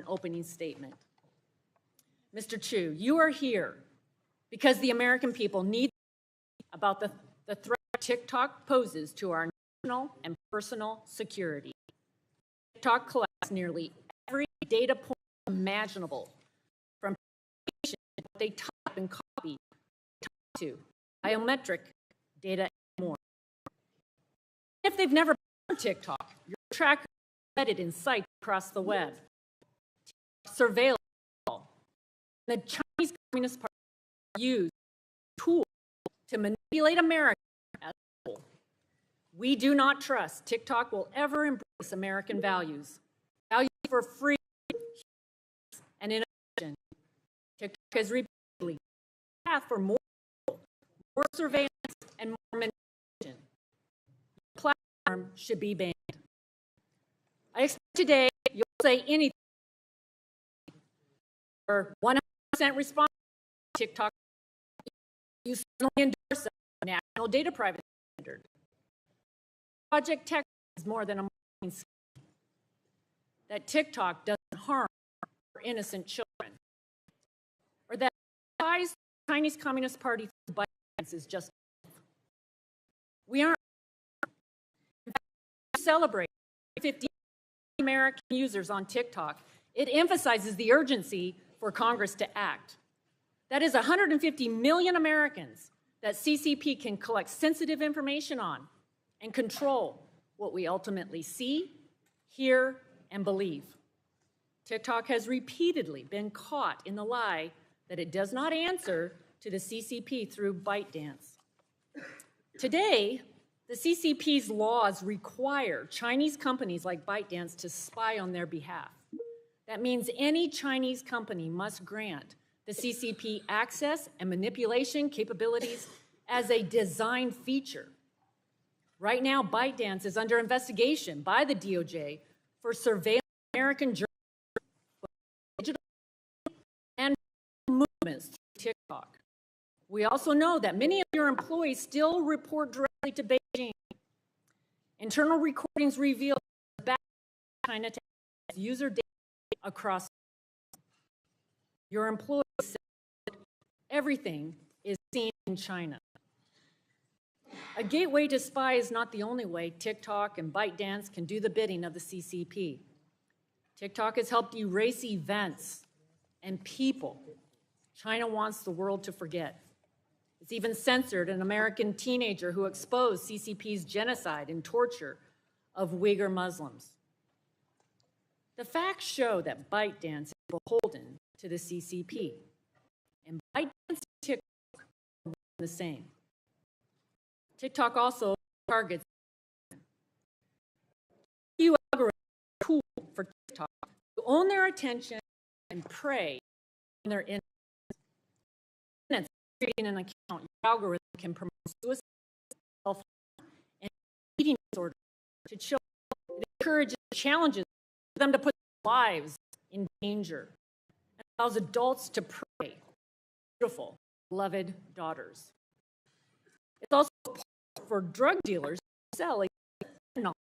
an opening statement. Mr. Chu, you are here because the American people need to know about the threat TikTok poses to our national and personal security. TikTok collects nearly every data point imaginable, from what they type and copy to biometric data and more. If they've never been on TikTok, your tracker is embedded in sites across the web. Surveillance. The Chinese Communist Party used tools to manipulate America as a whole. We do not trust TikTok will ever embrace American values, values for freedom and innovation. TikTok has repeatedly path for more surveillance and more manipulation. The platform should be banned. I expect today you'll say anything or 100% response to TikTok. You certainly endorse a national data privacy standard. Project Tech is more than a marketing scheme. That TikTok doesn't harm innocent children, or that the Chinese Communist Party is just. We aren't. In fact, we celebrate 50 American users on TikTok. It emphasizes the urgency for Congress to act. That is 150 million Americans that CCP can collect sensitive information on and control what we ultimately see, hear, and believe. TikTok has repeatedly been caught in the lie that it does not answer to the CCP through ByteDance. Today, the CCP's laws require Chinese companies like ByteDance to spy on their behalf. That means any Chinese company must grant the CCP access and manipulation capabilities as a design feature. Right now, ByteDance is under investigation by the DOJ for surveilling American journalists, digital and movements through TikTok. We also know that many of your employees still report directly to Beijing. Internal recordings reveal back China to user data across. Your employees said that everything is seen in China. A gateway to spy is not the only way TikTok and ByteDance can do the bidding of the CCP. TikTok has helped erase events and people China wants the world to forget. It's even censored an American teenager who exposed CCP's genocide and torture of Uyghur Muslims. The facts show that ByteDance is beholden to the CCP, and ByteDance and TikTok are the same. TikTok also targets you algorithm tool for TikTok to own their attention and prey on their innocence. Creating an account, your algorithm can promote suicide, self-harm, and eating disorders to children. It encourages challenges for them to put their lives in danger and allows adults to prey beautiful, beloved daughters. It's also for drug dealers to sell fentanyl,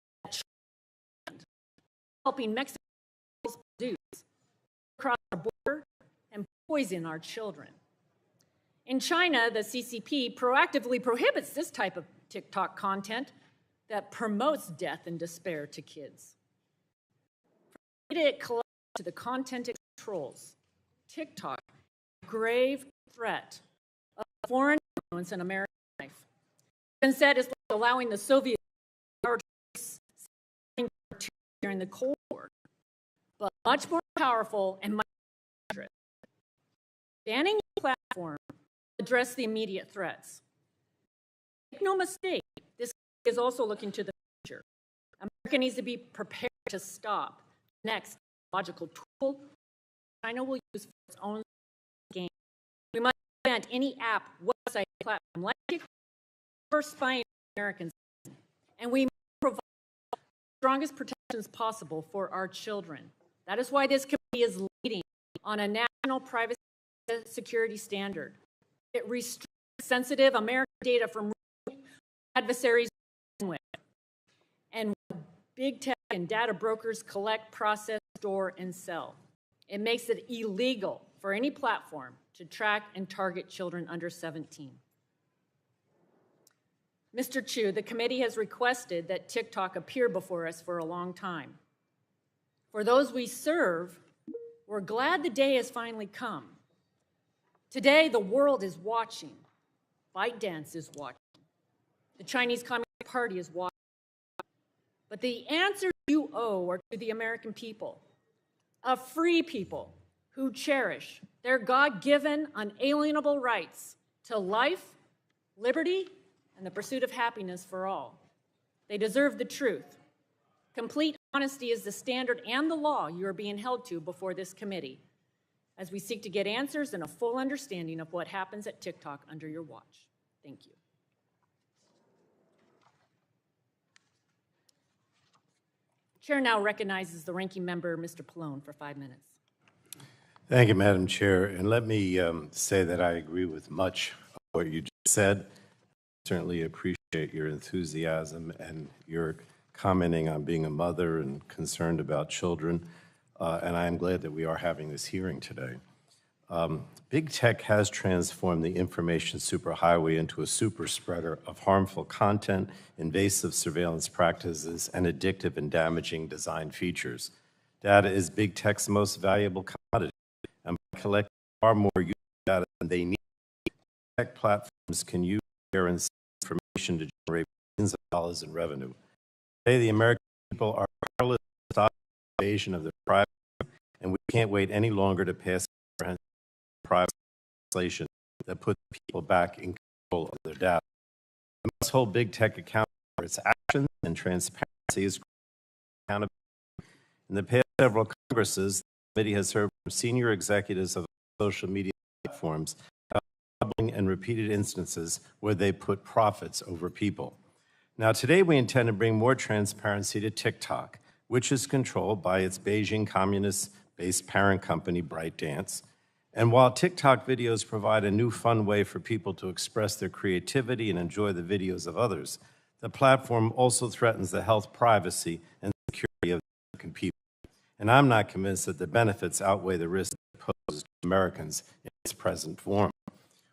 helping Mexico produce across our border and poison our children. In China, the CCP proactively prohibits this type of TikTok content that promotes death and despair to kids. From the data it collects to the content it controls, TikTok is a grave threat of foreign influence in American life. It's been said it's like allowing the Soviet during the Cold War, but much more powerful and much more dangerous. Banning the platform address the immediate threats. Make no mistake, this is also looking to the future. America needs to be prepared to stop the next logical tool China will use for its own gain. We must prevent any app, website, platform like TikTok for spying on Americans, and we must provide the strongest protections possible for our children. That is why this committee is leading on a national privacy security standard. It restricts sensitive American data from adversaries and big tech and data brokers collect, process, store, and sell. It makes it illegal for any platform to track and target children under 17. Mr. Chu, the committee has requested that TikTok appear before us for a long time. For those we serve, we're glad the day has finally come. Today, the world is watching. ByteDance is watching. The Chinese Communist Party is watching. But the answer you owe are to the American people, a free people who cherish their God-given, unalienable rights to life, liberty, and the pursuit of happiness for all. They deserve the truth. Complete honesty is the standard and the law you are being held to before this committee as we seek to get answers and a full understanding of what happens at TikTok under your watch. Thank you. Chair now recognizes the ranking member, Mr. Pallone, for 5 minutes. Thank you, Madam Chair. And let me say that I agree with much of what you just said. Certainly appreciate your enthusiasm and your commenting on being a mother and concerned about children. And I am glad that we are having this hearing today. Big tech has transformed the information superhighway into a super spreader of harmful content, invasive surveillance practices, and addictive and damaging design features. Data is big tech's most valuable commodity, and by collecting far more user data than they need, tech platforms can use their information to generate billions of dollars in revenue. Today, the American people are powerless to stop the invasion of their privacy, and we can't wait any longer to pass private legislation that puts people back in control of their data. We must hold big tech accountable for its actions, and transparency is accountability. In the past several Congresses, the committee has heard from senior executives of social media platforms about troubling and repeated instances where they put profits over people. Now, today we intend to bring more transparency to TikTok, which is controlled by its Beijing communist-based parent company, ByteDance. And while TikTok videos provide a new fun way for people to express their creativity and enjoy the videos of others, the platform also threatens the health, privacy, and security of the American people. And I'm not convinced that the benefits outweigh the risks posed to Americans in its present form.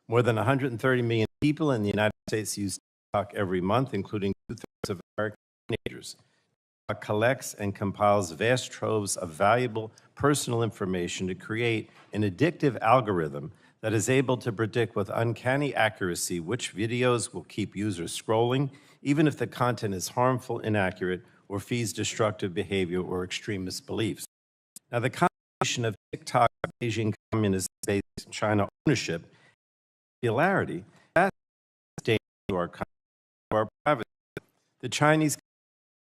More than 130 million people in the United States use TikTok every month, including 2/3 of American teenagers. TikTok collects and compiles vast troves of valuable personal information to create an addictive algorithm that is able to predict with uncanny accuracy which videos will keep users scrolling, even if the content is harmful, inaccurate, or feeds destructive behavior or extremist beliefs. Now, the combination of TikTok, Beijing communist-based China ownership, and popularity, that's dangerous to our country, to our privacy. The Chinese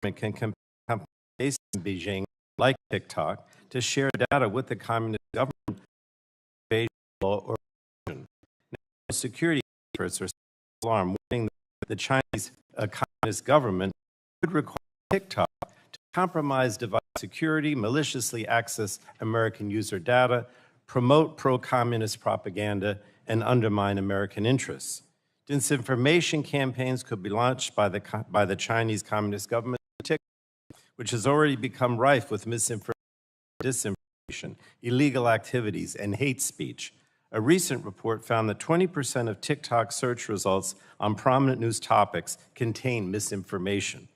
government can compel companies based in Beijing, like TikTok, to share data with the communist government, Beijing law or religion. Now, security experts are alarmed, warning that the Chinese communist government would require TikTok to compromise device security, maliciously access American user data, promote pro-communist propaganda, and undermine American interests. Disinformation campaigns could be launched by the Chinese Communist government, which has already become rife with misinformation, disinformation, illegal activities, and hate speech. A recent report found that 20% of TikTok search results on prominent news topics contain misinformation.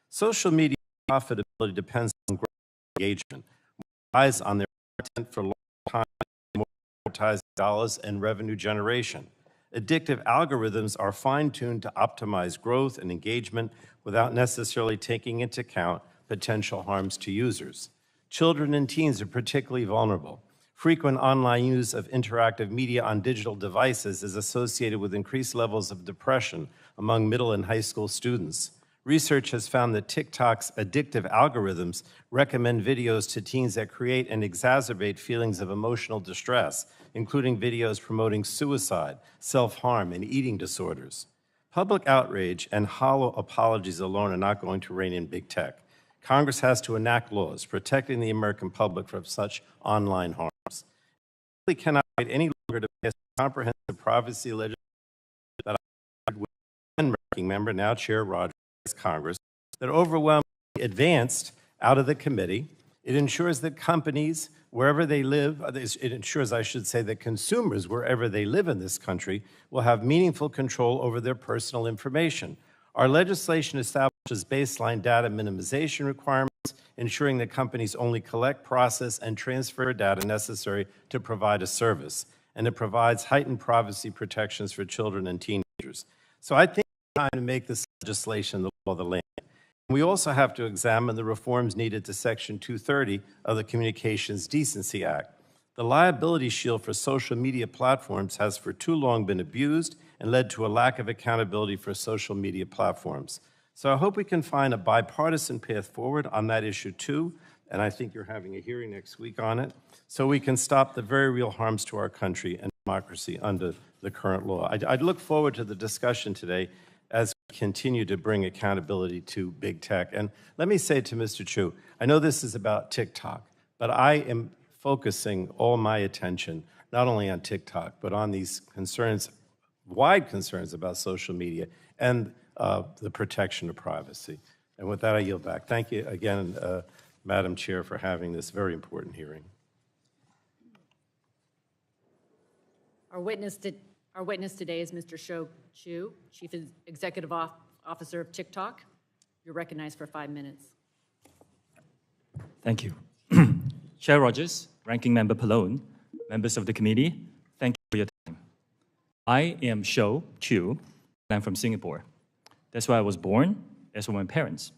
Social media profitability depends on growth engagement, eyes on their content for long time, more advertising dollars and revenue generation. Addictive algorithms are fine-tuned to optimize growth and engagement without necessarily taking into account potential harms to users. Children and teens are particularly vulnerable. Frequent online use of interactive media on digital devices is associated with increased levels of depression among middle and high school students. Research has found that TikTok's addictive algorithms recommend videos to teens that create and exacerbate feelings of emotional distress, including videos promoting suicide, self-harm, and eating disorders. Public outrage and hollow apologies alone are not going to rein in big tech. Congress has to enact laws protecting the American public from such online harms. We cannot wait any longer to pass a comprehensive privacy legislation that I with one ranking member, now Chair Rogers, Congress, that overwhelmingly advanced out of the committee It ensures that companies, wherever they live, it ensures, I should say, that consumers, wherever they live in this country, will have meaningful control over their personal information. Our legislation establishes baseline data minimization requirements, ensuring that companies only collect, process, and transfer data necessary to provide a service. And it provides heightened privacy protections for children and teenagers. So I think it's time to make this legislation the law of the land. We also have to examine the reforms needed to Section 230 of the Communications Decency Act. The liability shield for social media platforms has for too long been abused and led to a lack of accountability for social media platforms. So I hope we can find a bipartisan path forward on that issue too, and I think you're having a hearing next week on it, so we can stop the very real harms to our country and democracy under the current law. I'd look forward to the discussion today as we continue to bring accountability to big tech. And let me say to Mr. Chu, I know this is about TikTok, but I am focusing all my attention not only on TikTok, but on these concerns, wide concerns about social media and the protection of privacy. And with that, I yield back. Thank you again, Madam Chair, for having this very important hearing. Our witness today is Mr. Shou Chu, Chief Executive Officer of TikTok. You're recognized for 5 minutes. Thank you. Chair Rogers, Ranking Member Pallone, members of the committee, thank you for your time. I am Shou Chu, and I'm from Singapore. That's where I was born, as were my parents.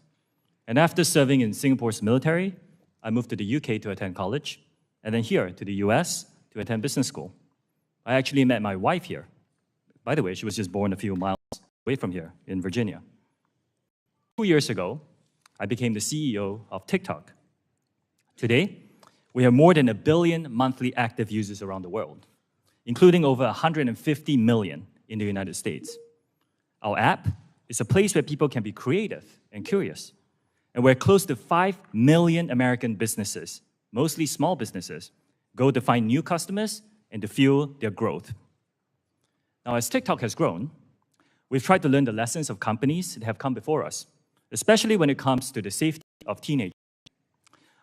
And after serving in Singapore's military, I moved to the UK to attend college, and then here to the US to attend business school. I actually met my wife here. By the way, she was just born a few miles away from here in Virginia. 2 years ago, I became the CEO of TikTok. Today, we have more than 1 billion monthly active users around the world, including over 150 million in the United States. Our app is a place where people can be creative and curious, and where close to 5 million American businesses, mostly small businesses, go to find new customers and to fuel their growth. Now, as TikTok has grown, we've tried to learn the lessons of companies that have come before us, especially when it comes to the safety of teenagers.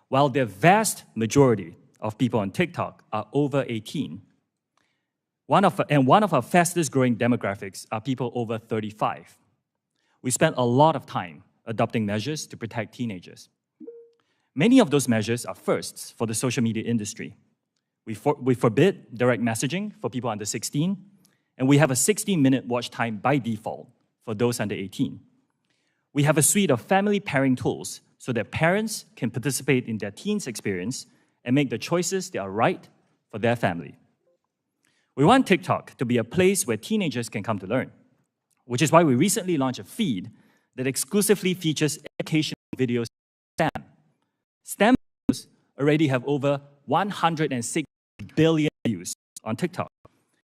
While the vast majority of people on TikTok are over 18, one of our fastest growing demographics are people over 35. We spent a lot of time adopting measures to protect teenagers. Many of those measures are firsts for the social media industry. We forbid direct messaging for people under 16, and we have a 60-minute watch time by default for those under 18. We have a suite of family pairing tools so that parents can participate in their teens' experience and make the choices that are right for their family. We want TikTok to be a place where teenagers can come to learn, which is why we recently launched a feed that exclusively features educational videos. STEM videos already have over 106 billion views on TikTok.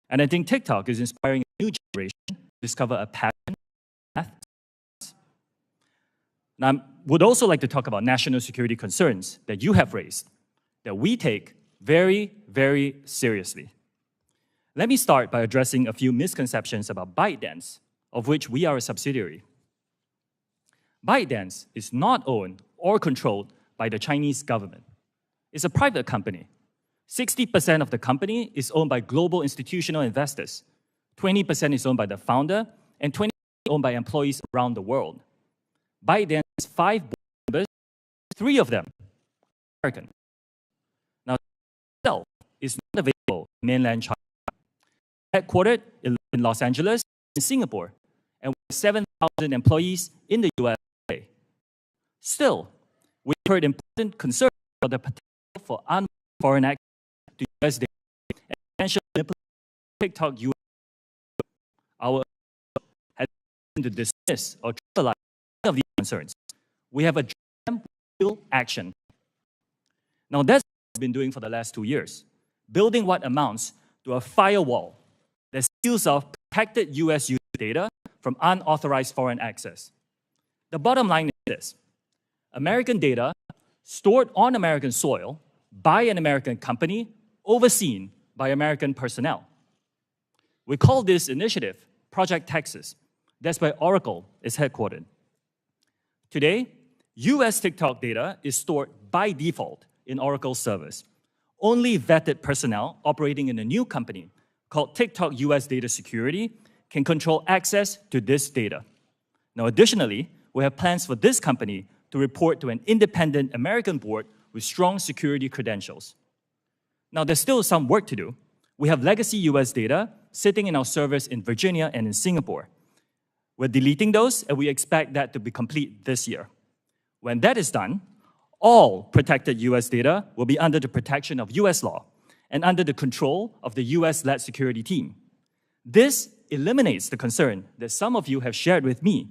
And I think TikTok is inspiring a new generation to discover a passion in math. Now, I would also like to talk about national security concerns that you have raised, that we take very, very seriously. Let me start by addressing a few misconceptions about ByteDance, of which we are a subsidiary. ByteDance is not owned or controlled by the Chinese government. It's a private company. 60% of the company is owned by global institutional investors. 20% is owned by the founder, and 20% is owned by employees around the world. ByteDance has 5 board members, 3 of them are American. Now, itself is not available in mainland China. Headquartered in Los Angeles and Singapore, and with 7,000 employees in the US. Still, we've heard important concerns about the potential for unwanted foreign access to US data and potential manipulation of TikTok US. Our has been to dismiss or trivialize any of these concerns. We have addressed them with real action. Now, that's what we've been doing for the last 2 years, building what amounts to a firewall that seals off protected US user data from unauthorized foreign access. The bottom line is this: American data stored on American soil by an American company, overseen by American personnel. We call this initiative Project Texas. That's where Oracle is headquartered. Today, US TikTok data is stored by default in Oracle servers. Only vetted personnel operating in a new company called TikTok US Data Security can control access to this data. Now, additionally, we have plans for this company to report to an independent American board with strong security credentials. Now, there's still some work to do. We have legacy US data sitting in our servers in Virginia and in Singapore. We're deleting those, and we expect that to be complete this year. When that is done, all protected US data will be under the protection of US law and under the control of the US-led security team. This eliminates the concern that some of you have shared with me.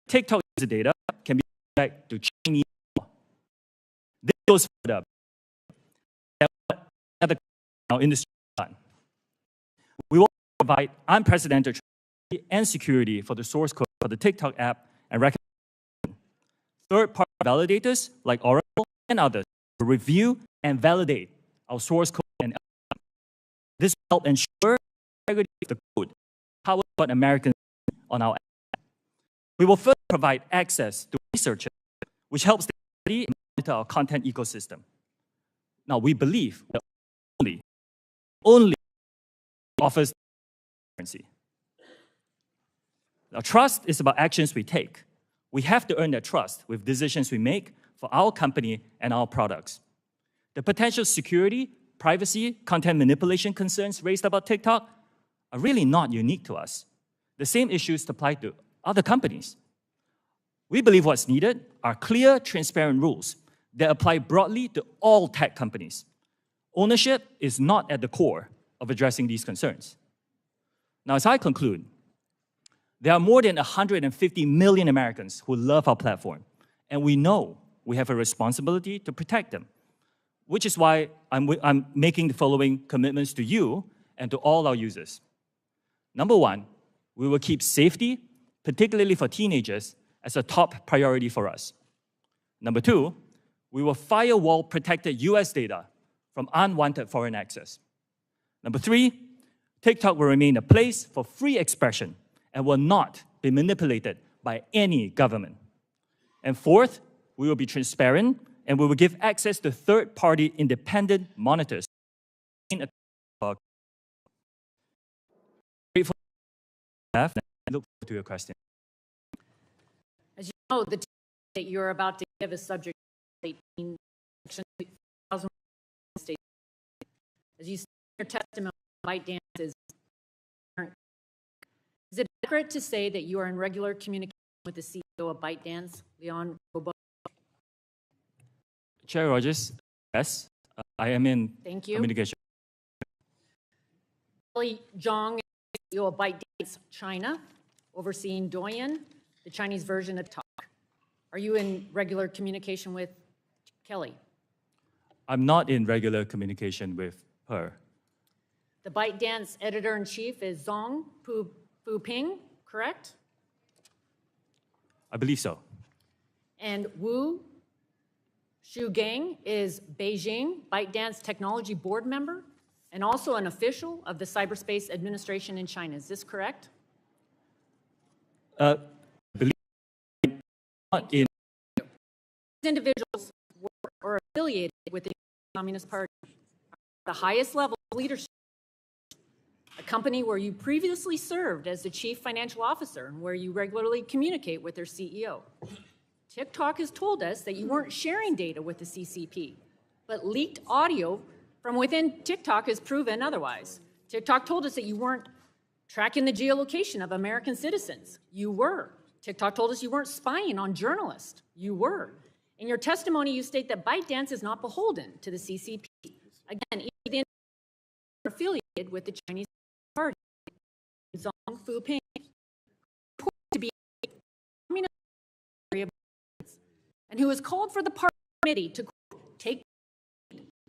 TikTok user data can be back to Chinese law. This goes further than what other our industry has done. We will provide unprecedented transparency and security for the source code for the TikTok app and recommend third-party validators like Oracle and others will review and validate our source code and algorithm. This will help ensure the integrity of the code powers what Americans see on our app. We will further provide access to researchers, which helps them study and monitor our content ecosystem. Now, we believe that only offers transparency. Now, trust is about actions we take. We have to earn that trust with decisions we make for our company and our products. The potential security, privacy, content manipulation concerns raised about TikTok are really not unique to us. The same issues apply to other companies. We believe what's needed are clear, transparent rules that apply broadly to all tech companies. Ownership is not at the core of addressing these concerns. Now, as I conclude, there are more than 150 million Americans who love our platform, and we know we have a responsibility to protect them, which is why I'm making the following commitments to you and to all our users. Number one, we will keep safety, particularly for teenagers, as a top priority for us. Number two, we will firewall protected US data from unwanted foreign access. Number three, TikTok will remain a place for free expression and will not be manipulated by any government. And fourth, we will be transparent and we will give access to third-party independent monitors. Grateful and I look forward to your question. As you know, the testimony that you're about to give is subject to 18 Section 2001 state. As you said in your testimony, ByteDance is it accurate to say that you are in regular communication with the CEO of ByteDance, Leon Bobo? Chair Rogers, yes, I am in Thank you. communication. Kelly Zhang, CEO of ByteDance China, overseeing Douyin, the Chinese version of TikTok. Are you in regular communication with Kelly? I'm not in regular communication with her. The ByteDance editor-in-chief is Zhong Puping, correct? I believe so. And Wu Shugang is Beijing ByteDance technology board member and also an official of the Cyberspace Administration in China. Is this correct? I believe not in. These individuals were affiliated with the Communist Party, the highest level of leadership, a company where you previously served as the chief financial officer and where you regularly communicate with their CEO. TikTok has told us that you weren't sharing data with the CCP, but leaked audio from within TikTok has proven otherwise. TikTok told us that you weren't tracking the geolocation of American citizens. You were. TikTok told us you weren't spying on journalists. You were. In your testimony, you state that ByteDance is not beholden to the CCP. Again, each of the individuals are affiliated with the Chinese Party. Zhang Fuping reported to be a communist and who has called for the party committee to quote, take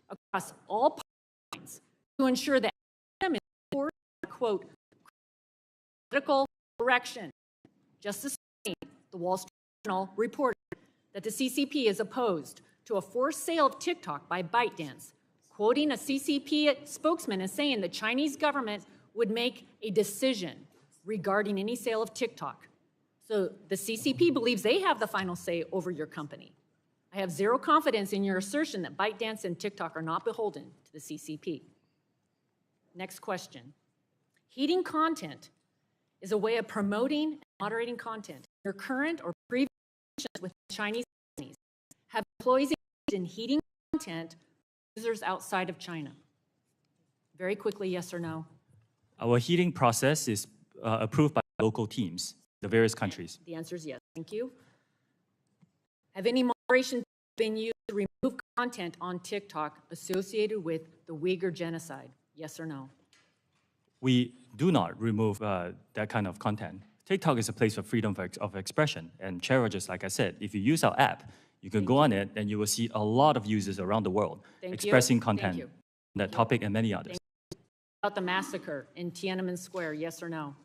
across all party lines to ensure that is for quote political correction. Just this morning, the Wall Street Journal reported that the CCP is opposed to a forced sale of TikTok by ByteDance, quoting a CCP spokesman as saying the Chinese government would make a decision regarding any sale of TikTok. So the CCP believes they have the final say over your company. I have zero confidence in your assertion that ByteDance and TikTok are not beholden to the CCP. Next question. Heating content is a way of promoting and moderating content. Your current or previous relations with Chinese companies have employees engaged in heating content with users outside of China. Very quickly, yes or no? Our heating process is approved by local teams, the various countries. The answer is yes. Thank you. Have any moderation been used to remove content on TikTok associated with the Uyghur genocide? Yes or no? We do not remove that kind of content. TikTok is a place for freedom of expression. And Chair Rogers, like I said, if you use our app, you can go on it and you will see a lot of users around the world expressing content on that topic and many others. About the massacre in Tiananmen Square, yes or no?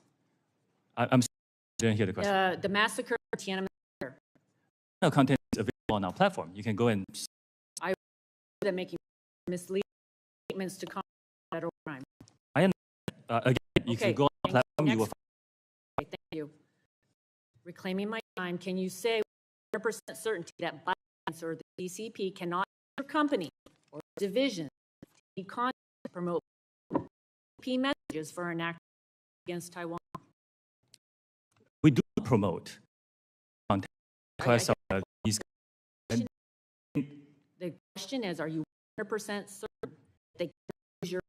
I'm sorry, I didn't hear the question. The massacre in Tiananmen Square. No content is available on our platform. You can go and I that making misleading statements to combat federal crime. again, if you go on our platform, you will find. Okay, thank you. Reclaiming my time, can you say with 100% certainty that ByteDance or the CCP cannot your company or division to content to promote P messages for an act against Taiwan? We do promote content because of these. The question is, are you 100% certain they can use your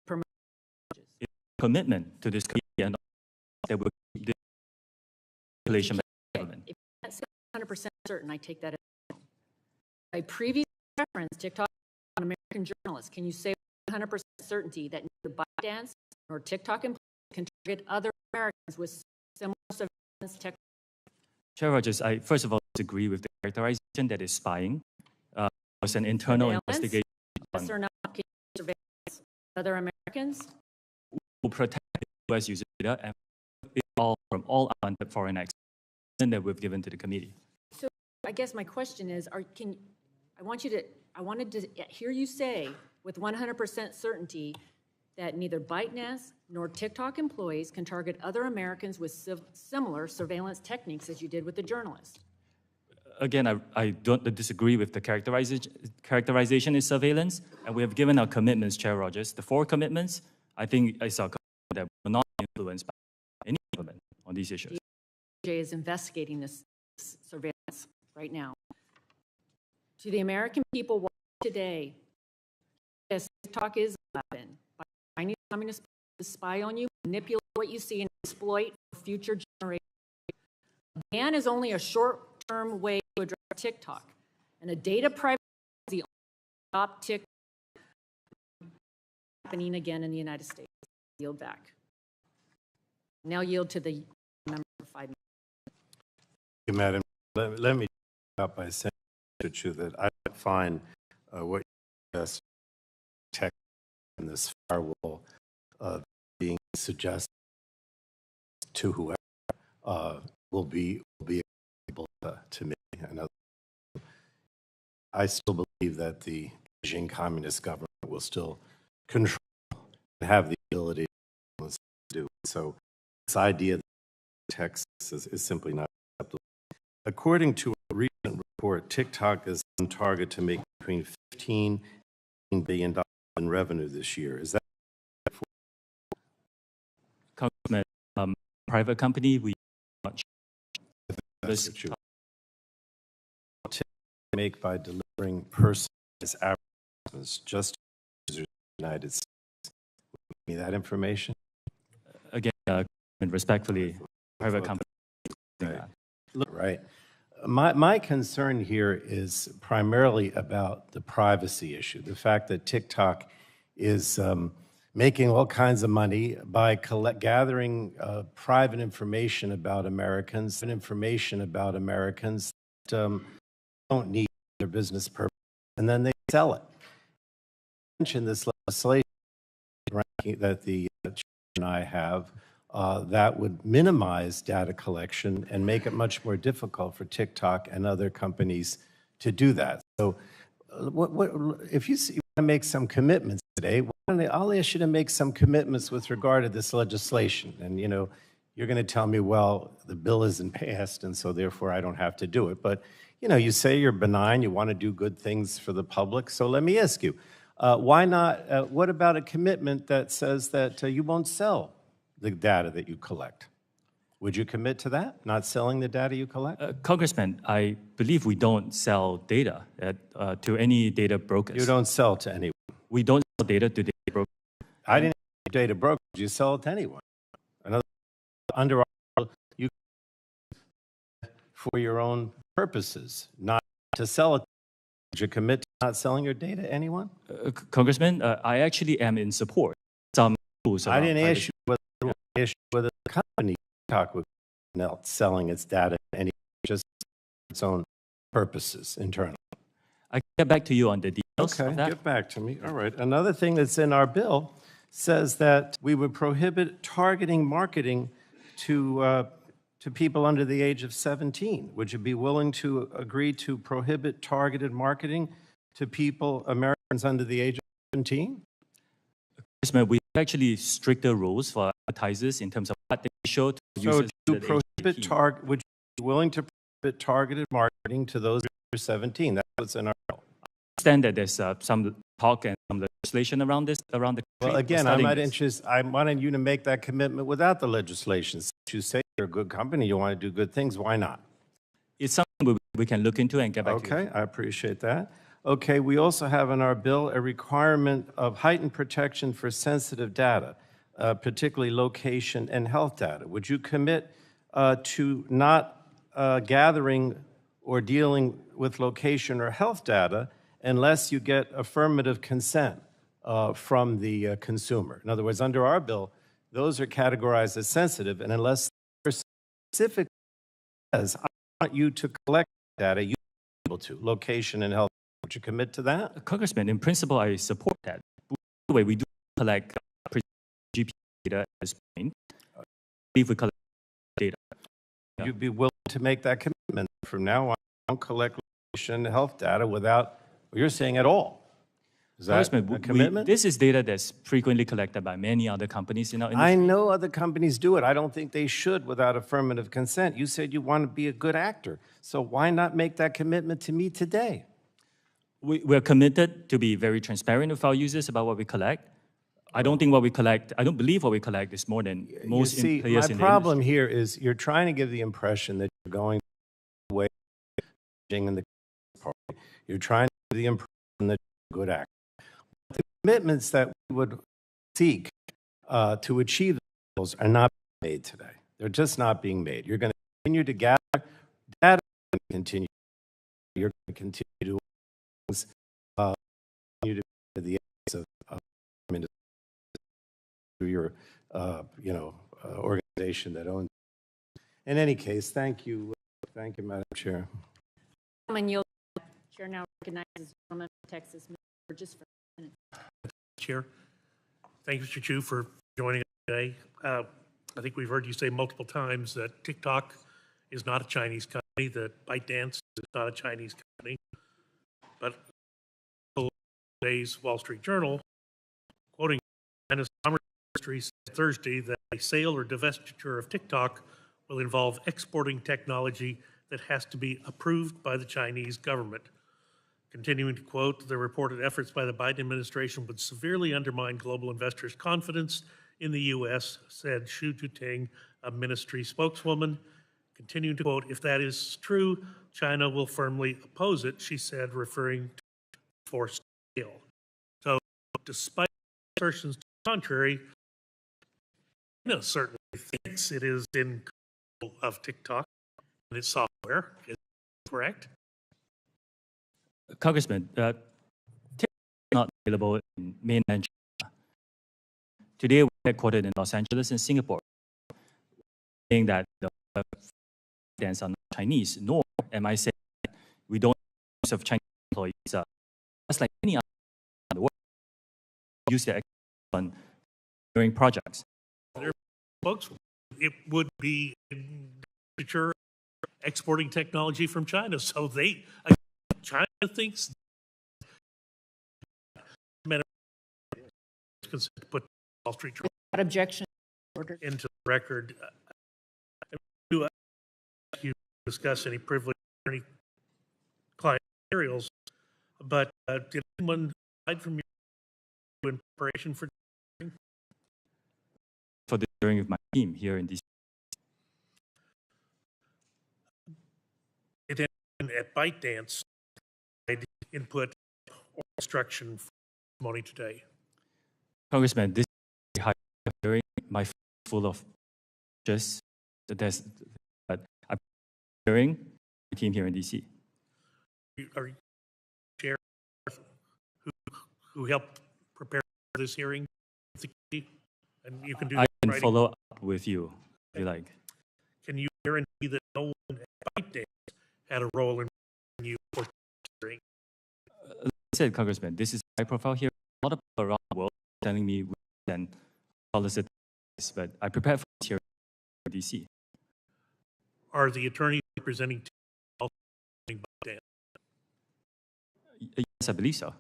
promote messages? Commitment to this committee and that will keep the regulation relevant. If you can't say 100% certain, I take that as no. By previous reference, TikTok on American journalists, can you say with 100% certainty that neither ByteDance nor TikTok employees can target other Americans with similar surveillance technology? Chair Rogers, I first of all disagree with the characterization that is spying. It was an internal investigation. Yes or no? Can you surveillance other Americans? Will protect U.S. user data and it all from all unwanted foreign access that we've given to the committee. So I guess my question is, I wanted to hear you say with 100% certainty that neither ByteDance nor TikTok employees can target other Americans with similar surveillance techniques as you did with the journalist. Again, I don't disagree with the characterization is surveillance, and we have given our commitments, Chair Rogers. The 4 commitments, I think it's our commitment that will not be influenced by any government on these issues. The DOJ is investigating this surveillance right now. To the American people watching today, yes, TikTok is a weapon. Chinese communists to spy on you, manipulate what you see, and exploit for future generations. A ban is only a short-term way to address TikTok, and a data privacy is the only stop TikTok happening again in the United States. Yield back. Now yield to the member for 5 minutes. Thank you, Madam. Let me start out by saying to you that I find what you just text in this firewall being suggested to whoever will be able to me. I still believe that the Beijing Communist government will still control and have the ability to do. So this idea that text is simply not acceptable. According to a recent report, TikTok is on target to make between $15 and $18 billion in revenue this year. Is that Congressman, private company, we make by delivering personalized advertisements just to users in the United States? Give me that information. again, respectfully, private company. Right. My concern here is primarily about the privacy issue, the fact that TikTok is making all kinds of money by gathering private information about Americans that don't need their business purpose, and then they sell it. I mentioned this legislation that the chair and I have that would minimize data collection and make it much more difficult for TikTok and other companies to do that. So if you want to make some commitments today, I'll ask you to make some commitments with regard to this legislation. And, you know, you're going to tell me, well, the bill isn't passed, and so therefore I don't have to do it. But, you say you're benign, you want to do good things for the public. So let me ask you, why not, what about a commitment that says that you won't sell the data that you collect? Would you commit to that, not selling the data you collect? Congressman, I believe we don't sell data to any data brokers. You don't sell to anyone. We don't sell data to data brokers. I didn't have data brokers. You sell it to anyone. Another under our, you for your own purposes, not to sell it. Would you commit to not selling your data to anyone? Congressman, I actually am in support. Some rules. I didn't ask you whether the company TikTok was not selling its data to anyone, just for its own purposes internally. I can get back to you on the details Okay, of that. get back to me. All right. Another thing that's in our bill says that we would prohibit targeting marketing to people under the age of 17. Would you be willing to agree to prohibit targeted marketing to people, Americans under the age of 17? Congressman, we have actually stricter rules for advertisers in terms of what they show to users. So under the age of 18. would you be willing to prohibit targeted marketing to those under 17? That's what's in our bill. I understand that there's some talk and some legislation around this, around the country. Well, again, I'm studying not this. interested. I wanted you to make that commitment without the legislation. Since you say you're a good company, you want to do good things, why not? It's something we can look into and get back to you. Okay, I appreciate that. Okay, we also have in our bill a requirement of heightened protection for sensitive data, particularly location and health data. Would you commit to not gathering or dealing with location or health data unless you get affirmative consent from the consumer? In other words, under our bill, those are categorized as sensitive, and unless specifically says, I want you to collect data, you're able to, location and health. Would you commit to that? Congressman, in principle, I support that. By the way, we do collect GP data at this point. I believe we collect data. Yeah. You'd be willing to make that commitment from now on, don't collect location and health data without, you're saying at all. Is that Congressman, a commitment? this is data that's frequently collected by many other companies in our industry. I know other companies do it. I don't think they should without affirmative consent. You said you want to be a good actor. So why not make that commitment to me today? We're committed to be very transparent with our users about what we collect. I don't believe what we collect is more than most You see, players my in problem the industry. here is you're trying to give the impression that you're going away in the party. You're trying to give the impression that you're a good actor. The commitments that we would seek to achieve the goals are not being made today. They're just not being made. You're going to continue to gather data, continue. You're going to continue to continue to the ends of through your organization that owns. In any case, thank you, Madam Chair. Chair now recognizes the gentleman from Texas, Mr. Burgess, for a minute. Chair. Thank you, Mr. Chu, for joining us today. I think we've heard you say multiple times that TikTok is not a Chinese company, that ByteDance is not a Chinese company. But today's Wall Street Journal, quoting China's Commerce Ministry, said Thursday that a sale or divestiture of TikTok will involve exporting technology that has to be approved by the Chinese government. Continuing to quote, the reported efforts by the Biden administration would severely undermine global investors' confidence in the U.S., said Xu Juting, a ministry spokeswoman. Continuing to quote, if that is true, China will firmly oppose it, she said, referring to forced sale. So despite assertions to the contrary, China certainly thinks it is in control of TikTok and its software. Is that correct? Congressman, TikTok is not available in mainland China. Today, we're headquartered in Los Angeles and Singapore, saying that the dance are not Chinese, nor am I saying that we don't use of Chinese employees. Just like any other in the world, use their on during projects. Folks, it would be exporting technology from China. So China thinks put Wall Street Journal That objection ordered. into the record. Do you discuss any privilege or any client materials. But did anyone hide from you in preparation for the hearing with my team here in DC. it at ByteDance input or instruction for testimony today? Congressman, this is a high hearing, my full of just there's but I'm hearing my team here in DC. Are you chair who helped prepare this hearing with the committee? And you can do I that in can writing. follow up with you if you like. Can you guarantee that no one at ByteDance had a role in you for hearing? Like I said, Congressman, this is a high profile here. A lot of people around the world telling me we can solicit this, but I prepared for this hearing in DC. Are the attorneys representing also ByteDance? Yes, I believe so.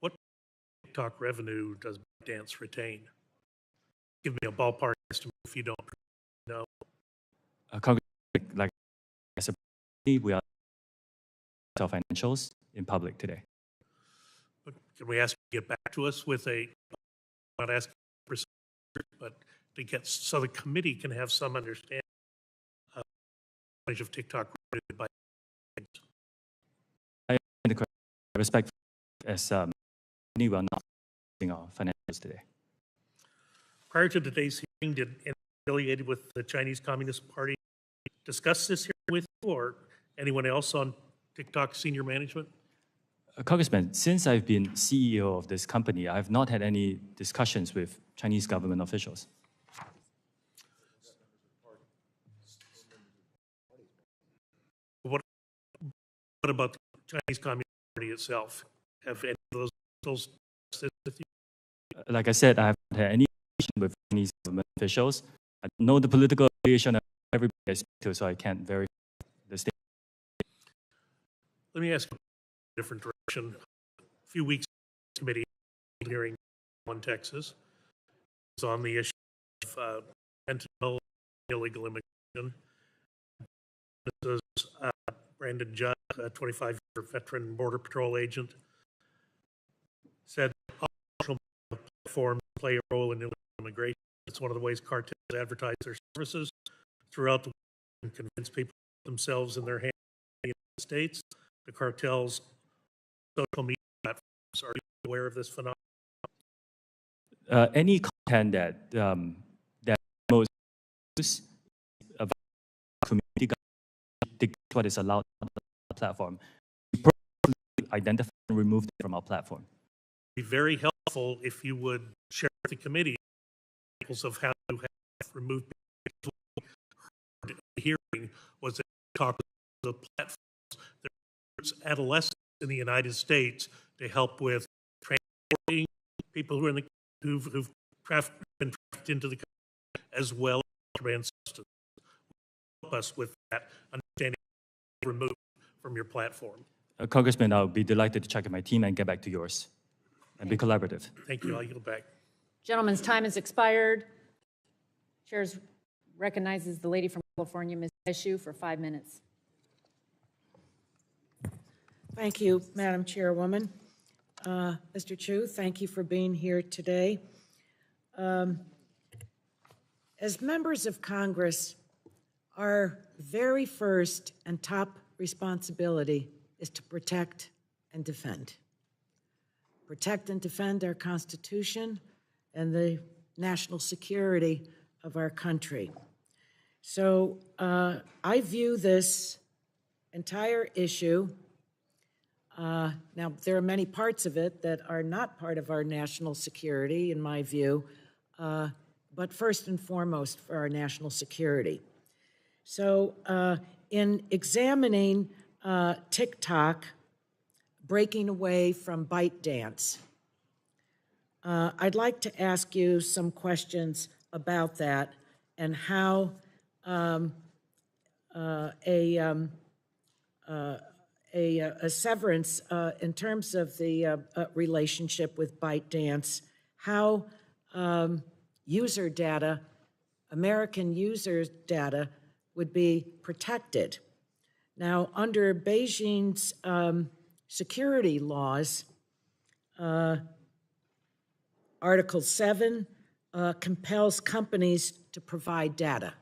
What TikTok revenue does ByteDance retain? Give me a ballpark estimate if you don't know. Congressman, like as a we are our financials in public today. But can we ask you to get back to us with not asking for, but to get, so the committee can have some understanding of the percentage of TikTok revenue by I respect as we are not using our financials today. Prior to today's hearing, did anyone affiliated with the Chinese Communist Party discuss this hearing with you or anyone else on TikTok senior management? Congressman, since I've been CEO of this company, I have not had any discussions with Chinese government officials. What about the Chinese Communist Party itself? Have any of those discussed this with you? Like I said, I haven't had any discussion with Chinese government officials. I know the political affiliation of everybody I speak to, so I can't verify the statement. Let me ask you a different direction. A few weeks ago, committee hearing in Texas was on the issue of fentanyl illegal immigration. This is Brandon Judd, a 25-year veteran Border Patrol agent, said all social platforms play a role in illegal immigration. It's one of the ways cartels advertise their services throughout the world and convince people themselves in their hands in the United States. The cartels' social media platforms. Are you aware of this phenomenon? Any content that most use of community dictates what is allowed on the platform. We proactively identify and remove it from our platform. It'd be very helpful if you would share with the committee examples of how you have removed people. The hearing was that talk of the platforms that use adolescents in the United States to help with transporting people who are in the who've been trafficked into the country, as well as contraband substances. Help us with that understanding removed from your platform. Congressman, I'll be delighted to check with my team and get back to yours and be collaborative. Thank you. I'll yield back. Gentleman's time has expired. Chair recognizes the lady from California, Ms. Eshoo, for 5 minutes. Thank you, Madam Chairwoman. Mr. Chu, thank you for being here today. As members of Congress, our very first and top responsibility is to protect and defend. Protect and defend our Constitution and the national security of our country. So I view this entire issue. Now, there are many parts of it that are not part of our national security, in my view, but first and foremost for our national security. So in examining TikTok breaking away from ByteDance, I'd like to ask you some questions about that and how a severance in terms of the relationship with ByteDance, how user data, American user data, would be protected. Now, under Beijing's security laws, Article 7 compels companies to provide data.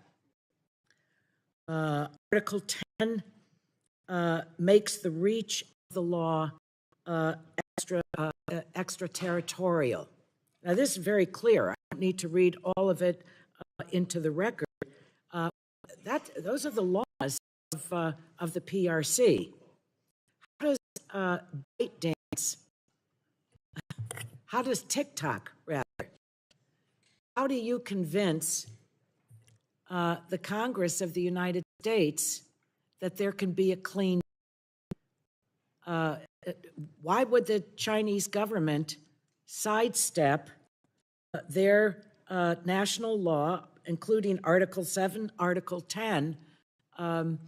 Article 10 makes the reach of the law extraterritorial. Now, this is very clear. I don't need to read all of it into the record. Those are the laws of the PRC. How does ByteDance, how does TikTok, rather, how do you convince the Congress of the United States that there can be a clean? Why would the Chinese government sidestep their national law, including Article 7, Article 10, in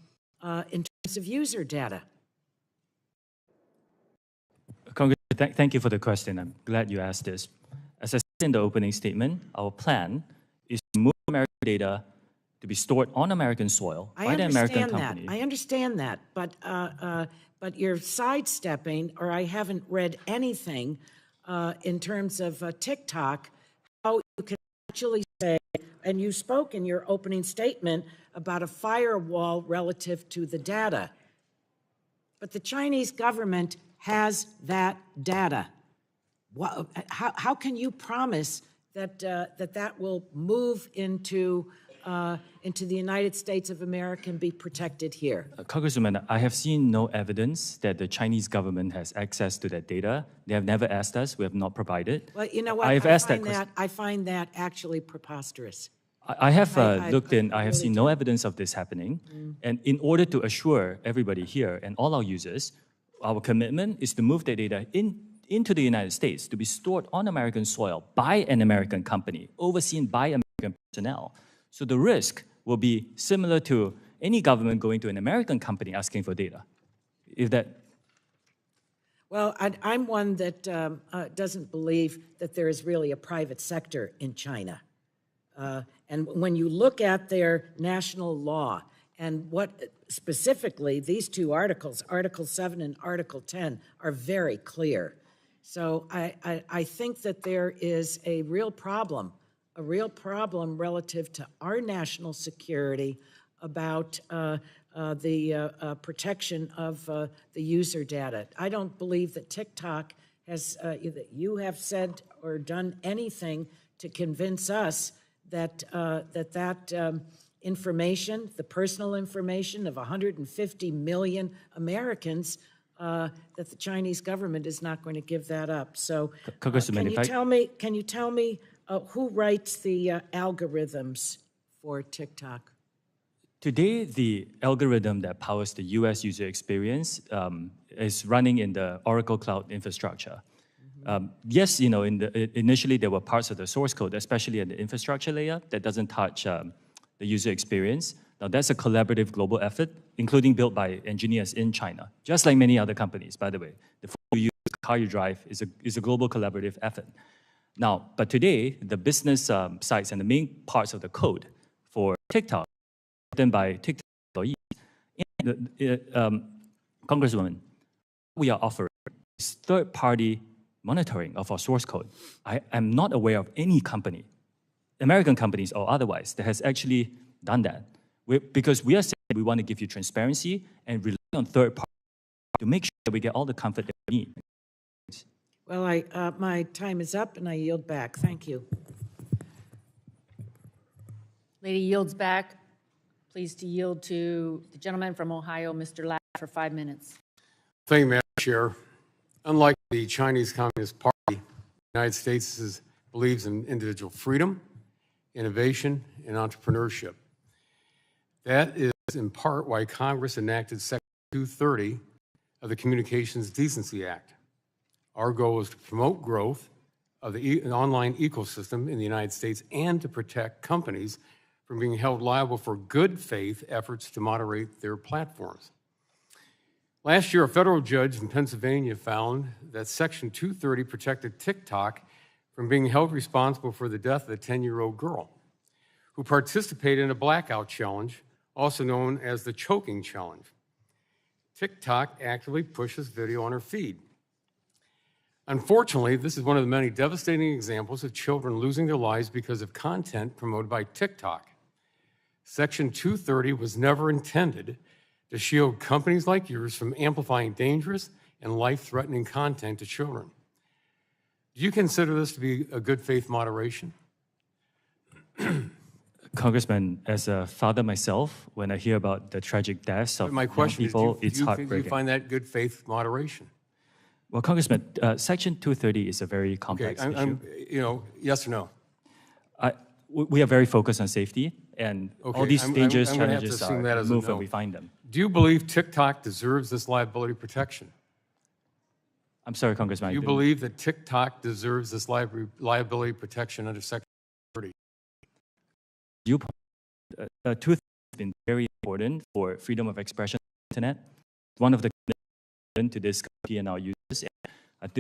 terms of user data? Congressman, thank you for the question. I'm glad you asked this. As I said in the opening statement, our plan is to move American data to be stored on American soil by the American company. I understand that, but you're sidestepping, or I haven't read anything in terms of TikTok, how you can actually say, and you spoke in your opening statement about a firewall relative to the data. But the Chinese government has that data. How can you promise that that will move into the United States of America and be protected here? Congresswoman, I have seen no evidence that the Chinese government has access to that data. They have never asked us. We have not provided. Well, you know what? I find that actually preposterous. I have looked in. I have seen no evidence of this happening. And in order to assure everybody here and all our users, our commitment is to move the data into the United States to be stored on American soil by an American company, overseen by American personnel. So the risk will be similar to any government going to an American company asking for data. If that. Well, I'm one that doesn't believe that there is really a private sector in China. And when you look at their national law and what specifically these two articles, Article 7 and Article 10, are very clear. So I think that there is a real problem relative to our national security about the protection of the user data. I don't believe that TikTok has, that you have said or done anything to convince us that information, the personal information of 150 million Americans, that the Chinese government is not going to give that up. So, can you tell me who writes the algorithms for TikTok? Today, the algorithm that powers the US user experience is running in the Oracle Cloud infrastructure. Yes, you know, initially there were parts of the source code, especially at the infrastructure layer, that doesn't touch the user experience. Now, that's a collaborative global effort, including built by engineers in China, just like many other companies, by the way. The phone you use, the car you drive is a global collaborative effort. Now, but today, the business sites and the main parts of the code for TikTok are written by TikTok employees. Congresswoman, we are offering is third-party monitoring of our source code. I am not aware of any company, American companies or otherwise, that has actually done that. Because we are saying we want to give you transparency and rely on third parties to make sure that we get all the comfort that we need. Well, my time is up, and I yield back. Thank you. Lady yields back. Pleased to yield to the gentleman from Ohio, Mr. Ladd, for 5 minutes. Thank you, Madam Chair. Unlike the Chinese Communist Party, the United States believes in individual freedom, innovation, and entrepreneurship. That is in part why Congress enacted Section 230 of the Communications Decency Act. Our goal is to promote growth of the online ecosystem in the United States and to protect companies from being held liable for good faith efforts to moderate their platforms. Last year, a federal judge in Pennsylvania found that Section 230 protected TikTok from being held responsible for the death of a 10-year-old girl who participated in a blackout challenge, also known as the choking challenge. TikTok actively pushes video on her feed. Unfortunately, this is one of the many devastating examples of children losing their lives because of content promoted by TikTok. Section 230 was never intended to shield companies like yours from amplifying dangerous and life-threatening content to children. Do you consider this to be a good faith moderation? Congressman, as a father myself, when I hear about the tragic deaths of My young question people, is, it's do you heartbreaking. find that good faith moderation? Well, Congressman, Section 230 is a very Okay, complex issue. yes or no? We are very focused on safety, and all these dangerous I'm gonna have to challenges assume are that as a removed when no. we find them. Do you believe TikTok deserves this liability protection? I'm sorry, Congressman. Do you believe that TikTok deserves this liability protection under Section 30? you 230 has been very important for freedom of expression on the internet. One of the commitments to this committee and our users.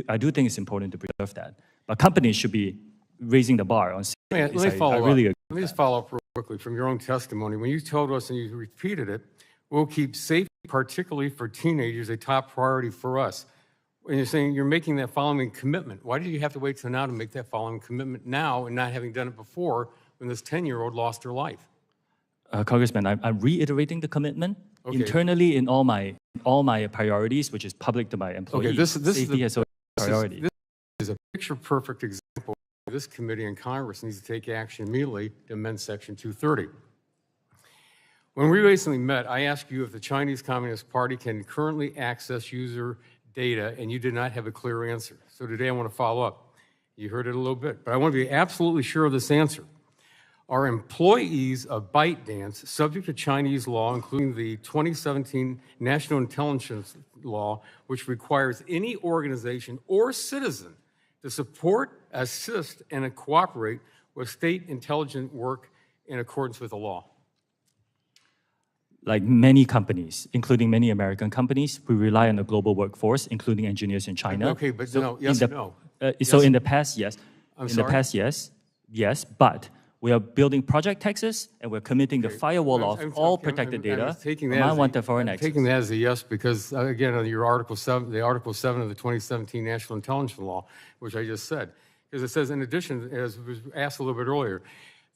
I do think it's important to preserve that. But companies should be raising the bar on safety. Let me follow I up. really agree. Let me just follow up real quickly from your own testimony. When you told us and you repeated it, we'll keep safety, particularly for teenagers, a top priority for us. And you're saying you're making that following commitment. Why did you have to wait till now to make that following commitment now and not having done it before when this 10-year-old lost her life? Congressman, I'm reiterating the commitment internally in all my priorities, which is public to my employees. This is safety has always been a priority. This is a picture-perfect example. This committee and Congress needs to take action immediately to amend Section 230. When we recently met, I asked you if the Chinese Communist Party can currently access user data, and you did not have a clear answer. So today I want to follow up. You heard it a little bit, but I want to be absolutely sure of this answer. Are employees of ByteDance subject to Chinese law, including the 2017 National Intelligence Law, which requires any organization or citizen to support, assist, and cooperate with state intelligence work in accordance with the law? Like many companies, including many American companies, we rely on the global workforce, including engineers in China. Okay, but no, yes or no? So in the past, yes. I'm in sorry? the past, yes, but we are building Project Texas, and we're committing the firewall of all protected data. Taking I want the foreign access. taking that as a yes because, again, on your Article 7, the Article 7 of the 2017 National Intelligence Law, which I just said, because it says, in addition, as was asked a little bit earlier,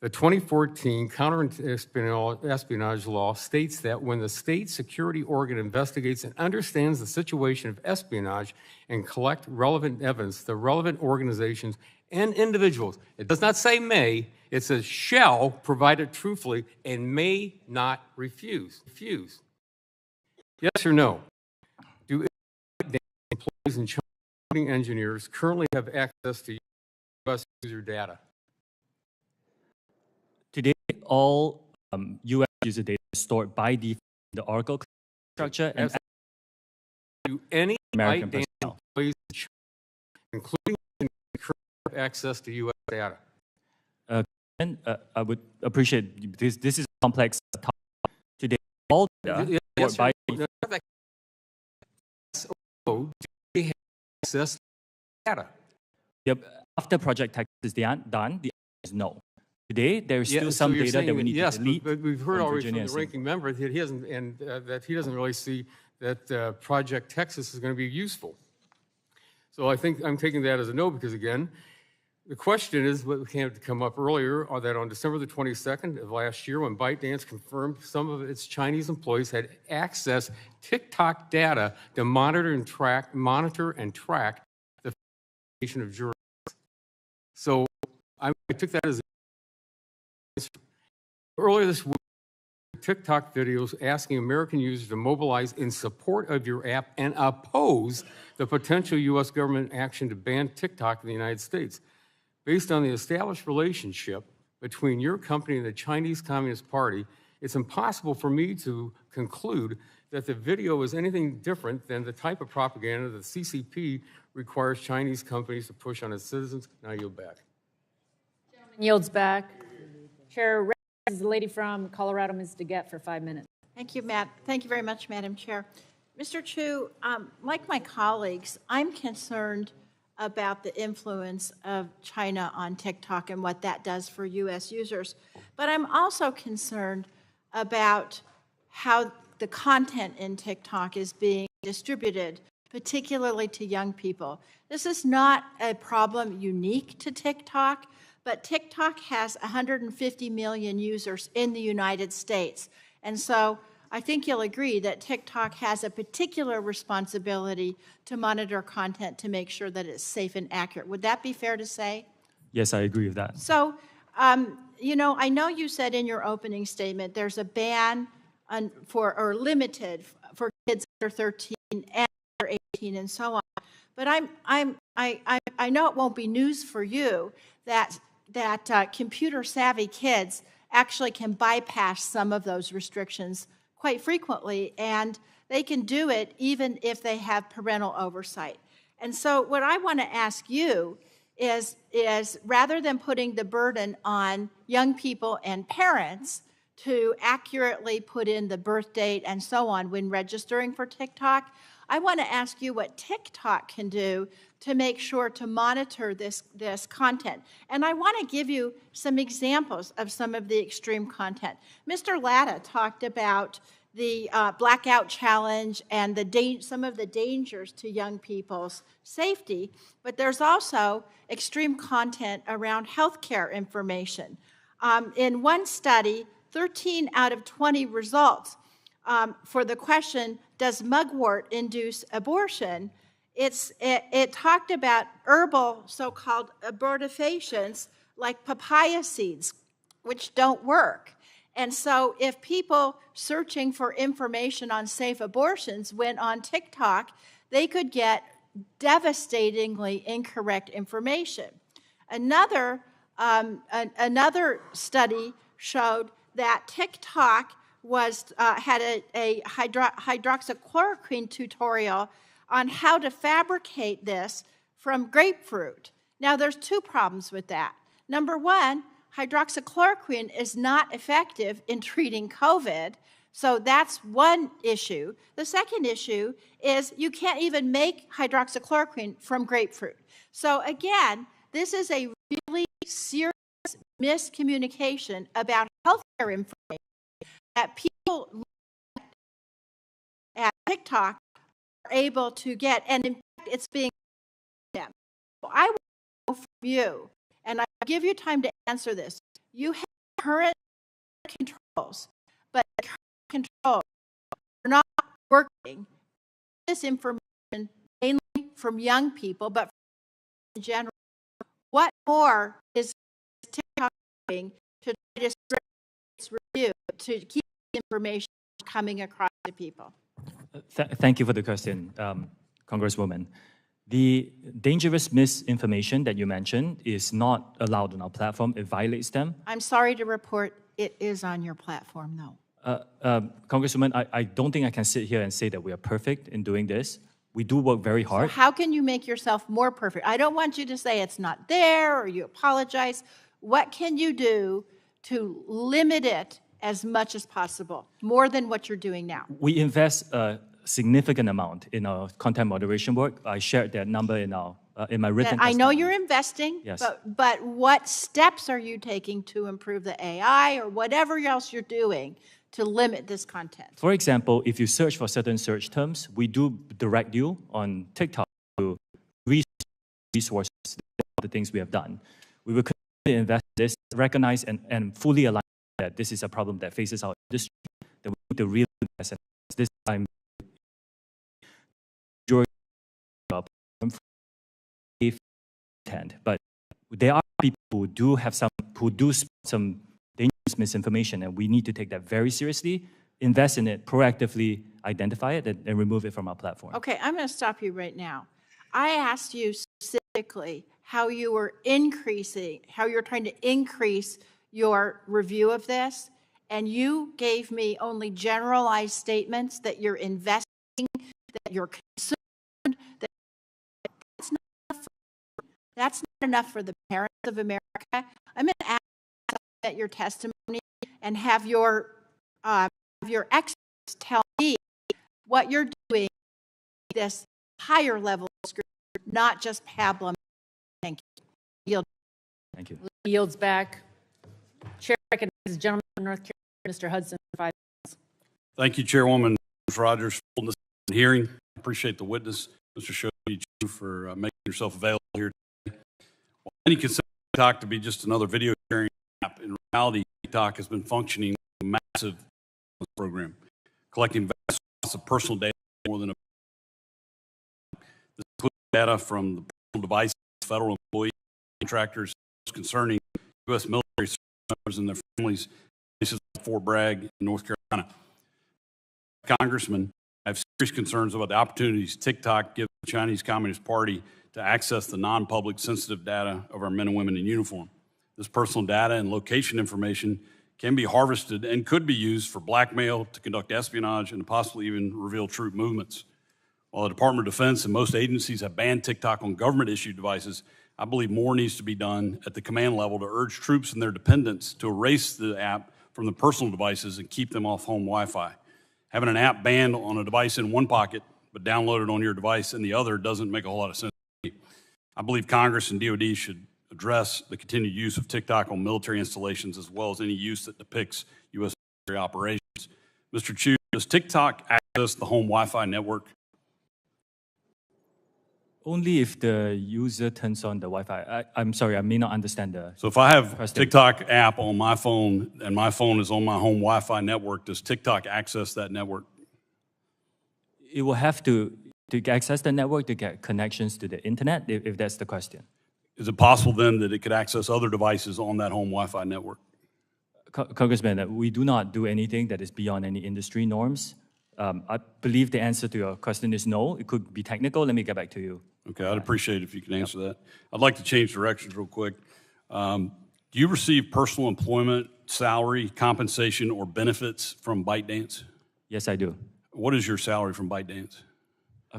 the 2014 counter-espionage law states that when the state security organ investigates and understands the situation of espionage and collect relevant evidence, the relevant organizations and individuals, it does not say may, it says shall provide it truthfully and may not refuse. Yes or no? Do employees and China, including engineers, currently have access to U.S. user data? Today, all U.S. user data is stored by default in the Oracle structure and Do any American ByteDance personnel. employees, in China, including engineers, have access to U.S. data? And I would appreciate this. This is a complex topic. Today, all data Yes, stored by no, do they have access to data? after Project Texas is done, the answer is no. Today, there is still so some you're data saying that we need yes, to delete. but we've heard from already Virginia from the and ranking member that he doesn't, and that he doesn't really see that Project Texas is going to be useful. So I think I'm taking that as a no because, again, the question is what came to come up earlier, that on December the 22nd of last year, when ByteDance confirmed some of its Chinese employees had accessed TikTok data to monitor and track the formation of journalists. So I took that as earlier this week. TikTok videos asking American users to mobilize in support of your app and oppose the potential U.S. government action to ban TikTok in the United States. Based on the established relationship between your company and the Chinese Communist Party, it's impossible for me to conclude that the video is anything different than the type of propaganda that the CCP requires Chinese companies to push on its citizens. Now I yield back. Yields back. Chair recognizes the lady from Colorado, Ms. DeGette, for 5 minutes. Thank you, Matt. Thank you very much, Madam Chair. Mr. Chu, like my colleagues, I'm concerned about the influence of China on TikTok and what that does for U.S. users. But I'm also concerned about how the content in TikTok is being distributed, particularly to young people. This is not a problem unique to TikTok, but TikTok has 150 million users in the United States. And so I think you'll agree that TikTok has a particular responsibility to monitor content to make sure that it's safe and accurate. Would that be fair to say? Yes, I agree with that. So, you know, I know you said in your opening statement there's a ban or limited for kids under 13 and under 18 and so on. But I know it won't be news for you that computer savvy kids actually can bypass some of those restrictions quite frequently, and they can do it even if they have parental oversight. And so what I want to ask you is rather than putting the burden on young people and parents to accurately put in the birth date and so on when registering for TikTok, I want to ask you what TikTok can do to make sure to monitor this content. And I want to give you some examples of some of the extreme content. Mr. Latta talked about the blackout challenge and some of the dangers to young people's safety, but there's also extreme content around healthcare information. In one study, 13 out of 20 results for the question, does mugwort induce abortion? It talked about herbal so-called abortifacients like papaya seeds, which don't work. And so if people searching for information on safe abortions went on TikTok, they could get devastatingly incorrect information. Another study showed that TikTok had a hydroxychloroquine tutorial on how to fabricate this from grapefruit. Now, there's two problems with that. Number one, hydroxychloroquine is not effective in treating COVID, so that's one issue. The second issue is you can't even make hydroxychloroquine from grapefruit. So again, this is a really serious miscommunication about healthcare information that people at TikTok are able to get, and in fact, it's being them. So I want to know from you, and I'll give you time to answer this. You have current controls, but current controls are not working. This information mainly from young people, but in general, what more is TikTok doing to try to strengthen its review, to keep the information coming across to people? Thank you for the question, Congresswoman. The dangerous misinformation that you mentioned is not allowed on our platform. It violates them. I'm sorry to report it is on your platform, though. Congresswoman, I don't think I can sit here and say that we are perfect in doing this. We do work very hard. So how can you make yourself more perfect? I don't want you to say it's not there or you apologize. What can you do to limit it as much as possible, more than what you're doing now? We invest a significant amount in our content moderation work. I shared that number in my written I know testimony. you're investing, Yes. but what steps are you taking to improve the AI or whatever else you're doing to limit this content? For example, if you search for certain search terms, we do direct you on TikTok to resources, the things we have done. We will continue to invest in this, recognize and fully align that this is a problem that faces our industry, that we need to really invest in this time. But there are people who do spread some dangerous misinformation, and we need to take that very seriously, invest in it, proactively identify it, and remove it from our platform. Okay, I'm going to stop you right now. I asked you specifically how you're trying to increase your review of this, and you gave me only generalized statements that you're investing, that you're concerned, that that's not enough for the parents of America. I'm going to ask at your testimony and have your experts tell me what you're doing this higher level of scrutiny, not just pablum. Thank you. Thank you. Yields back. Chair recognizes the gentleman from North Carolina, Mr. Hudson, for 5 minutes. Thank you, Chairwoman Rogers, for holding this hearing. I appreciate the witness, Mr. Shoji, for making yourself available here today. While many consider TikTok to be just another video sharing app, in reality, TikTok has been functioning as a massive program, collecting vast amounts of personal data more than this includes data from the personal devices of federal employees, contractors, concerning U.S. military service members and their families, places like Fort Bragg in North Carolina. Congressman, I have serious concerns about the opportunities TikTok gives the Chinese Communist Party to access the non-public sensitive data of our men and women in uniform. This personal data and location information can be harvested and could be used for blackmail, to conduct espionage, and to possibly even reveal troop movements. While the Department of Defense and most agencies have banned TikTok on government-issued devices, I believe more needs to be done at the command level to urge troops and their dependents to erase the app from the personal devices and keep them off home Wi-Fi. Having an app banned on a device in one pocket but downloaded on your device in the other doesn't make a whole lot of sense to me. I believe Congress and DoD should address the continued use of TikTok on military installations, as well as any use that depicts U.S. military operations. Mr. Chu, does TikTok access the home Wi-Fi network? Only if the user turns on the Wi-Fi. I'm sorry, I may not understand the. So if I have question. TikTok app on my phone and my phone is on my home Wi-Fi network, does TikTok access that network? It will have to access the network to get connections to the internet, if that's the question. Is it possible then that it could access other devices on that home Wi-Fi network? Congressman, we do not do anything that is beyond any industry norms. I believe the answer to your question is no. It could be technical. Let me get back to you. Okay, I'd appreciate it if you could answer that. I'd like to change directions real quick. Do you receive personal employment, salary, compensation, or benefits from ByteDance? Yes, I do. What is your salary from ByteDance?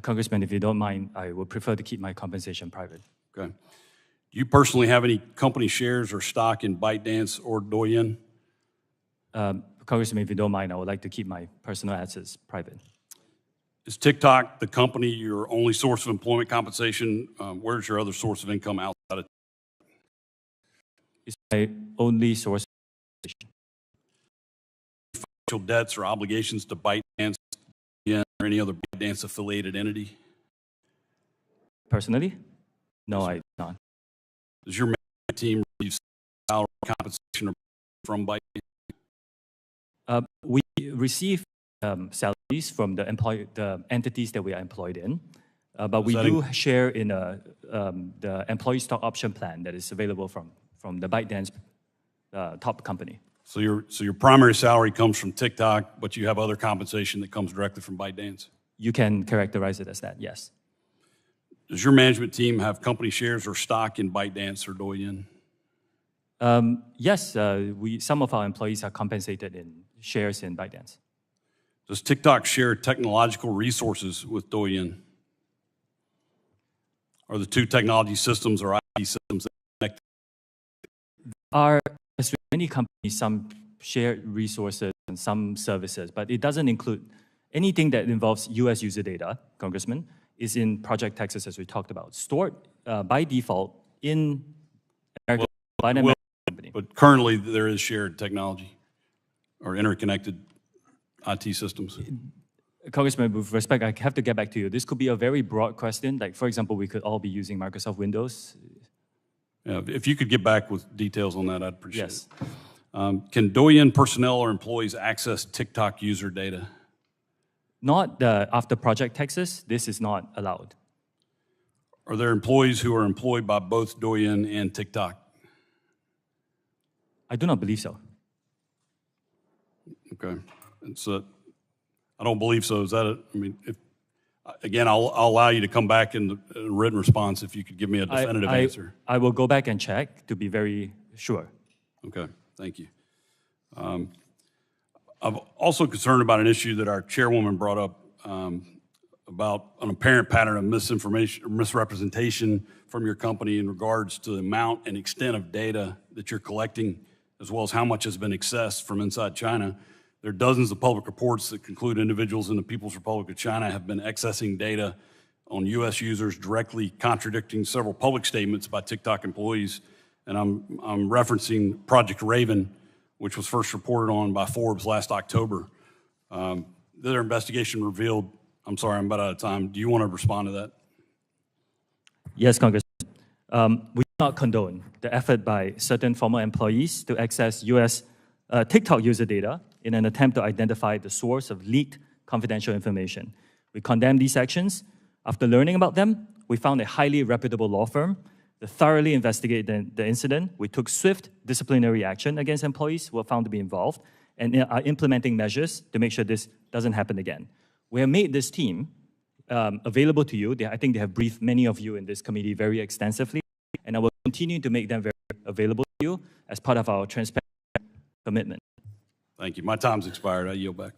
Congressman, if you don't mind, I would prefer to keep my compensation private. Okay. Do you personally have any company shares or stock in ByteDance or Douyin? Congressman, if you don't mind, I would like to keep my personal assets private. Is TikTok the company your only source of employment compensation? Where's your other source of income outside of? It's my only source. Financial debts or obligations to ByteDance or any other ByteDance affiliated entity? Personally? No, I do not. Does your management team receive salary compensation from ByteDance? We receive salaries from the entities that we are employed in, but we do share in the employee stock option plan that is available from the ByteDance top company. So your primary salary comes from TikTok, but you have other compensation that comes directly from ByteDance? You can characterize it as that, yes. Does your management team have company shares or stock in ByteDance or Douyin? Yes, some of our employees are compensated in shares in ByteDance. Does TikTok share technological resources with Douyin? Are the two technology systems or IT systems connected? As with many companies, some share resources and some services, but it doesn't include anything that involves U.S. user data, Congressman, is in Project Texas, as we talked about, stored by default in America by an American company. But currently, there is shared technology or interconnected IT systems. Congressman, with respect, I have to get back to you. This could be a very broad question. Like, for example, we could all be using Microsoft Windows. Yeah, if you could get back with details on that, I'd appreciate Yes. it. Can Douyin personnel or employees access TikTok user data? Not after Project Texas, this is not allowed. Are there employees who are employed by both Douyin and TikTok? I do not believe so. Okay. I don't believe so. Is that again, I'll allow you to come back in the written response if you could give me a definitive answer. I will go back and check to be very sure. Okay, thank you. I'm also concerned about an issue that our chairwoman brought up about an apparent pattern of misinformation or misrepresentation from your company in regards to the amount and extent of data that you're collecting, as well as how much has been accessed from inside China. There are dozens of public reports that conclude individuals in the People's Republic of China have been accessing data on U.S. users, directly contradicting several public statements by TikTok employees. And I'm referencing Project Raven, which was first reported on by Forbes last October. Their investigation revealed, I'm sorry, I'm about out of time. Do you want to respond to that? Yes, Congressman. We do not condone the effort by certain former employees to access U.S. TikTok user data in an attempt to identify the source of leaked confidential information. We condemn these actions. After learning about them, we found a highly reputable law firm to thoroughly investigate the incident. We took swift disciplinary action against employees who were found to be involved and are implementing measures to make sure this doesn't happen again. We have made this team available to you. I think they have briefed many of you in this committee very extensively, and I will continue to make them very available to you as part of our transparent commitment. Thank you. My time's expired. I yield back.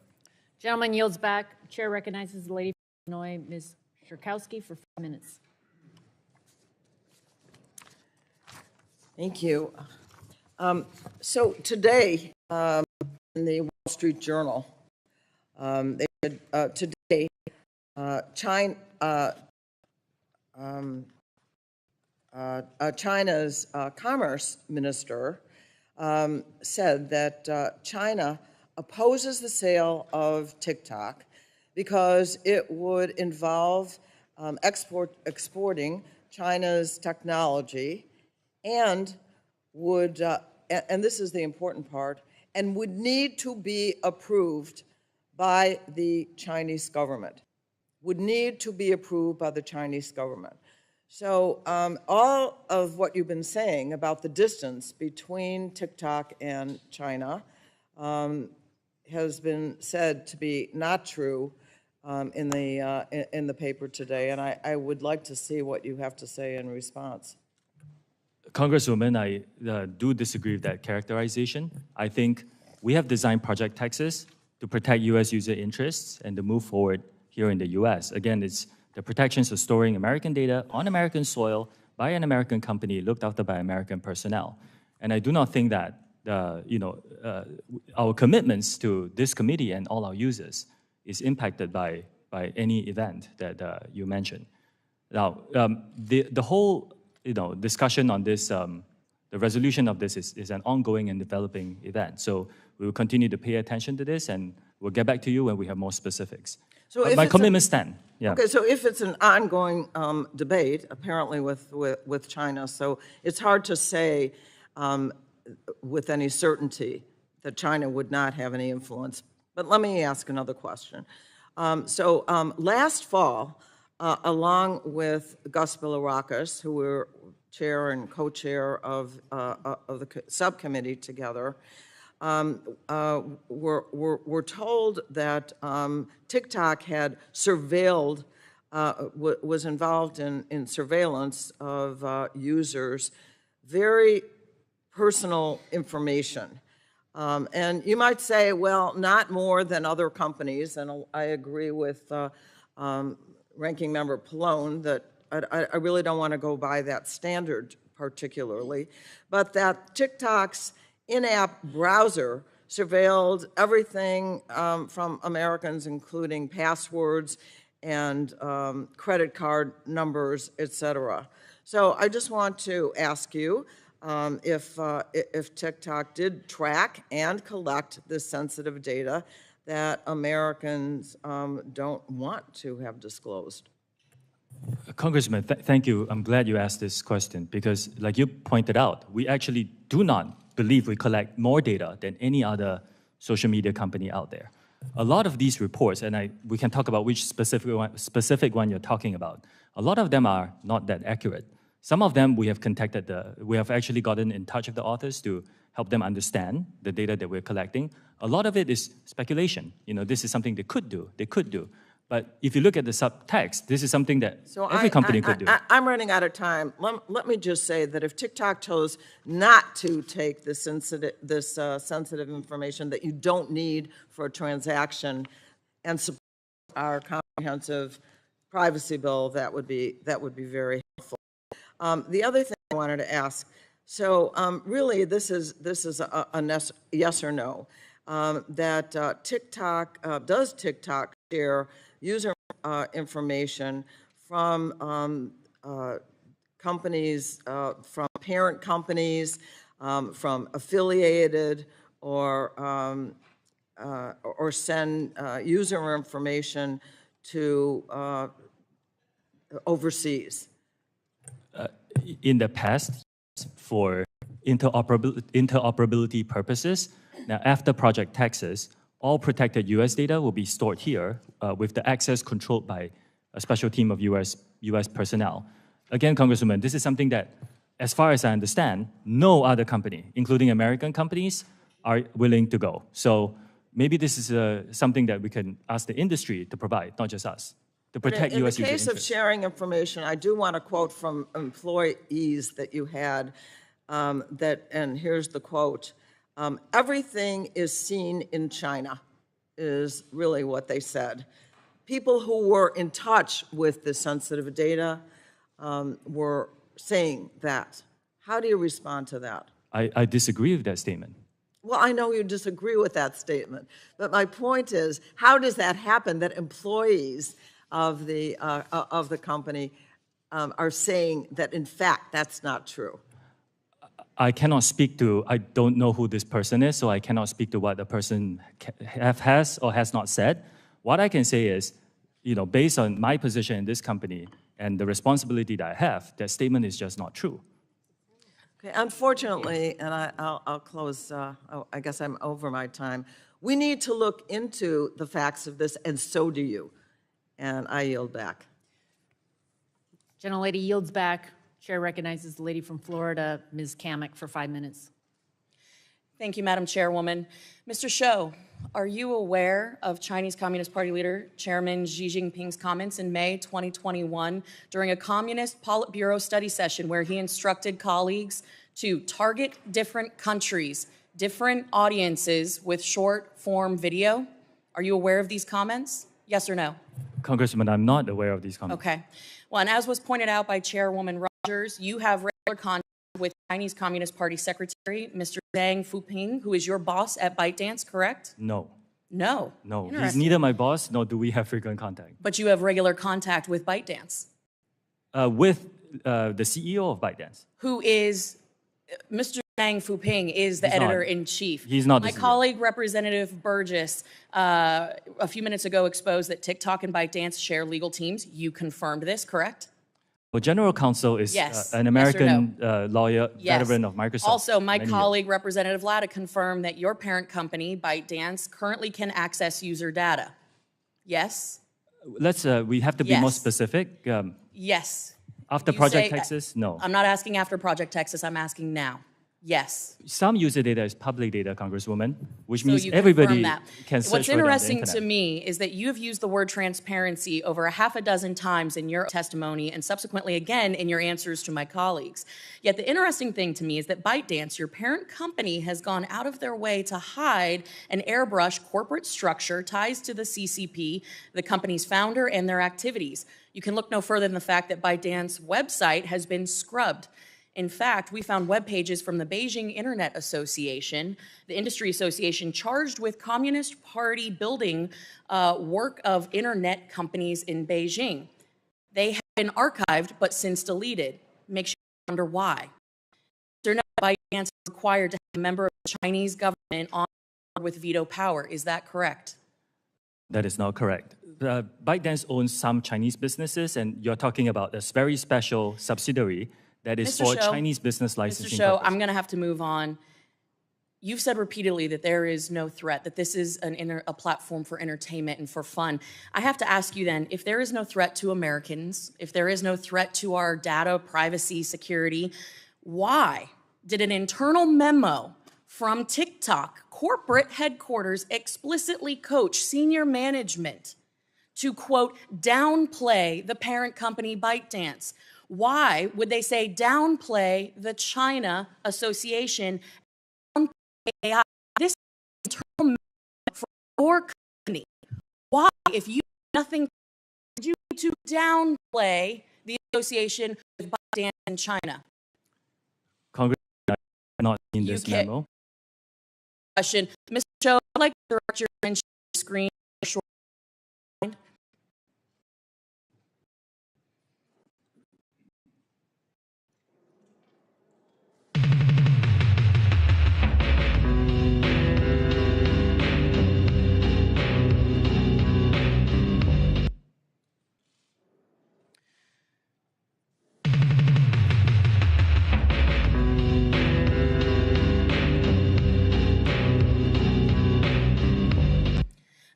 Gentleman yields back. Chair recognizes the lady from Illinois, Ms. Shirkowski, for 5 minutes. Thank you. So today, in the Wall Street Journal, they said today, China's commerce minister said that China opposes the sale of TikTok because it would involve exporting China's technology and would, and this is the important part, and would need to be approved by the Chinese government, would need to be approved by the Chinese government. So all of what you've been saying about the distance between TikTok and China has been said to be not true in the paper today, and I would like to see what you have to say in response. Congresswoman, I do disagree with that characterization. I think we have designed Project Texas to protect U.S. user interests and to move forward here in the U.S. Again, it's the protections of storing American data on American soil by an American company looked after by American personnel. And I do not think that our commitments to this committee and all our users is impacted by any event that you mentioned. Now, the whole discussion on this, the resolution of this is an ongoing and developing event. So we will continue to pay attention to this, and we'll get back to you when we have more specifics. So my commitments stand. Yeah. Okay, so if it's an ongoing debate, apparently with China, so it's hard to say with any certainty that China would not have any influence. But let me ask another question. Last fall, along with Gus Bilirakis, who were chair and co-chair of the subcommittee together, were told that TikTok had surveilled, was involved in surveillance of users, very personal information. And you might say, well, not more than other companies, and I agree with Ranking Member Pallone that I really don't want to go by that standard particularly, but that TikTok's in-app browser surveilled everything from Americans, including passwords and credit card numbers, et cetera. So I just want to ask you if TikTok did track and collect this sensitive data that Americans don't want to have disclosed. Congressman, thank you. I'm glad you asked this question because, like you pointed out, we actually do not believe we collect more data than any other social media company out there. A lot of these reports, and we can talk about which specific one you're talking about, a lot of them are not that accurate. Some of them we have we have actually gotten in touch with the authors to help them understand the data that we're collecting. A lot of it is speculation. This is something they could do. But if you look at the subtext, this is something that every company could do. I'm running out of time. Let me just say that if TikTok chose not to take this sensitive information that you don't need for a transaction and support our comprehensive privacy bill, that would be very helpful. The other thing I wanted to ask, so really this is a yes or no, that does TikTok share user information from companies, from parent companies, from affiliated or or send user information to overseas? In the past, for interoperability purposes, now after Project Texas, all protected US data will be stored here with the access controlled by a special team of US personnel. Again, Congresswoman, this is something that, as far as I understand, no other company, including American companies, are willing to go. So maybe this is something that we can ask the industry to provide, not just us, to protect In the US user case of interests. sharing information, I do want to quote from employees that you had, and here's the quote, everything is seen in China, is really what they said. People who were in touch with the sensitive data were saying that. How do you respond to that? I disagree with that statement. Well, I know you disagree with that statement, but my point is, how does that happen that employees of the company are saying that, in fact, that's not true? I cannot speak to, I don't know who this person is, so I cannot speak to what the person has or has not said. What I can say is, based on my position in this company and the responsibility that I have, that statement is just not true. Okay, unfortunately, and I'll close, I guess I'm over my time, we need to look into the facts of this, and so do you. And I yield back. Gentlelady yields back. Chair recognizes the lady from Florida, Ms. Kamek, for 5 minutes. Thank you, Madam Chairwoman. Mr. Shou, are you aware of Chinese Communist Party leader Chairman Xi Jinping's comments in May 2021 during a Communist Politburo study session where he instructed colleagues to target different countries, different audiences with short-form video? Are you aware of these comments? Yes or no? Congressman, I'm not aware of these comments. Okay. Well, and as was pointed out by Chairwoman Rogers, you have regular contact with Chinese Communist Party Secretary, Mr. Deng Fuping, who is your boss at ByteDance, correct? No. No. No, he's Interesting. neither my boss, nor do we have frequent contact. But you have regular contact with ByteDance, With the CEO of ByteDance. who is, Mr. Deng Fuping is the He's not. editor-in-chief. He's not the My CEO. colleague, Representative Burgess, a few minutes ago exposed that TikTok and ByteDance share legal teams. You confirmed this, correct? Well, General Counsel is Yes. an Yes or American lawyer, Yes. veteran of Microsoft. Also, my many years. colleague, Representative Latta, confirmed that your parent company, ByteDance, currently can access user data. Yes? We have to be more Yes. specific. Yes. After You Project say- Texas, no. I'm not asking after Project Texas, I'm asking now. Yes. Some user data is public data, Congresswoman, which So means you everybody confirm that. can search What's for it on the interesting to internet. me is that you have used the word transparency over a half a dozen times in your testimony and subsequently again in your answers to my colleagues. Yet the interesting thing to me is that ByteDance, your parent company, has gone out of their way to hide and airbrush corporate structure, ties to the CCP, the company's founder, and their activities. You can look no further than the fact that ByteDance's website has been scrubbed. In fact, we found web pages from the Beijing Internet Association, the industry association charged with Communist Party building work of internet companies in Beijing. They have been archived, but since deleted. Makes you wonder why. Mr. ByteDance is required to have a member of the Chinese government on board with veto power. Is that correct? That is not correct. ByteDance owns some Chinese businesses, and you're talking about this very special subsidiary that is Mr. for Shou, Chinese business Mr. licensing Shou, purposes. I'm going to have to move on. You've said repeatedly that there is no threat, that this is a platform for entertainment and for fun. I have to ask you then, if there is no threat to Americans, if there is no threat to our data, privacy, security, why did an internal memo from TikTok corporate headquarters explicitly coach senior management to, quote, downplay the parent company ByteDance? Why would they say downplay the China Association, downplay AI? This is internal for your company. Why, if you do nothing, would you need to downplay the association with ByteDance in China? Congress, I have not seen You this can't- memo. Question, Mr. Shou, I'd like to direct your attention to the screen.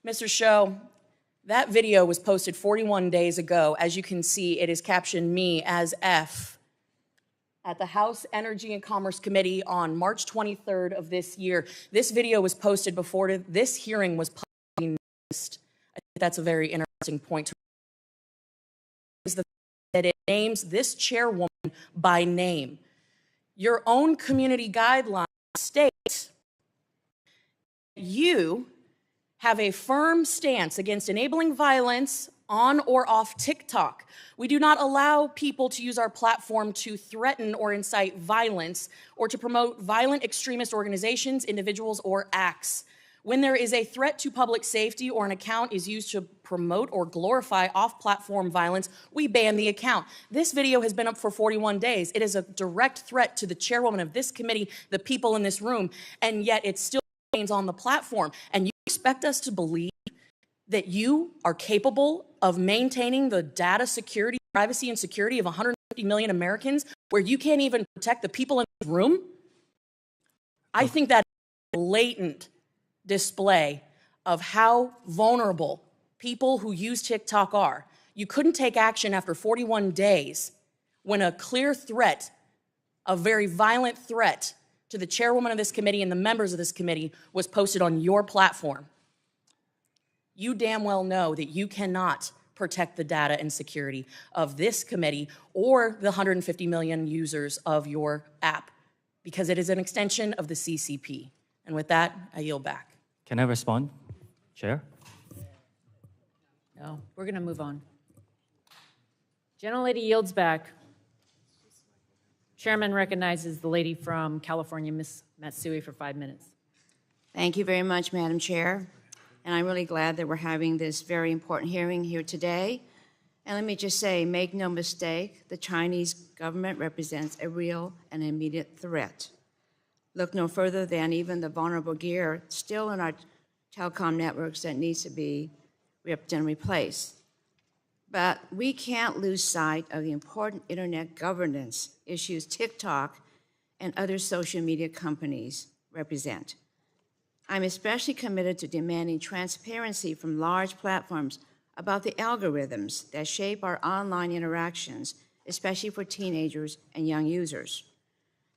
Mr. Show, that video was posted 41 days ago. As you can see, it is captioned me as F at the House Energy and Commerce Committee on March 23rd of this year. This video was posted before this hearing was publicly noticed. I think that's a very interesting point to is the fact that it names this chairwoman by name. Your own community guidelines state you have a firm stance against enabling violence on or off TikTok. We do not allow people to use our platform to threaten or incite violence or to promote violent extremist organizations, individuals, or acts. When there is a threat to public safety or an account is used to promote or glorify off-platform violence, we ban the account. This video has been up for 41 days. It is a direct threat to the chairwoman of this committee, the people in this room, and yet it still remains on the platform. And you expect us to believe that you are capable of maintaining the data security, privacy, and security of 150 million Americans where you can't even protect the people in this room? I think that is a blatant display of how vulnerable people who use TikTok are. You couldn't take action after 41 days when a clear threat, a very violent threat to the chairwoman of this committee and the members of this committee was posted on your platform. You damn well know that you cannot protect the data and security of this committee or the 150 million users of your app because it is an extension of the CCP. And with that, I yield back. Can I respond, Chair? No, we're going to move on. Gentlelady yields back. Chairman recognizes the lady from California, Ms. Matsui, for 5 minutes. Thank you very much, Madam Chair. And I'm really glad that we're having this very important hearing here today. And let me just say, make no mistake, the Chinese government represents a real and immediate threat. Look no further than even the vulnerable gear still in our telecom networks that needs to be ripped and replaced. But we can't lose sight of the important internet governance issues TikTok and other social media companies represent. I'm especially committed to demanding transparency from large platforms about the algorithms that shape our online interactions, especially for teenagers and young users.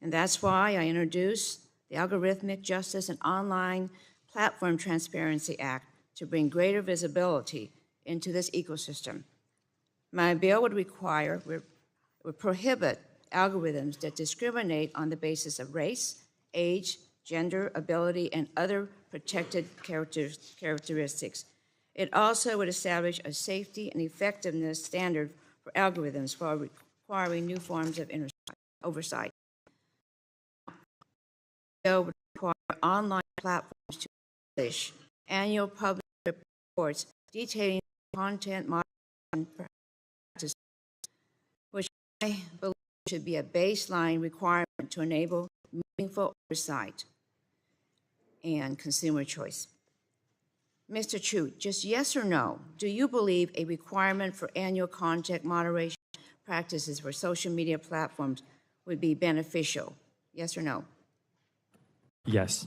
And that's why I introduced the Algorithmic Justice and Online Platform Transparency Act to bring greater visibility into this ecosystem. My bill would prohibit algorithms that discriminate on the basis of race, age, gender, ability, and other protected characteristics. It also would establish a safety and effectiveness standard for algorithms while requiring new forms of oversight. The bill would require online platforms to publish annual public reports detailing content moderation practices, which I believe should be a baseline requirement to enable meaningful oversight and consumer choice. Mr. Chu, just yes or no, do you believe a requirement for annual content moderation practices for social media platforms would be beneficial? Yes or no? Yes.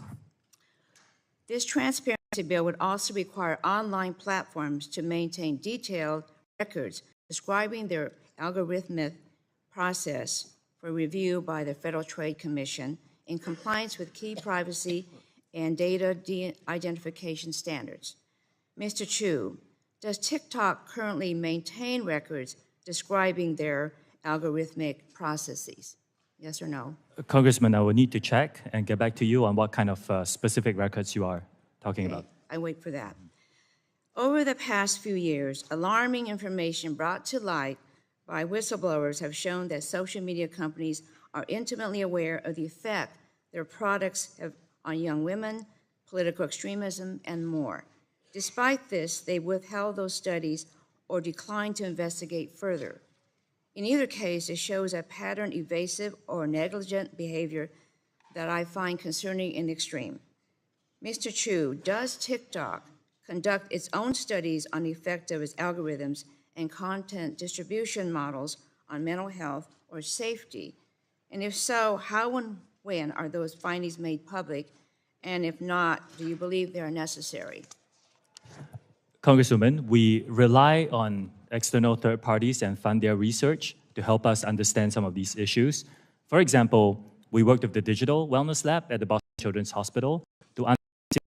This transparency bill would also require online platforms to maintain detailed records describing their algorithmic process for review by the Federal Trade Commission in compliance with key privacy and data identification standards. Mr. Chu, does TikTok currently maintain records describing their algorithmic processes? Yes or no? Congressman, I will need to check and get back to you on what kind of specific records you are talking about. I wait for that. Over the past few years, alarming information brought to light by whistleblowers have shown that social media companies are intimately aware of the effect their products have on young women, political extremism, and more. Despite this, they withheld those studies or declined to investigate further. In either case, it shows a pattern evasive or negligent behavior that I find concerning in the extreme. Mr. Chu, does TikTok conduct its own studies on the effect of its algorithms and content distribution models on mental health or safety? And if so, how and when are those findings made public? And if not, do you believe they are necessary? Congresswoman, we rely on external third parties and fund their research to help us understand some of these issues. For example, we worked with the Digital Wellness Lab at the Boston Children's Hospital to understand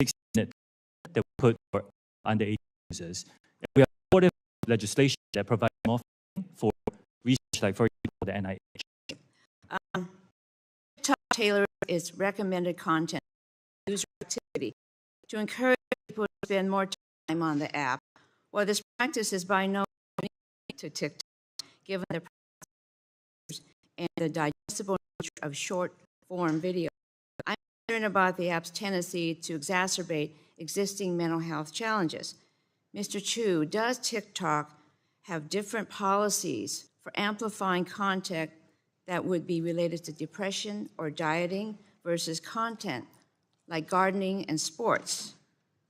6-minute that we put for under 18 users. And we are supportive of legislation that provides more funding for research, like, for example, the NIH. TikTok tailored its recommended content user activity to encourage people to spend more time on the app. While this practice is by no means unique to TikTok, given the and the digestible nature of short-form video, I'm concerned about the app's tendency to exacerbate existing mental health challenges. Mr. Chu, does TikTok have different policies for amplifying content that would be related to depression or dieting versus content like gardening and sports?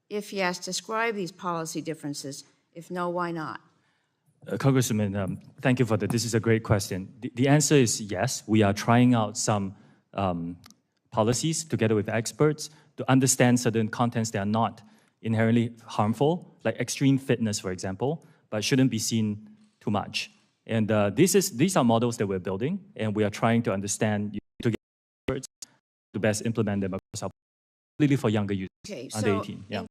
If yes, describe these policy differences. If no, why not? Congresswoman, thank you for that. This is a great question. The answer is yes. We are trying out some policies together with experts to understand certain contents that are not inherently harmful, like extreme fitness, for example, but shouldn't be seen too much. And these are models that we're building, and we are trying to understand together with experts to best implement them across our completely for younger users, Okay, under so 18. Yeah.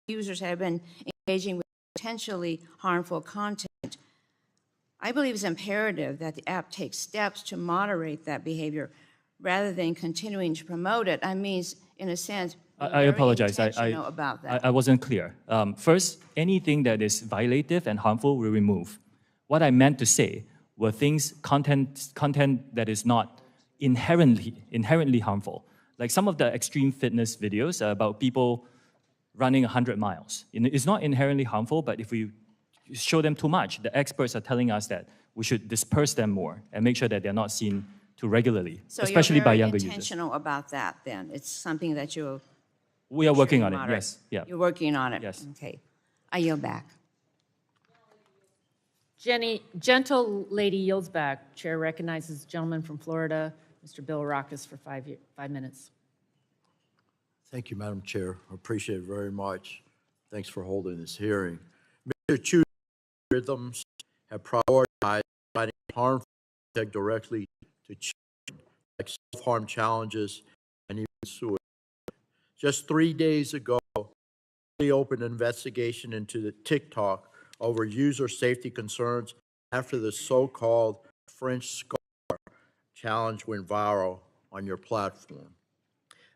Users have been engaging with potentially harmful content. I believe it's imperative that the app takes steps to moderate that behavior rather than continuing to promote it. I mean, in a sense, I apologize. About that. I wasn't clear. First, anything that is violative and harmful we remove. What I meant to say were content that is not inherently harmful. Like some of the extreme fitness videos about people running 100 miles. It's not inherently harmful, but if we show them too much, the experts are telling us that we should disperse them more and make sure that they're not seen too regularly, So especially by younger you're very users. intentional about that then? It's something that We are working on it, moderate. yes. Yeah. You're working on it? Yes. Okay. I yield back. Gentle lady yields back. Chair recognizes the gentleman from Florida, Mr. Bill Rockus, for 5 minutes. Thank you, Madam Chair. I appreciate it very much. Thanks for holding this hearing. Mr. Chu's algorithms have prioritized providing harmful content directly to children, like self-harm challenges and even suicide. Just 3 days ago, we opened an investigation into the TikTok over user safety concerns after the so-called French scar challenge went viral on your platform.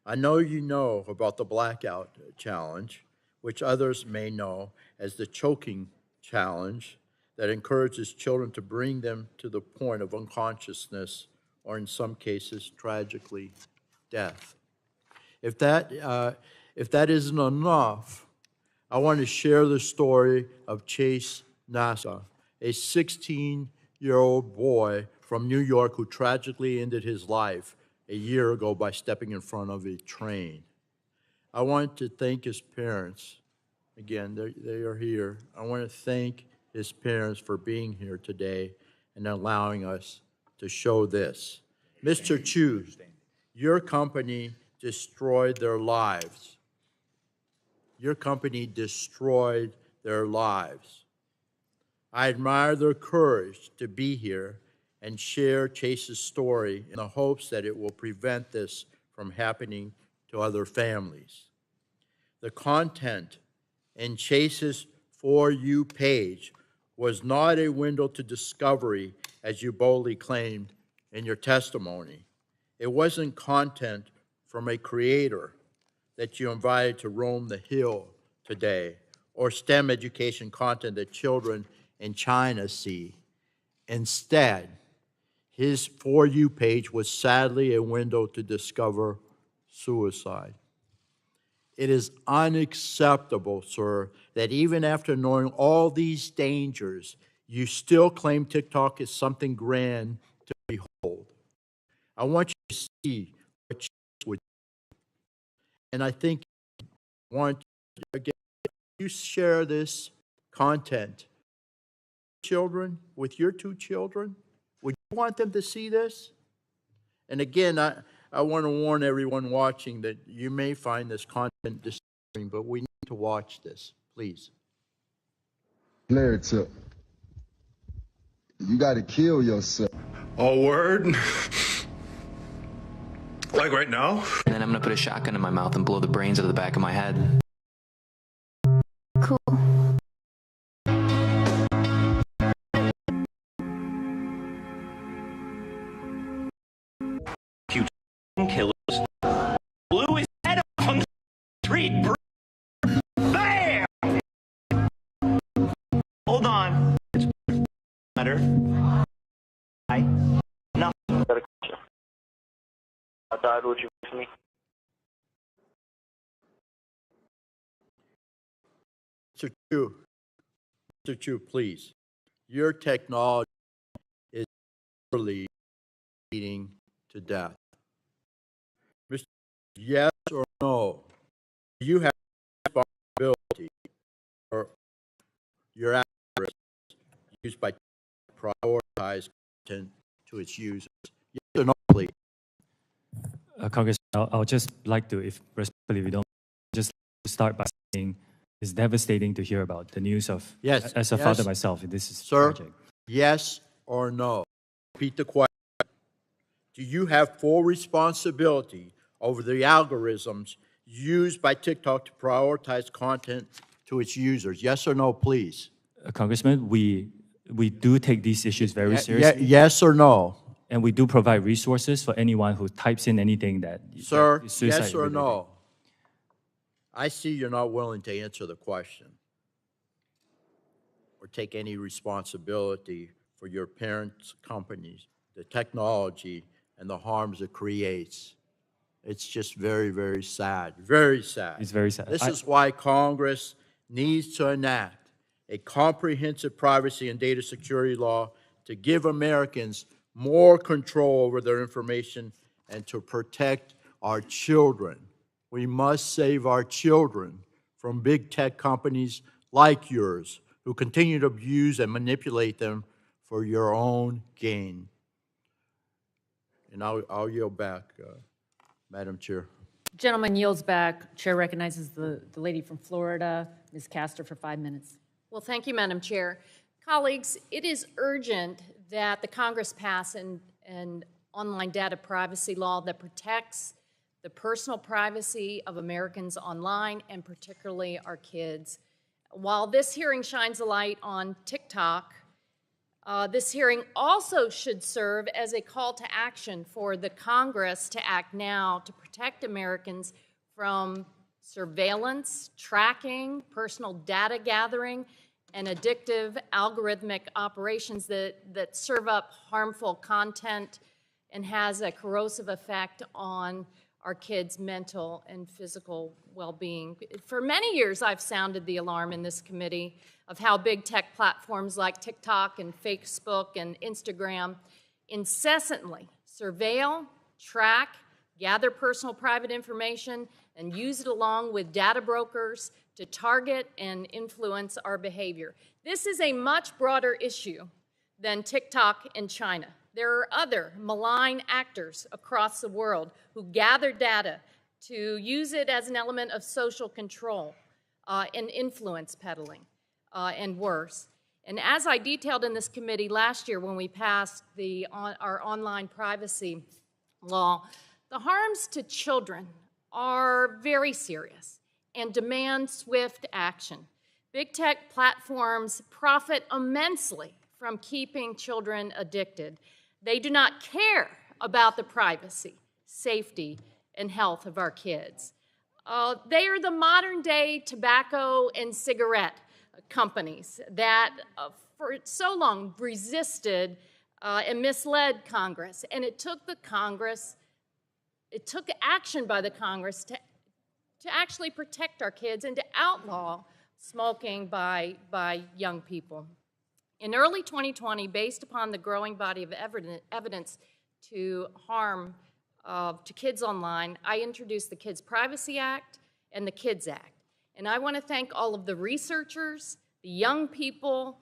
I know you know about the blackout challenge, which others may know as the choking challenge that encourages children to bring them to the point of unconsciousness or in some cases, tragically, death. If that isn't enough, I want to share the story of Chase Nassa, a 16-year-old boy from New York who tragically ended his life a year ago by stepping in front of a train. I want to thank his parents. Again, they are here. I want to thank his parents for being here today and allowing us to show this. Mr. Chu, your company destroyed their lives. Your company destroyed their lives. I admire their courage to be here and share Chase's story in the hopes that it will prevent this from happening to other families. The content in Chase's For You page was not a window to discovery, as you boldly claimed in your testimony. It wasn't content from a creator that you invited to roam the hill today, or STEM education content that children in China see. Instead, his For You page was sadly a window to discover suicide. It is unacceptable, sir, that even after knowing all these dangers, you still claim TikTok is something grand to behold. I want you to see what Chase would do. And I think want again, you share this content children with your 2 children. Would you want them to see this? And again, I want to warn everyone watching that you may find this content disturbing, but we need to watch this, please. Player tip. You got to kill yourself. Oh, word? Like right now? And then I'm gonna put a shotgun in my mouth and blow the brains out of the back of my head. Cool. Cute killers blew his head off on the street. Bam! Hold on. It's better. No. I died. Would you miss me? Mr. Chu, please. Your technology is literally leading to death. Mr. Yes or no? Do you have responsibility for your algorithms used by prioritize content to its users? Yes or no, please? Congressman, I'll just like to, if respectfully we don't, just start by saying it's devastating to hear about the news of, Yes. as a father myself, this is Sir, tragic. yes or no? Repeat the question. Do you have full responsibility over the algorithms used by TikTok to prioritize content to its users? Yes or no, please? Congressman, we do take these issues very seriously. Yes or no? And we do provide resources for anyone who types in anything that Sir, that is suicide yes or related. no? I see you're not willing to answer the question or take any responsibility for your parents' companies, the technology, and the harms it creates. It's just very, very sad. Very sad. It's very sad. This is why Congress needs to enact a comprehensive privacy and data security law to give Americans more control over their information and to protect our children. We must save our children from big tech companies like yours who continue to abuse and manipulate them for your own gain. And I'll yield back, Madam Chair. Gentleman yields back. Chair recognizes the lady from Florida, Ms. Castor, for 5 minutes. Well, thank you, Madam Chair. Colleagues, it is urgent that the Congress pass an online data privacy law that protects the personal privacy of Americans online, and particularly our kids. While this hearing shines a light on TikTok, this hearing also should serve as a call to action for the Congress to act now to protect Americans from surveillance, tracking, personal data gathering, and addictive algorithmic operations that serve up harmful content and has a corrosive effect on our kids' mental and physical well-being. For many years, I've sounded the alarm in this committee of how big tech platforms like TikTok and Facebook and Instagram incessantly surveil, track, gather personal private information, and use it along with data brokers to target and influence our behavior. This is a much broader issue than TikTok in China. There are other malign actors across the world who gather data to use it as an element of social control and influence peddling and worse. And as I detailed in this committee last year when we passed our online privacy law, the harms to children are very serious and demand swift action. Big tech platforms profit immensely from keeping children addicted. They do not care about the privacy, safety, and health of our kids. They are the modern-day tobacco and cigarette companies that for so long resisted and misled Congress. And it took action by the Congress to actually protect our kids and to outlaw smoking by young people. In early 2020, based upon the growing body of evidence to harm to kids online, I introduced the Kids Privacy Act and the Kids Act. And I want to thank all of the researchers, the young people,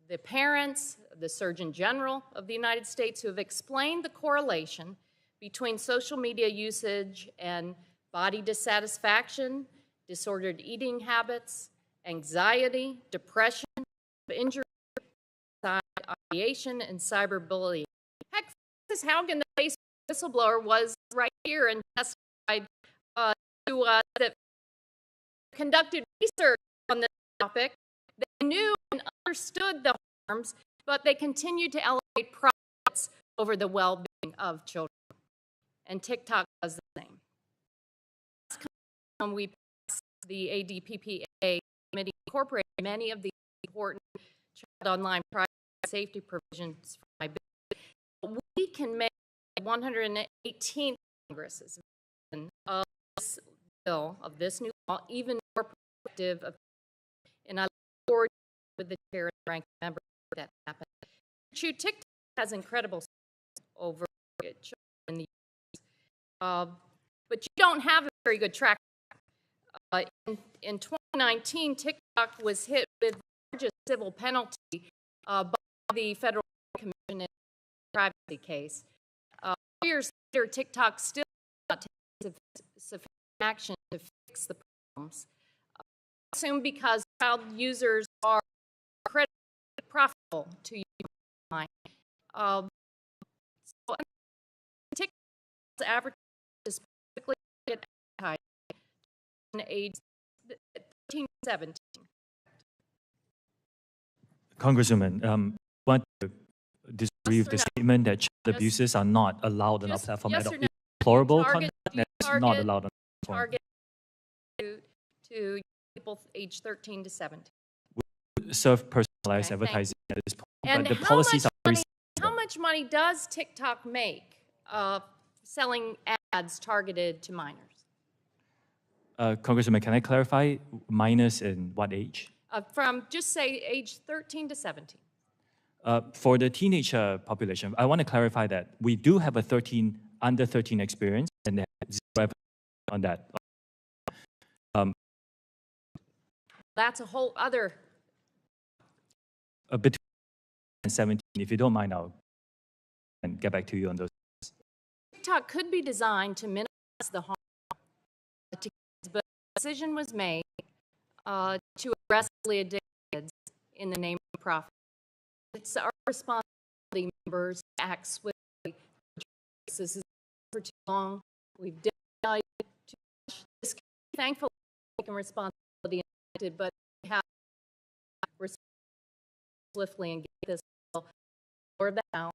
the parents, the Surgeon General of the United States who have explained the correlation between social media usage and body dissatisfaction, disordered eating habits, anxiety, depression, ideation and cyberbullying. Heck, Francis Haugen, the Facebook whistleblower, was right here and testified that conducted research on this topic. They knew and understood the harms, but they continued to elevate profits over the well-being of children. And TikTok does the same. When we passed the ADPPA committee incorporated many of the important child online privacy safety provisions for my bill. We can make 118th Congress's version of this bill, of this new law, even more protective of, and I look forward with the chair and ranking member that happened. TikTok has incredible over children in the US, but you don't have a very good track. In 2019, TikTok was hit with the largest civil penalty by the Federal Commission in a privacy case. 4 years later, TikTok still not taking sufficient action to fix the problems. I assume because child users are incredibly profitable to use online. So TikTok's advertising is specifically advertising age 13 to 17. Congresswoman, I want to disagree with the statement that child abuses are not allowed on our platform at all. Yes or no? Deplorable Target- conduct that's not allowed on our platform. Target to people age 13 to 17. Serve personalized Okay, advertising at this point, And but the how policies much are very money, how much money does TikTok make selling ads targeted to minors? Congresswoman, can I clarify minors in what age? From just say age 13 to 17. For the teenager population, I want to clarify that we do have a under 13 experience, and they have zero evidence on that. That's a whole other. Between 17, if you don't mind, I'll get back to you on those. TikTok could be designed to minimize the harm to kids, but a decision was made to aggressively addict kids in the name of profit. It's our responsibility, members, to act swiftly. This is for too long. We've denied too much. This can be thankfully taken responsibility and acted, but we have to respond swiftly and get this bill for the House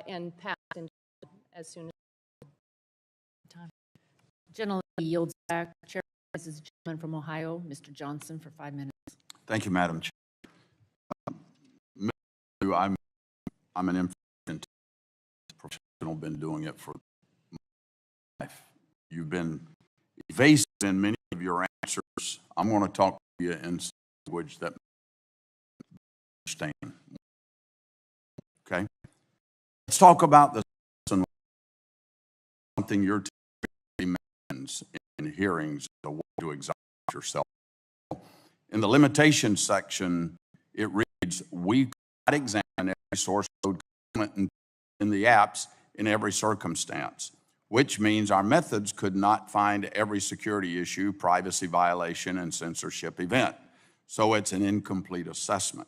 and passed as soon as time. Gentleman yields back. Chair, this is the gentleman from Ohio, Mr. Johnson, for 5 minutes. Thank you, Madam Chair. I'm an information professional, been doing it for my life. You've been evasive in many of your answers. I'm going to talk to you in language that I understand. Okay? Let's talk about the something your team mentions in hearings, the way to exhaust yourself. In the limitations section, it reads, we cannot examine every source code in the apps in every circumstance, which means our methods could not find every security issue, privacy violation, and censorship event. So it's an incomplete assessment.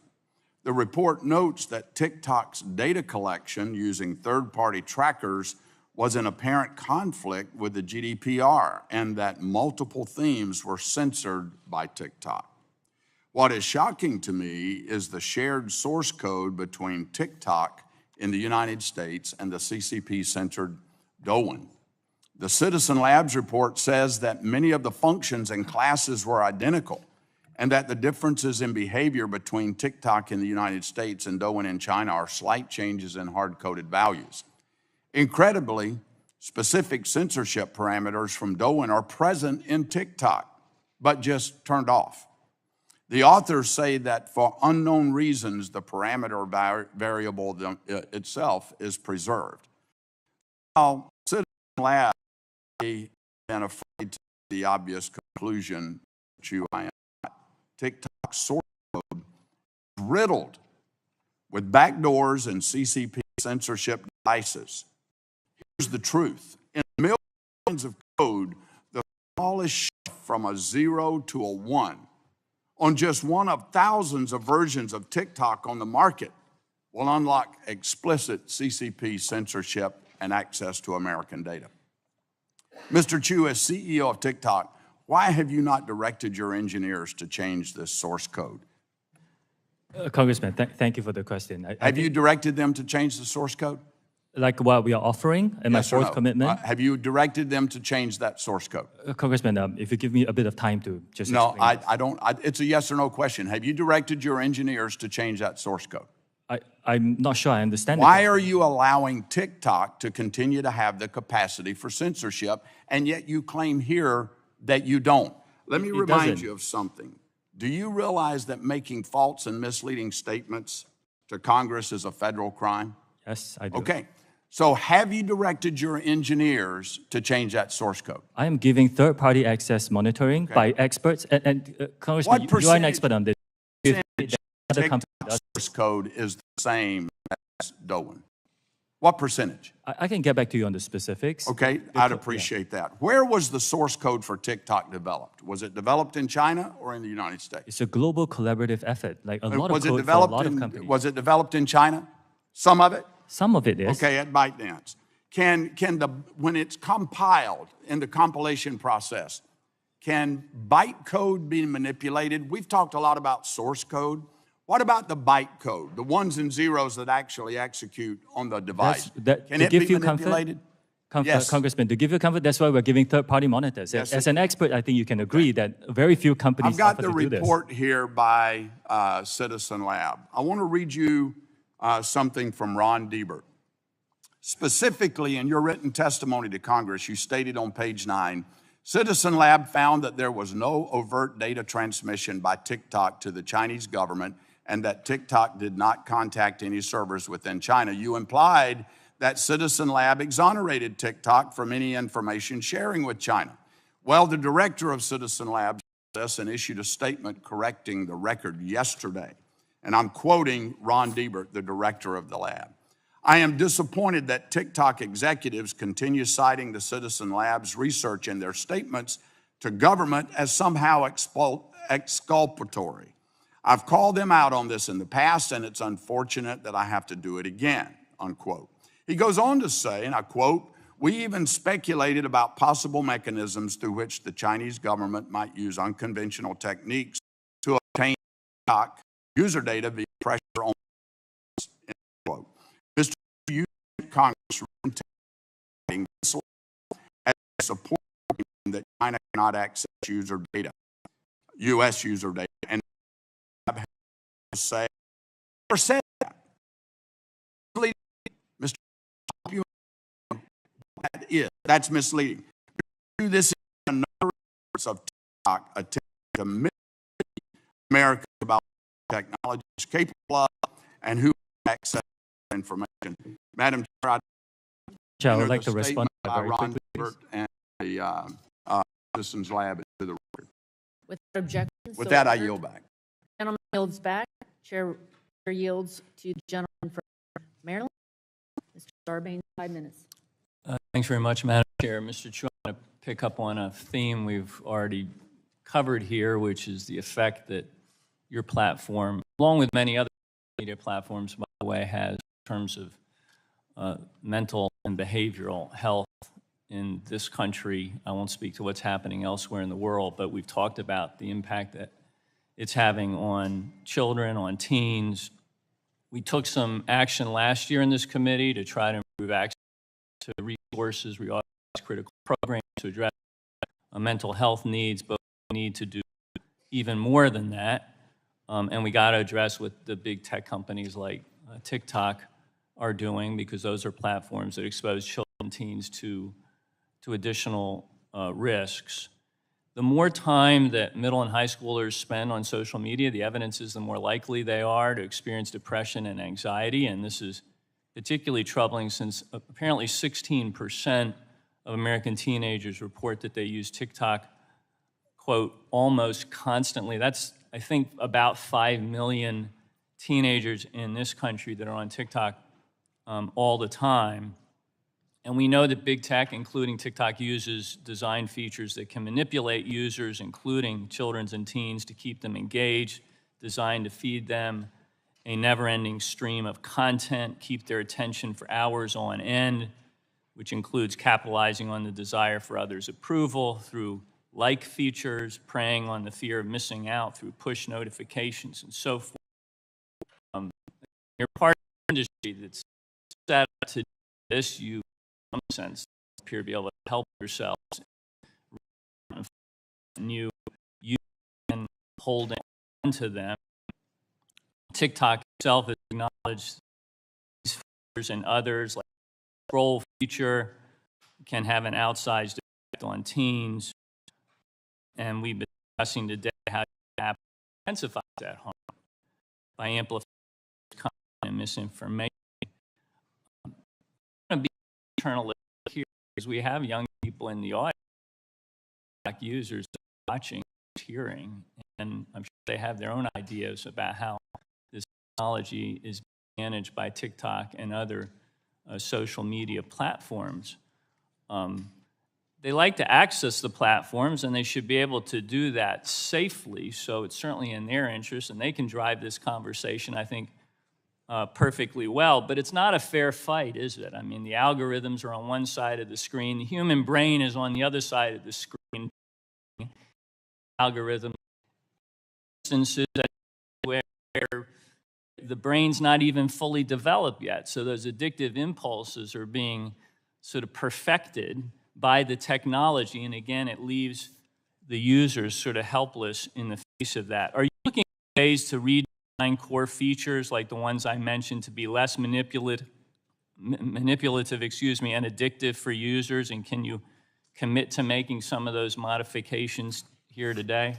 The report notes that TikTok's data collection using third-party trackers was in apparent conflict with the GDPR and that multiple themes were censored by TikTok. What is shocking to me is the shared source code between TikTok in the United States and the CCP-censored Douyin. The Citizen Labs report says that many of the functions and classes were identical and that the differences in behavior between TikTok in the United States and Douyin in China are slight changes in hard-coded values. Incredibly, specific censorship parameters from Douyin are present in TikTok, but just turned off. The authors say that for unknown reasons, the parameter variable itself is preserved. Now, Citizen Labs may have been afraid to the obvious conclusion that you I am not. TikTok's source code is riddled with backdoors and CCP censorship devices. Here's the truth. In millions of code, the smallest shift from a 0 to a 1 on just one of thousands of versions of TikTok on the market will unlock explicit CCP censorship and access to American data. Mr. Chu, as CEO of TikTok, why have you not directed your engineers to change this source code? Congressman, thank you for the question. Have you directed them to change the source code? Like what we are offering and Yes my or fourth no? commitment? Have you directed them to change that source code? Congressman, if you give me a bit of time to just No, explain. I don't. It's a yes or no question. Have you directed your engineers to change that source code? I'm not sure I understand. Why are you allowing TikTok to continue to have the capacity for censorship, and yet you claim here that you don't? Let me remind doesn't. you of something. Do you realize that making false and misleading statements to Congress is a federal crime? Yes, I do. Okay. So have you directed your engineers to change that source code? I am giving third-party access monitoring by experts. And Congressman, What you are an expert on this. If other TikTok company does- source code is the same as Doan? What percentage? I can get back to you on the specifics. Okay, I'd appreciate that. Where was the source code for TikTok developed? Was it developed in China or in the United States? It's a global collaborative effort, like a lot of Was it code for a developed lot of in, companies. was it developed in China? Some of it? Some of it is. Okay, at ByteDance. When it's compiled in the compilation process, can bytecode be manipulated? We've talked a lot about source code. What about the bytecode, the ones and zeros that actually execute on the device? Can it be manipulated? Yes. Congressman, to give you comfort, that's why we're giving third-party monitors. Yes, As an expert, I think you can agree that very few companies I've got offer the to do this. report here by Citizen Lab. I want to read you something from Ron Diebert. Specifically, in your written testimony to Congress, you stated on page 9, Citizen Lab found that there was no overt data transmission by TikTok to the Chinese government and that TikTok did not contact any servers within China. You implied that Citizen Lab exonerated TikTok from any information sharing with China. Well, the director of Citizen Lab said this and issued a statement correcting the record yesterday. And I'm quoting Ron Diebert, the director of the lab. I am disappointed that TikTok executives continue citing the Citizen Lab's research in their statements to government as somehow exculpatory. I've called them out on this in the past, and it's unfortunate that I have to do it again, unquote. He goes on to say, and I quote, we even speculated about possible mechanisms through which the Chinese government might use unconventional techniques to obtain TikTok user data via pressure on, end quote. Mr. You, Congress, as support that China cannot access user data, U.S. user data, and say, or said that. Mr. That's misleading. Do this in another reports of TikTok attempting to mislead America about technology is capable of and who access information. Madam Chair, I would like to respond very Ron quickly, please. Diebert and the Citizens Lab to the record. Without objection. With so that, I ordered. yield back. Gentleman yields back. Chair yields to the gentleman from Maryland. Mr. Sarbanes, 5 minutes. Thanks very much, Madam Chair. Mr. Chu, I want to pick up on a theme we've already covered here, which is the effect that your platform, along with many other media platforms, by the way, has in terms of mental and behavioral health in this country. I won't speak to what's happening elsewhere in the world, but we've talked about the impact that it's having on children, on teens. We took some action last year in this committee to try to improve access to resources, reauthorize critical programs to address mental health needs, but we need to do even more than that. And we got to address what the big tech companies like TikTok are doing, because those are platforms that expose children and teens to additional risks. The more time that middle and high schoolers spend on social media, the evidence is the more likely they are to experience depression and anxiety. And this is particularly troubling since apparently 16% of American teenagers report that they use TikTok, quote, almost constantly. That's, I think, about 5 million teenagers in this country that are on TikTok all the time. And we know that big tech, including TikTok, uses design features that can manipulate users, including children and teens, to keep them engaged, designed to feed them a never-ending stream of content, keep their attention for hours on end, which includes capitalizing on the desire for others' approval through like features, preying on the fear of missing out through push notifications, and so forth. You're part of an industry that's set up to do this. You, in some sense, appear to be able to help yourselves. And you can hold on to them. TikTok itself has acknowledged these features and others, like the scroll feature, can have an outsized effect on teens. And we've been discussing today how the app intensifies that harm by amplifying content and misinformation. I'm going to be internal here because we have young people in the audience, users watching, hearing, and I'm sure they have their own ideas about how this technology is managed by TikTok and other social media platforms. They like to access the platforms, and they should be able to do that safely, so it's certainly in their interest, and they can drive this conversation, I think, perfectly well. But it's not a fair fight, is it? I mean, the algorithms are on one side of the screen. The human brain is on the other side of the screen. Algorithm instances where the brain's not even fully developed yet, so those addictive impulses are being sort of perfected by the technology, and again, it leaves the users sort of helpless in the face of that. Are you looking at ways to redesign core features like the ones I mentioned to be less manipulative, and addictive for users, and can you commit to making some of those modifications here today?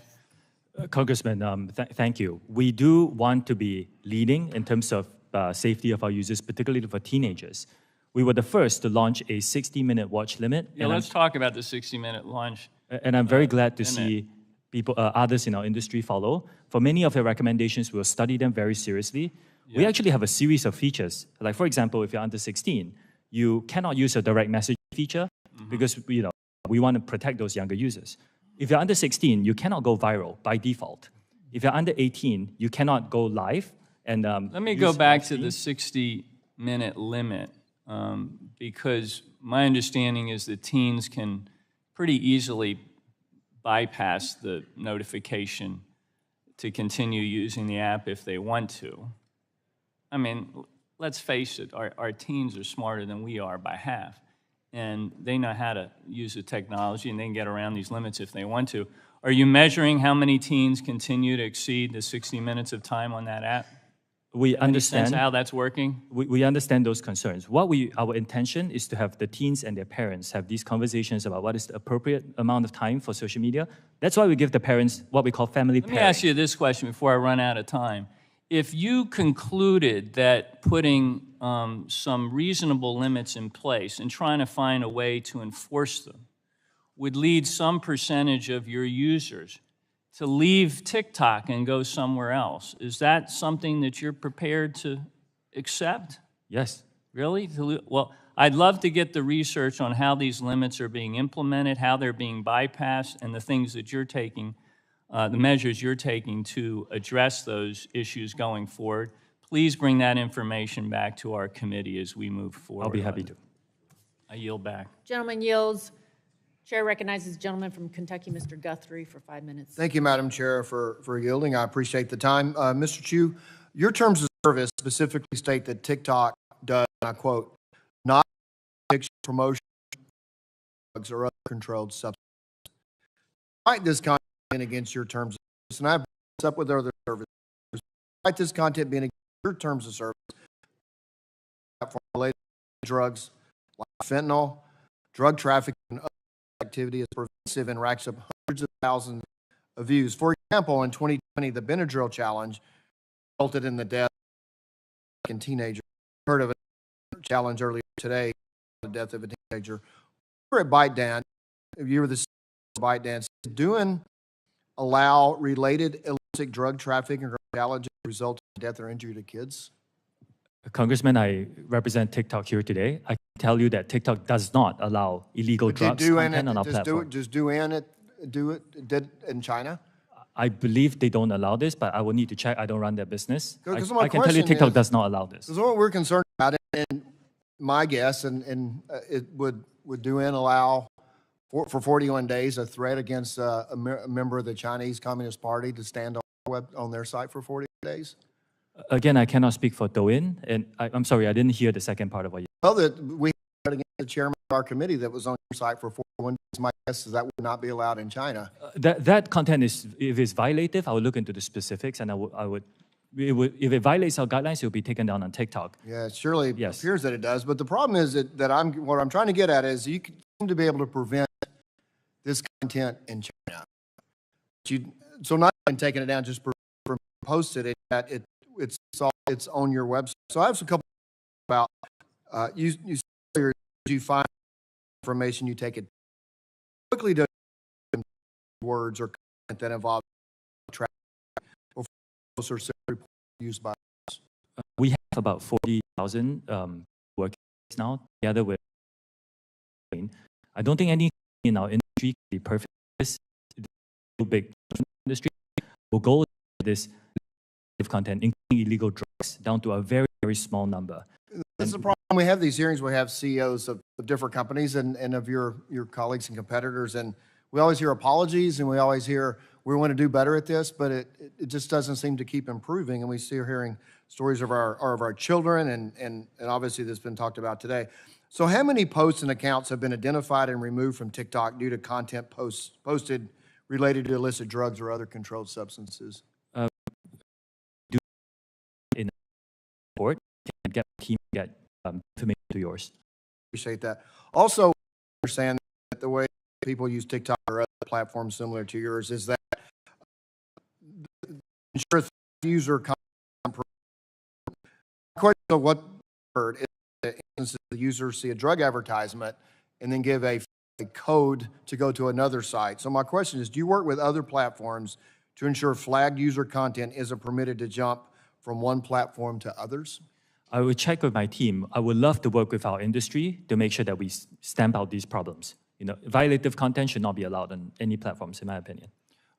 Congressman, thank you. We do want to be leading in terms of safety of our users, particularly for teenagers. We were the first to launch a 60-minute watch limit. Yeah, let's talk about the 60-minute launch. And I'm very glad to see people, others in our industry follow. For many of your recommendations, we'll study them very seriously. Yeah. We actually have a series of features. Like, for example, if you're under 16, you cannot use a direct message feature because we want to protect those younger users. If you're under 16, you cannot go viral by default. If you're under 18, you cannot go live. And let me go back to the 60-minute limit. Because my understanding is that teens can pretty easily bypass the notification to continue using the app if they want to. I mean, let's face it, our teens are smarter than we are by half, and they know how to use the technology, and they can get around these limits if they want to. Are you measuring how many teens continue to exceed the 60 minutes of time on that app? We understand how that's working. We understand those concerns. Our intention is to have the teens and their parents have these conversations about what is the appropriate amount of time for social media. That's why we give the parents what we call family pairing. Let me ask you this question before I run out of time. If you concluded that putting some reasonable limits in place and trying to find a way to enforce them would lead some percentage of your users to leave TikTok and go somewhere else, is that something that you're prepared to accept? Yes. Really? Well, I'd love to get the research on how these limits are being implemented, how they're being bypassed, and the things that you're taking, the measures you're taking to address those issues going forward. Please bring that information back to our committee as we move forward. I'll be happy to. I yield back. Gentleman yields. Chair recognizes the gentleman from Kentucky, Mr. Guthrie, for 5 minutes. Thank you, Madam Chair, for yielding. I appreciate the time. Mr. Chu, your terms of service specifically state that TikTok does, and I quote, not promotion drugs or other controlled substances. Despite this content being against your terms of service, and I've brought this up with other services, despite this content being against your terms of service, related drugs like fentanyl, drug trafficking, and other activity is pervasive and racks up hundreds of thousands of views. For example, in 2020, the Benadryl challenge resulted in the death of a teenager. I heard of a challenge earlier today, the death of a teenager. We're at ByteDance. If you were the ByteDance, doing allow related illicit drug trafficking or challenges result in death or injury to kids? Congressman, I represent TikTok here today. I can tell you that TikTok does not allow illegal drugs content on our platform. Do it in China? I believe they don't allow this, but I will need to check. I don't run their business. Because I my can tell you question TikTok is- does not allow this. Because what we're concerned about, and my guess, and it would do and allow for 41 days a threat against a member of the Chinese Communist Party to stand on their site for 40 days? Again, I cannot speak for Douyin, and I'm sorry, I didn't hear the second part of what you. Well, that we had against the chairman of our committee that was on your site for 41 days. My guess is that would not be allowed in China. That content is, if it's violative, I will look into the specifics, and if it violates our guidelines, it will be taken down on TikTok. Yeah, it surely appears that it does. But the problem is that what I'm trying to get at is you seem to be able to prevent this content in China. So not even taking it down, just for posted it, that it's on your website. So I have a couple about you said earlier, you find information, you take it quickly to words or content that involve traffic or false or reports used by us. We have about 40,000 workers now together with. I don't think any in our industry can be perfect. This big industry will go to this content, including illegal drugs, down to a very, very small number. That's the problem. We have these hearings, we have CEOs of different companies and of your colleagues and competitors, and we always hear apologies and we always hear we want to do better at this, but it just doesn't seem to keep improving. And we see hearing stories of our children and obviously this has been talked about today. So how many posts and accounts have been identified and removed from TikTok due to content posted related to illicit drugs or other controlled substances? In report, can get team get information to yours. Appreciate that. Also, understand that the way people use TikTok or other platforms similar to yours is that ensure the user question of what heard is the user see a drug advertisement and then give a code to go to another site. So my question is, do you work with other platforms to ensure flagged user content isn't permitted to jump from one platform to others? I will check with my team. I would love to work with our industry to make sure that we stamp out these problems. Violative content should not be allowed on any platforms, in my opinion.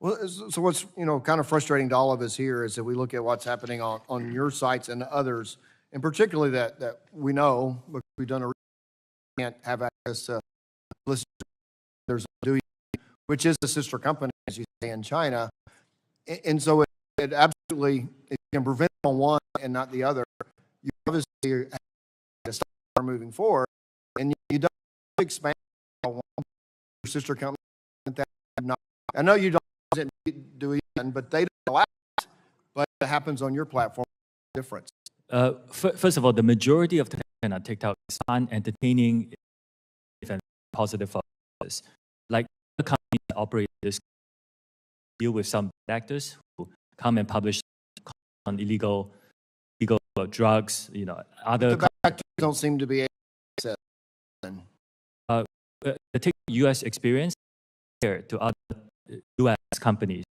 Well, so what's kind of frustrating to all of us here is that we look at what's happening on your sites and others, and particularly that we know, because we've done can't have access to listeners, which is a sister company, as you say, in China, and so it absolutely can prevent on one and not the other. You obviously have to start moving forward, and you don't expand your sister company. I know you don't do it, but they don't allow it. But it happens on your platform. Difference. First of all, the majority of the content on TikTok is fun, entertaining, and positive for us. Like the companies that operate this deal with some actors who come and publish on illegal drugs, other. The actors don't seem to be able to access. The TikTok U.S. experience here to other U.S. companies.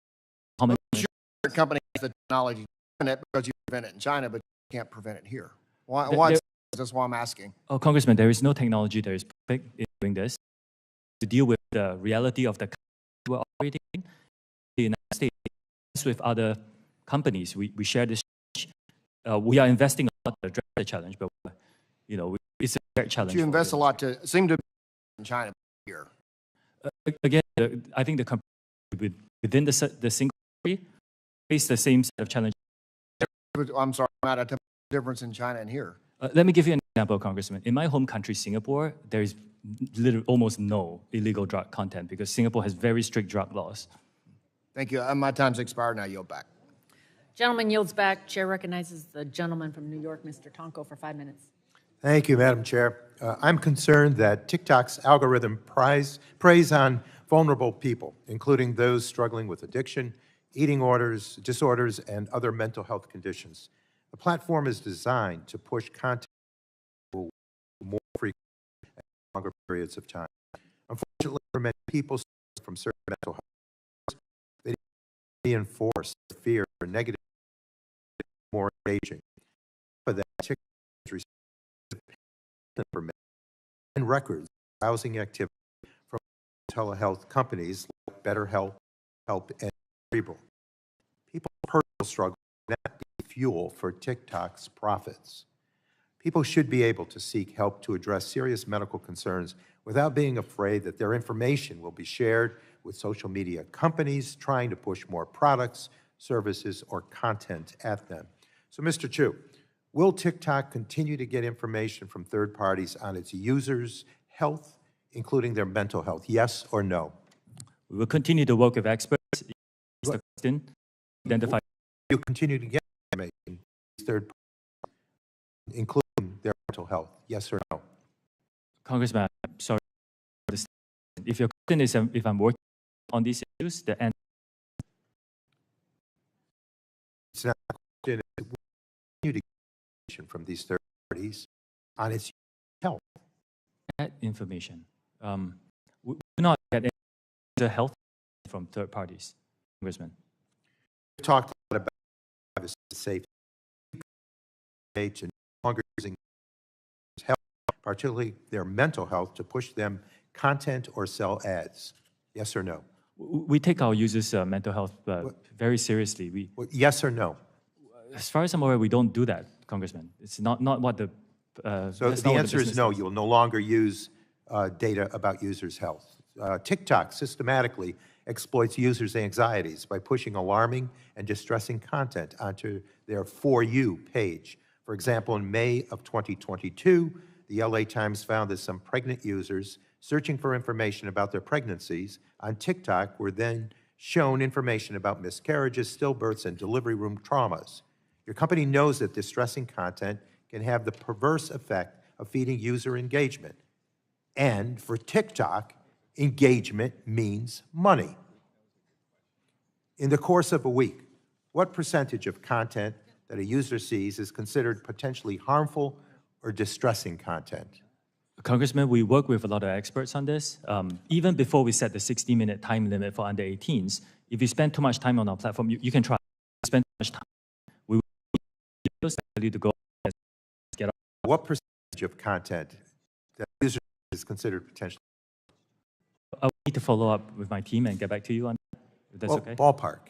Sure, company has the technology to it because you prevent it in China, but you can't prevent it here. Why? That's why I'm asking. Oh, Congressman, there is no technology that is perfect in doing this. To deal with the reality of the country we're operating in, the United States with other companies, we share this challenge. We are investing a lot to address the challenge, but it's a shared challenge. You invest a lot to seem to be in China here. Again, I think the company within the single country face the same set of challenges. I'm sorry, Matt, a difference in China and here. Let me give you an example, Congressman. In my home country, Singapore, there is almost no illegal drug content because Singapore has very strict drug laws. Thank you. My time's expired now. Yield back. Gentleman yields back. Chair recognizes the gentleman from New York, Mr. Tonko, for 5 minutes. Thank you, Madam Chair. I'm concerned that TikTok's algorithm preys on vulnerable people, including those struggling with addiction, eating disorders, and other mental health conditions. The platform is designed to push content more frequently and longer periods of time. Unfortunately, for many people from certain mental health, they reinforce fear or negative, more engaging. But that TikTok is responsible for and records browsing activity from telehealth companies like BetterHelp, and Cerebral. personal struggle should not be fuel for TikTok's profits. People should be able to seek help to address serious medical concerns without being afraid that their information will be shared with social media companies trying to push more products, services, or content at them. So, Mr. Chu, will TikTok continue to get information from third parties on its users' health, including their mental health? Yes or no? We will continue to work with experts. The question, identify. You continue to get information from third parties, including their mental health? Yes or no? Congressman, I'm sorry. If your question is if I'm working on these issues, the answer. It's not a question. Will you continue to get information from these third parties on its health? That information. We do not get the health from third parties, Congressman. We've talked a lot about privacy and safety and no longer using health, particularly their mental health, to push them content or sell ads. Yes or no? We take our users' mental health very seriously. Yes or no? As far as I'm aware, we don't do that, Congressman. It's not what the. So the answer is no. You will no longer use data about users' health. TikTok systematically exploits users' anxieties by pushing alarming and distressing content onto their For You page. For example, in May of 2022, the LA Times found that some pregnant users searching for information about their pregnancies on TikTok were then shown information about miscarriages, stillbirths, and delivery room traumas. Your company knows that distressing content can have the perverse effect of feeding user engagement. And for TikTok, engagement means money. In the course of a week, what percentage of content that a user sees is considered potentially harmful or distressing content? Congressman, we work with a lot of experts on this. Even before we set the 60-minute time limit for under 18s, if you spend too much time on our platform, you can try. Spend too much time. We will tell you to go and get off. What percentage of content that user is considered potentially? I will need to follow up with my team and get back to you on that, if that's okay. Ballpark.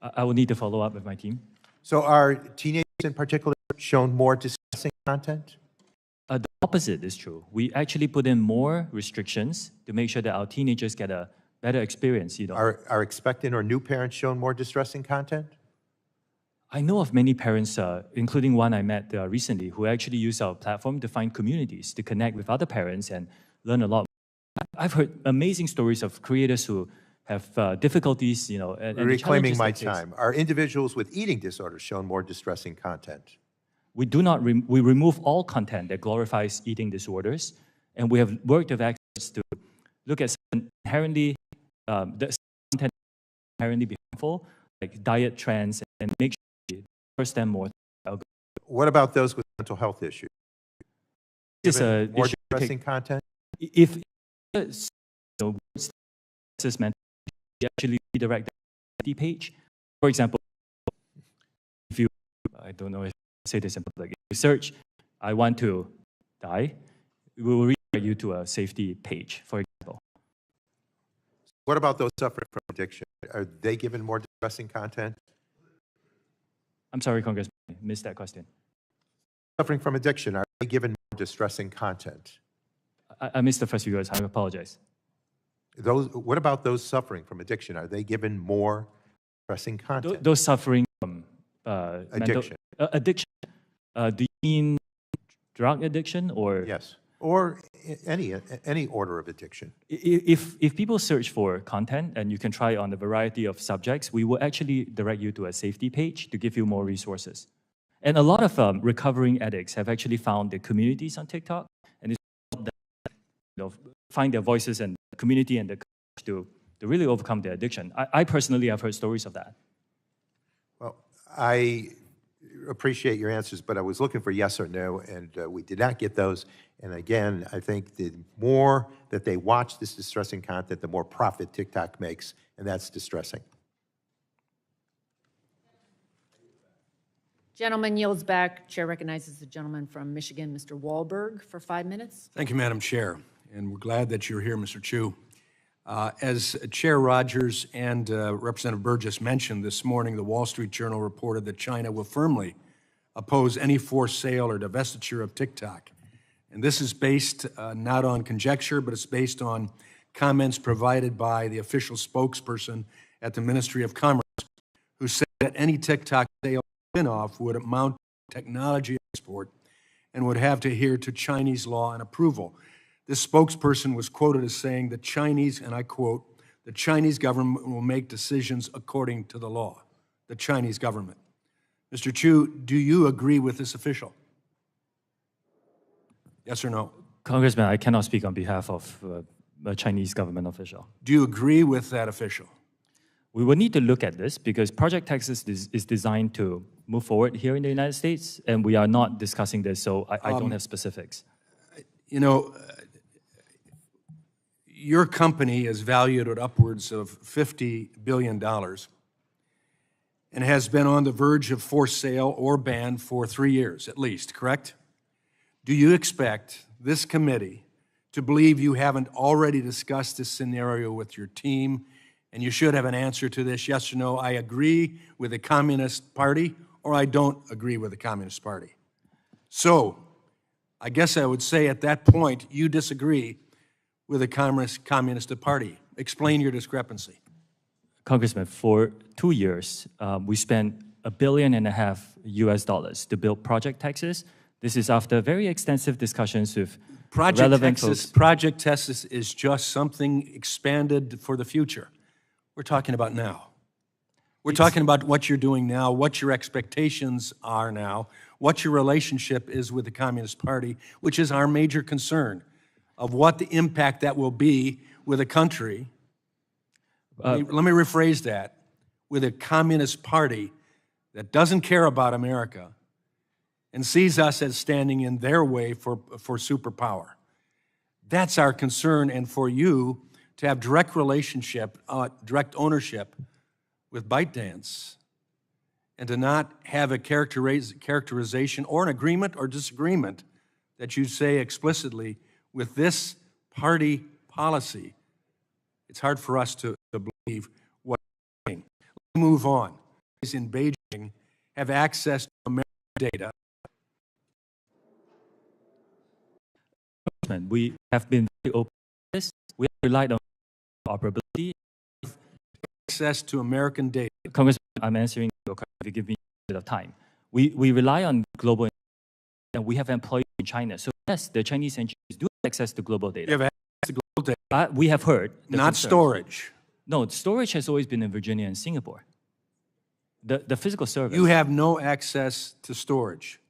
I will need to follow up with my team. So are teenagers in particular shown more distressing content? The opposite is true. We actually put in more restrictions to make sure that our teenagers get a better experience. Are expectant or new parents shown more distressing content? I know of many parents, including one I met recently, who actually use our platform to find communities, to connect with other parents and learn a lot. I've heard amazing stories of creators who have difficulties, and reclaiming my time. Are individuals with eating disorders shown more distressing content? We do not. We remove all content that glorifies eating disorders, and we have worked with experts to look at inherently the content inherently harmful, like diet trends, and make sure we first them more. What about those with mental health issues? Is a more distressing content? If assessment, you actually redirect the page. For example, if you, I don't know if I say this in public, if you search, I want to die, we will redirect you to a safety page, for example. What about those suffering from addiction? Are they given more distressing content? I'm sorry, Congressman, I missed that question. Suffering from addiction, are they given more distressing content? I missed the first few words. I apologize. What about those suffering from addiction? Are they given more distressing content? Those suffering from addiction. Addiction. Do you mean drug addiction or? Yes, or any order of addiction. If people search for content and you can try on a variety of subjects, we will actually direct you to a safety page to give you more resources. And a lot of recovering addicts have actually found the communities on TikTok, and it's find their voices and the community and the courage to really overcome their addiction. I personally have heard stories of that. Well, I appreciate your answers, but I was looking for yes or no, and we did not get those. And again, I think the more that they watch this distressing content, the more profit TikTok makes, and that's distressing. Gentleman yields back. Chair recognizes the gentleman from Michigan, Mr. Wahlberg, for 5 minutes. Thank you, Madam Chair, and we're glad that you're here, Mr. Chu. As Chair Rogers and Representative Burgess mentioned this morning, the Wall Street Journal reported that China will firmly oppose any forced sale or divestiture of TikTok. And this is based not on conjecture, but it's based on comments provided by the official spokesperson at the Ministry of Commerce, who said that any TikTok sale spin-off would amount to technology export and would have to adhere to Chinese law and approval. This spokesperson was quoted as saying the Chinese, and I quote, "The Chinese government will make decisions according to the law." The Chinese government. Mr. Chu, do you agree with this official? Yes or no? Congressman, I cannot speak on behalf of a Chinese government official. Do you agree with that official? We will need to look at this because Project Texas is designed to move forward here in the United States, and we are not discussing this, so I don't have specifics. You know, your company is valued at upwards of $50 billion and has been on the verge of forced sale or ban for 3 years at least, correct? Do you expect this committee to believe you haven't already discussed this scenario with your team? And you should have an answer to this, yes or no, I agree with the Communist Party, or I don't agree with the Communist Party. So, I guess I would say at that point, you disagree with the Communist Party. Explain your discrepancy. Congressman, for 2 years, we spent $1.5 billion US to build Project Texas. This is after very extensive discussions with relevant folks. Project Texas is just something expanded for the future. We're talking about now. We're talking about what you're doing now, what your expectations are now, what your relationship is with the Communist Party, which is our major concern of what the impact that will be with a country. Let me rephrase that. With a Communist Party that doesn't care about America and sees us as standing in their way for superpower. That's our concern, and for you to have direct relationship, direct ownership with ByteDance, and to not have a characterization or an agreement or disagreement that you say explicitly with this party policy, it's hard for us to believe what you're saying. Let's move on. Those in Beijing have access to American data. We have been very open to this. We have relied on operability. Access to American data. Congressman, I'm answering your question if you give me a bit of time. We rely on global, and we have employees in China. So yes, the Chinese engineers do have access to global data. You have access to global data. But we have heard the not concerns. Storage. No, storage has always been in Virginia and Singapore. The physical service. You have no access to storage,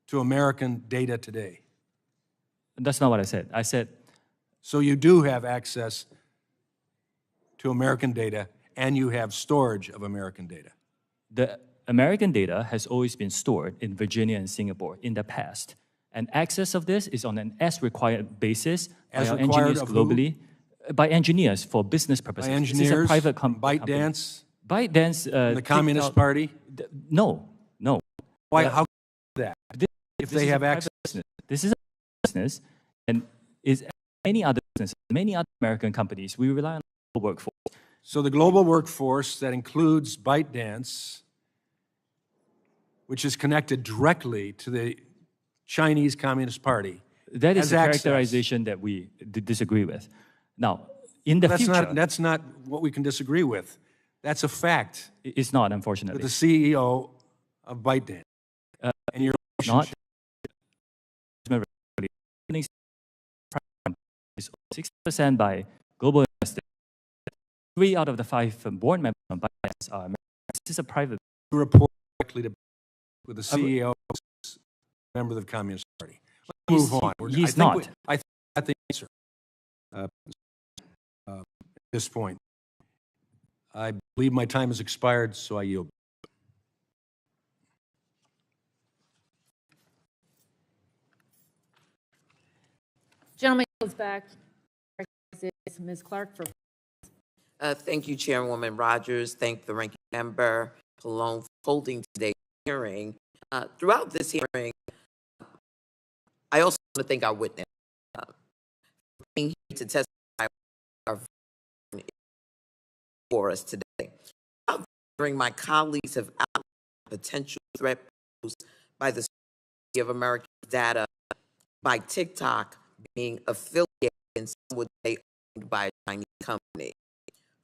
to American data today. That's not what I said. I said. So you do have access to American data, and you have storage of American data. The American data has always been stored in Virginia and Singapore in the past. And access of this is on an as-required basis by our engineers globally. By engineers for business purposes. By engineers, this is a private ByteDance? ByteDance. The Communist Party? No. Why? How that? If they have access? This is a business, and is many other businesses, many other American companies, we rely on the workforce. So the global workforce that includes ByteDance, which is connected directly to the Chinese Communist Party. That is a characterization that we disagree with. Now, in the future... That's not what we can disagree with. That's a fact. It's not, unfortunately. With the CEO of ByteDance. And your not... is 60% by global investors. 3 out of the 5 board members of ByteDance are Americans. This is a private... report directly with the CEO, member of the Communist Party. Let's move on. He's not. I think that's the answer at this point. I believe my time has expired, so I yield. Gentleman goes back. Ms. Clark for. Thank you, Chairwoman Rogers. Thank the ranking member Pallone for holding today's hearing. Throughout this hearing, I also want to thank our witness for being here to testify our before us today. My colleagues have outlined the potential threat posed by the Security of American data by TikTok being affiliated and some would say owned by a Chinese company.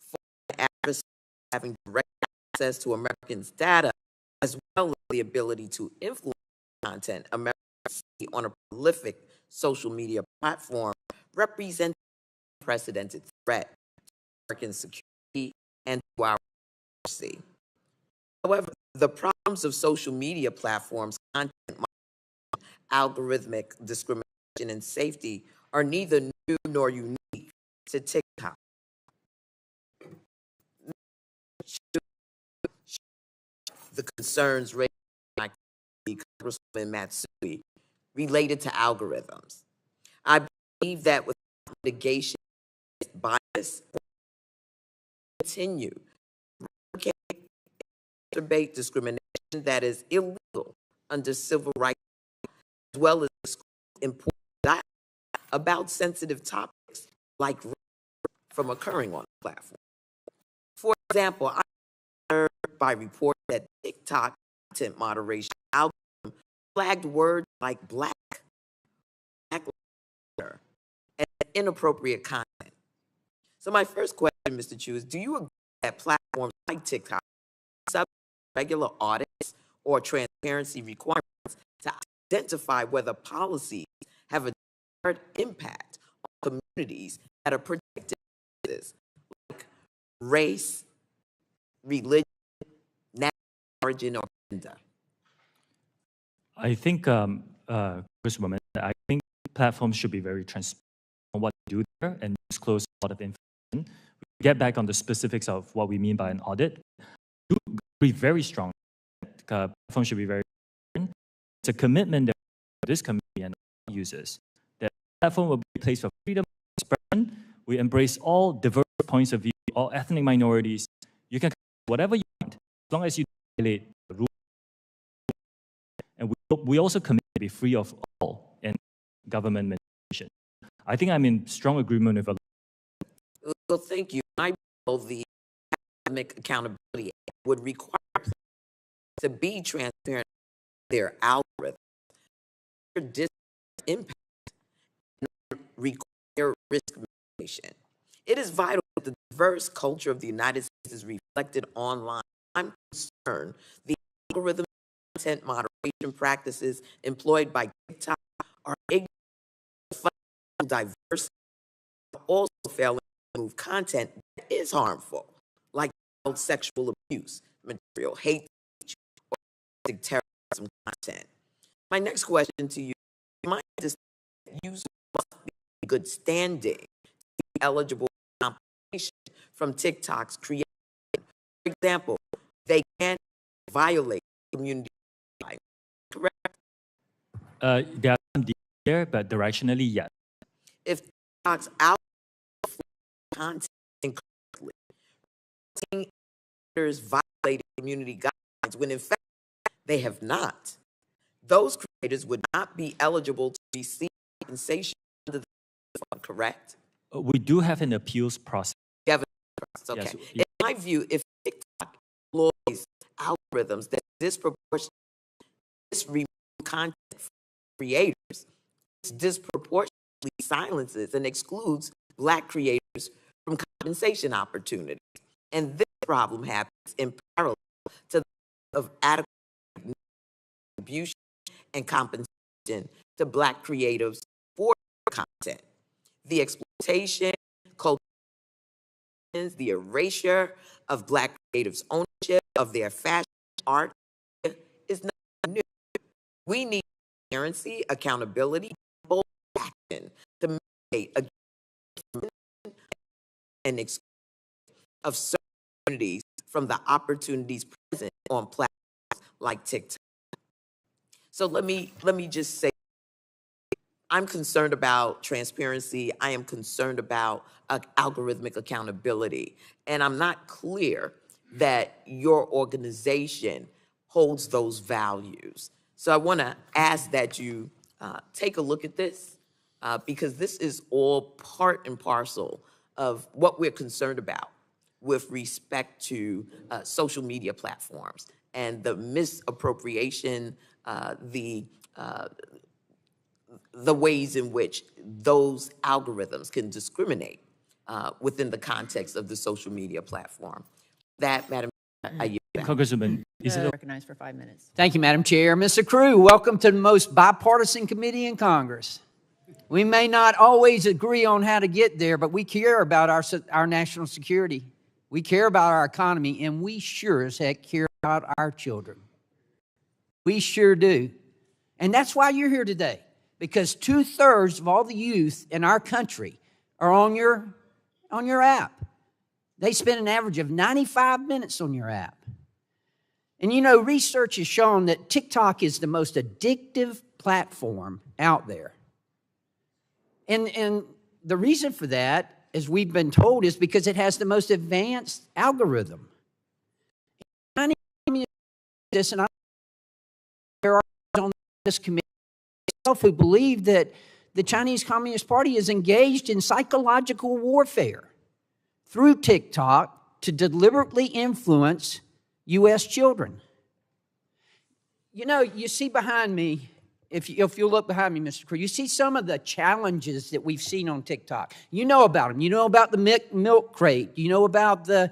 Foreign adversaries having direct access to Americans' data, as well as the ability to influence content Americans see on a prolific social media platform, represents an unprecedented threat to American security and to our democracy. However, the problems of social media platforms, content algorithmic discrimination, and safety are neither new nor unique to TikTok. The concerns raised by Congresswoman Matsui related to algorithms. I believe that with mitigation bias, continue to exacerbate discrimination that is illegal under civil rights, as well as important dialogue about sensitive topics like rape from occurring on the platform. For example, I heard by report that TikTok content moderation algorithm flagged words like black and inappropriate content. So my first question, Mr. Chu, is do you agree that platforms like TikTok subject to regular audits or transparency requirements to identify whether policies have a direct impact on communities that are protected, like race, religion, national origin, or gender? I think, Congresswoman, I think platforms should be very transparent on what they do there and disclose a lot of information. We get back on the specifics of what we mean by an audit. I do agree very strongly that platforms should be very transparent. It's a commitment that this committee and users that platform will be a place for freedom of expression. We embrace all diverse points of view, all ethnic minorities. You can whatever you want, as long as you violate the rules. And we also commit to be free of all and government manipulation. I think I'm in strong agreement with. Well, thank you. I know the Academic Accountability Act would require to be transparent in their algorithm, their impact, and require risk mitigation. It is vital that the diverse culture of the United States is reflected online. I'm concerned the algorithm content moderation practices employed by TikTok are ignorant of diversity, also failing to remove content that is harmful, like sexual abuse, material hate speech, or terrorism content. My next question to you, my users must be in good standing to be eligible for compensation from TikTok's creation. For example, they can't violate community rights, correct? There are some details there, but directionally, yes. If TikTok's content incorrectly, creators violated community guidelines when in fact they have not, those creators would not be eligible to receive compensation under the fund, correct? We do have an appeals process. You have a process, okay. Yes. In my view, if TikTok employs algorithms that disproportionately remove content from creators, this disproportionately silences and excludes Black creators from compensation opportunities. And this problem happens in parallel to the of adequate distribution and compensation to Black creatives for content. The exploitation, culture, the erasure of Black creatives' ownership of their fashion art is not new. We need transparency, accountability, bold action to mitigate against and exclusion of certain communities from the opportunities present on platforms like TikTok. So let me just say, I'm concerned about transparency. I am concerned about algorithmic accountability. And I'm not clear that your organization holds those values. So I want to ask that you take a look at this because this is all part and parcel of what we're concerned about. with respect to social media platforms and the misappropriation, the ways in which those algorithms can discriminate within the context of the social media platform. That, Madam Chair, I yield back. Congresswoman, is it Recognized for 5 minutes. Thank you, Madam Chair. Mr. Crew, welcome to the most bipartisan committee in Congress. We may not always agree on how to get there, but we care about our national security. We care about our economy, and we sure as heck care about our children. We sure do. And that's why you're here today, because 2/3 of all the youth in our country are on your app. They spend an average of 95 minutes on your app. And you know, research has shown that TikTok is the most addictive platform out there. And the reason for that, as we've been told, is because it has the most advanced algorithm. And I this, and there are on this committee who believe that the Chinese Communist Party is engaged in psychological warfare through TikTok to deliberately influence U.S. children. You know, you see behind me, if you look behind me, Mr. Crew, you see some of the challenges that we've seen on TikTok. You know about them. You know about the milk crate. You know about the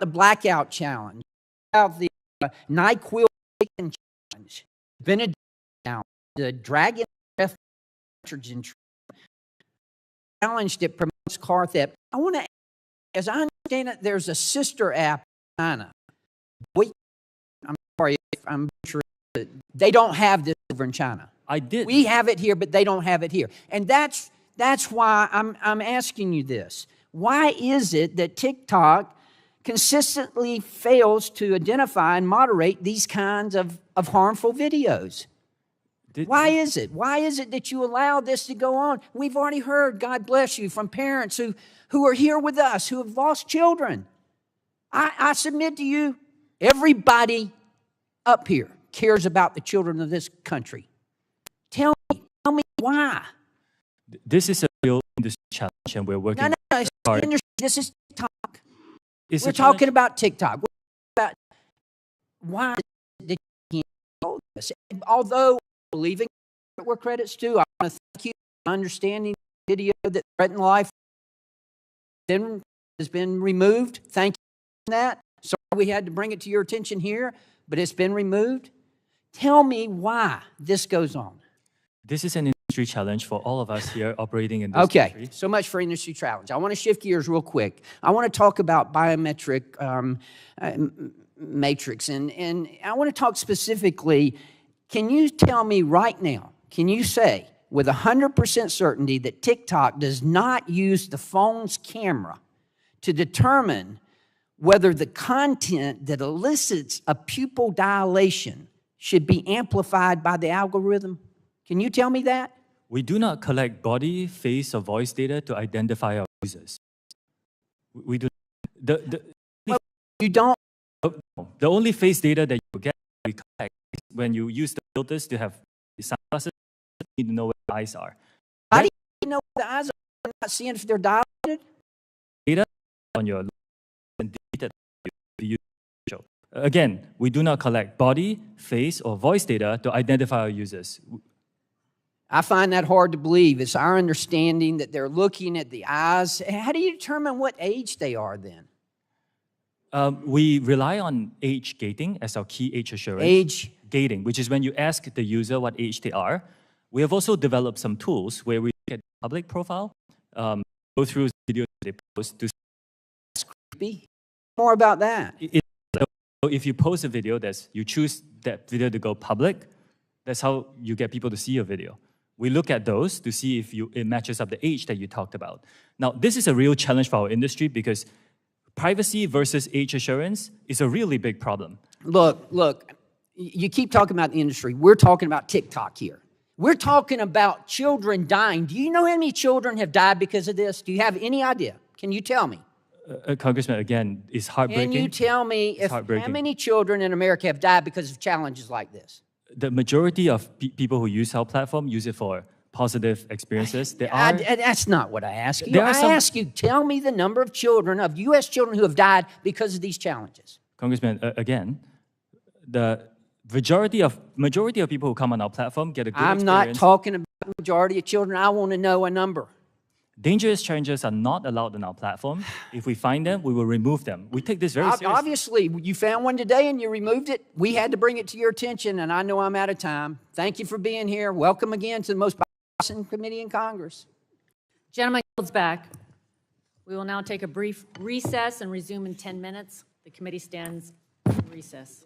blackout challenge, about the NyQuil chicken challenge, Benedict challenge, the dragon breath nitrogen challenge that promotes car theft. I want to, as I understand it, there's a sister app in China. I'm sorry if I'm sure that they don't have this over in China. I did. We have it here, but they don't have it here. And that's why I'm asking you this. Why is it that TikTok consistently fails to identify and moderate these kinds of harmful videos? Why is it? Why is it that you allow this to go on? We've already heard, God bless you, from parents who are here with us, who have lost children. I submit to you, everybody up here cares about the children of this country. Tell me why. This is a real industry challenge, and we're working it's hard. industry. This is TikTok. It's We're a challenge. talking about TikTok. We're about why did you hold this? Although believing where credits due, I want to thank you for understanding the video that threatened life has been removed. Thank you for that. Sorry we had to bring it to your attention here, but it's been removed. Tell me why this goes on. This is an industry challenge for all of us here operating in this country. Okay, so much for industry challenge. I want to shift gears real quick. I want to talk about biometric matrix, and I want to talk specifically, can you tell me right now, can you say with 100% certainty that TikTok does not use the phone's camera to determine whether the content that elicits a pupil dilation should be amplified by the algorithm? Can you tell me that? We do not collect body, face, or voice data to identify our users. We do. You don't. The only face data that you get we collect is when you use the filters to have sunglasses. You need to know where the eyes are. How do you know where the eyes are? I'm not seeing if they're dilated. Data on your and data you show. Again, we do not collect body, face, or voice data to identify our users. I find that hard to believe. It's our understanding that they're looking at the eyes. How do you determine what age they are then? We rely on age gating as our key age assurance. Age gating, which is when you ask the user what age they are. We have also developed some tools where we look at public profile, go through videos they post to. Creepy. More about that. So if you post a video, you choose that video to go public. That's how you get people to see your video. We look at those to see if it matches up the age that you talked about. Now, this is a real challenge for our industry because privacy versus age assurance is a really big problem. Look, you keep talking about the industry. We're talking about TikTok here. We're talking about children dying. Do you know how many children have died because of this? Do you have any idea? Can you tell me? Congressman, again, it's heartbreaking. Can you tell me how many children in America have died because of challenges like this? The majority of people who use our platform use it for positive experiences. That's not what I ask you. There are I some- ask you, tell me the number of children, of U.S. children who have died because of these challenges. Congressman, again, the majority of people who come on our platform get a good I'm experience. not talking about the majority of children. I want to know a number. Dangerous challenges are not allowed on our platform. If we find them, we will remove them. We take this very seriously. Obviously, you found one today and you removed it. We had to bring it to your attention, and I know I'm out of time. Thank you for being here. Welcome again to the most bipartisan committee in Congress. Gentleman yields back. We will now take a brief recess and resume in 10 minutes. The committee stands in recess.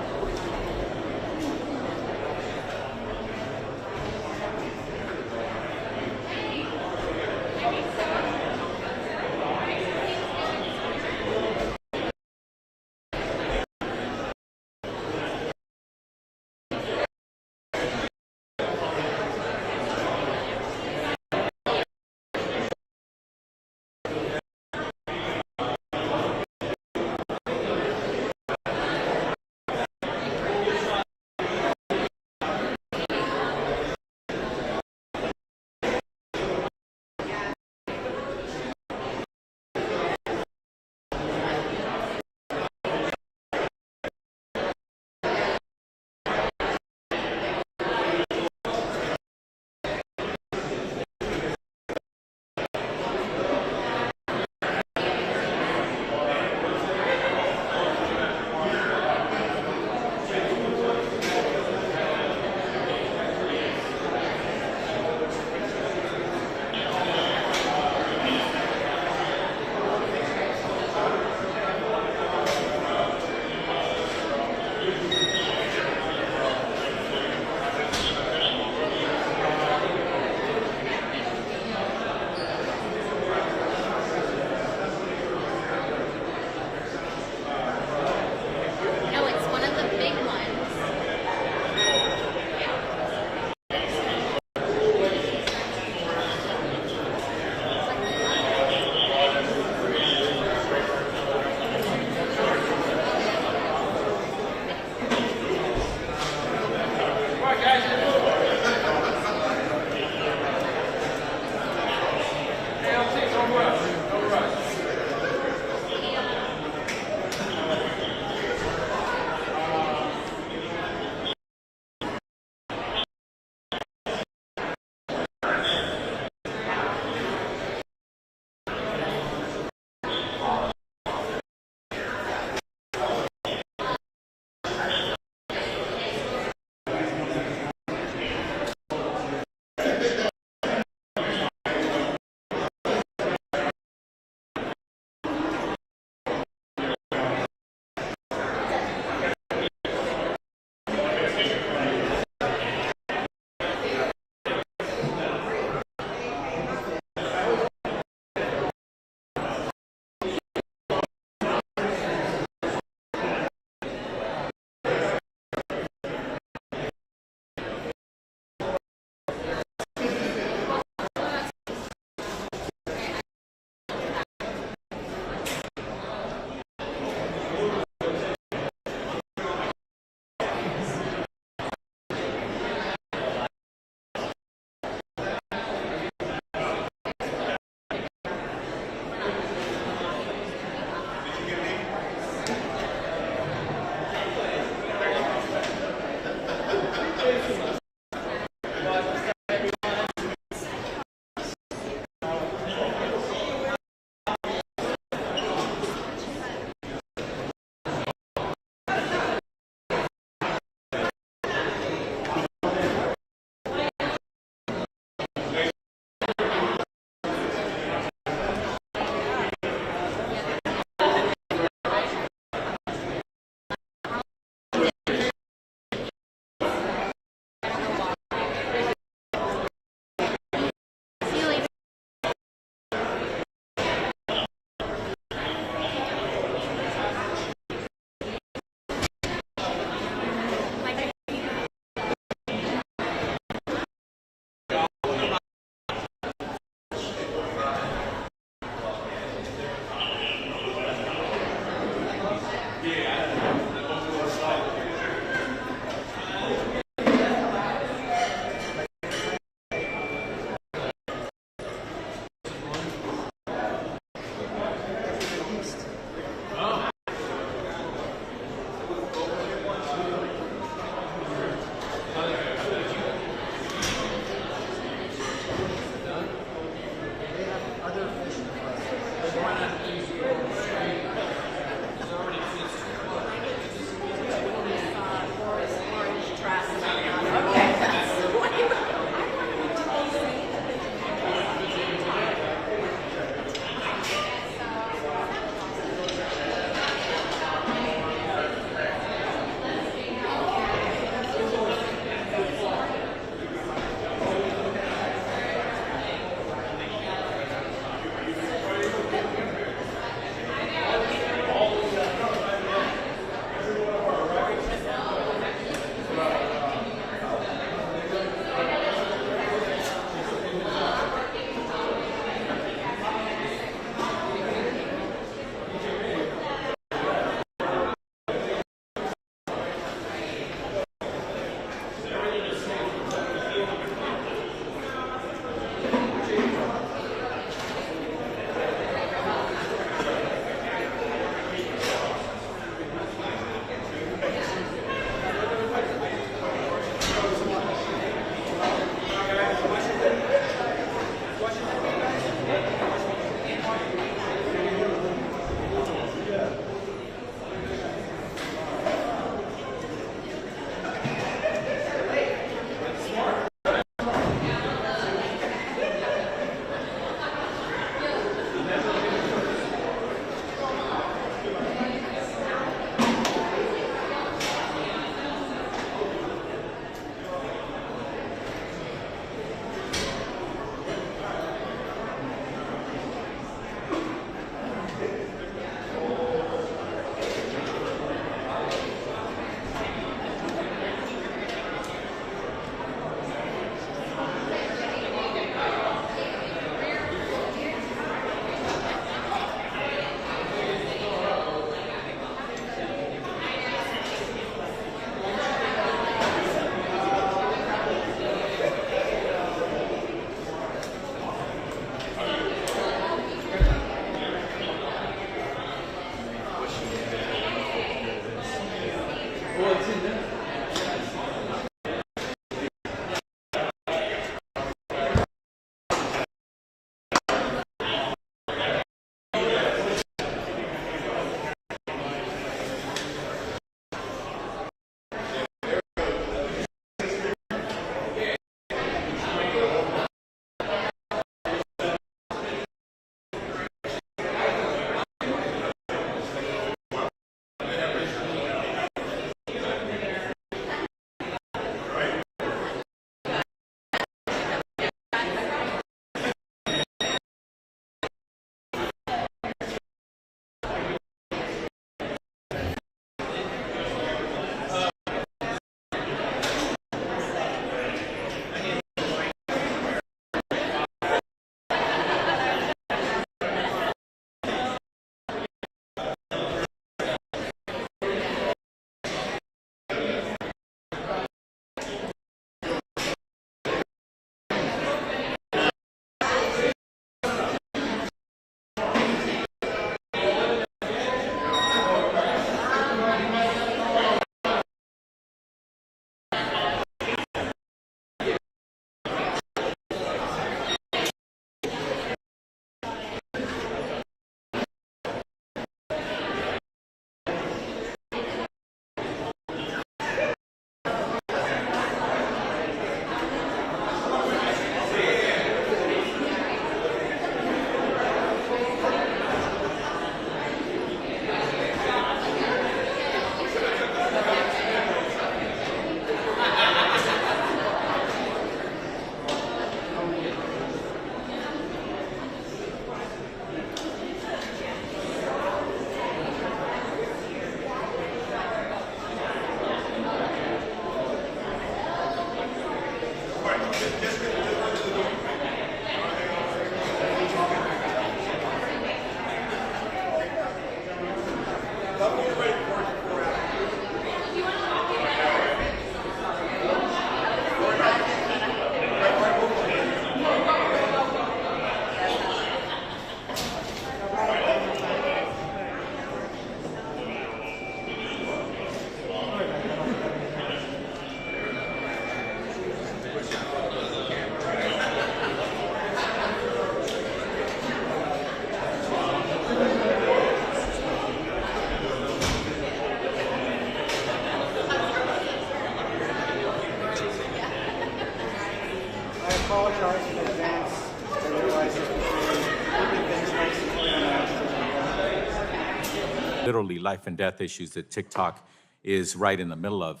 Literally life and death issues that TikTok is right in the middle of.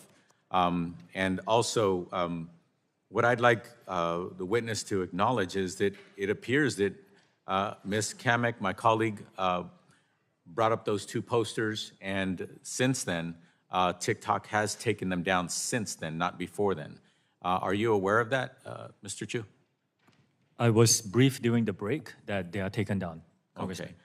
And also, what I'd like the witness to acknowledge is that it appears that Ms. Kamek, my colleague, brought up those two posters, and since then, TikTok has taken them down since then, not before then. Are you aware of that, Mr. Chu? I was briefed during the break that they are taken down, Congressman. Okay.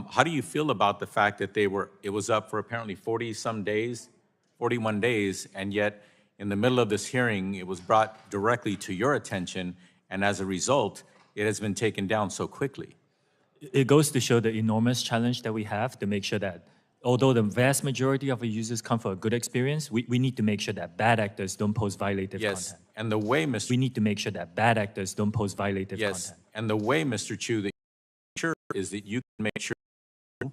How do you feel about the fact that it was up for apparently 40-some days, 41 days, and yet in the middle of this hearing, it was brought directly to your attention, and as a result, it has been taken down so quickly? It goes to show the enormous challenge that we have to make sure that although the vast majority of our users come for a good experience, we need to make sure that bad actors don't post violative Yes, content. and the way, Mr. We need to make sure that bad actors don't post violative Yes, content. and the way, Mr. Chu, that you sure is that you can make sure you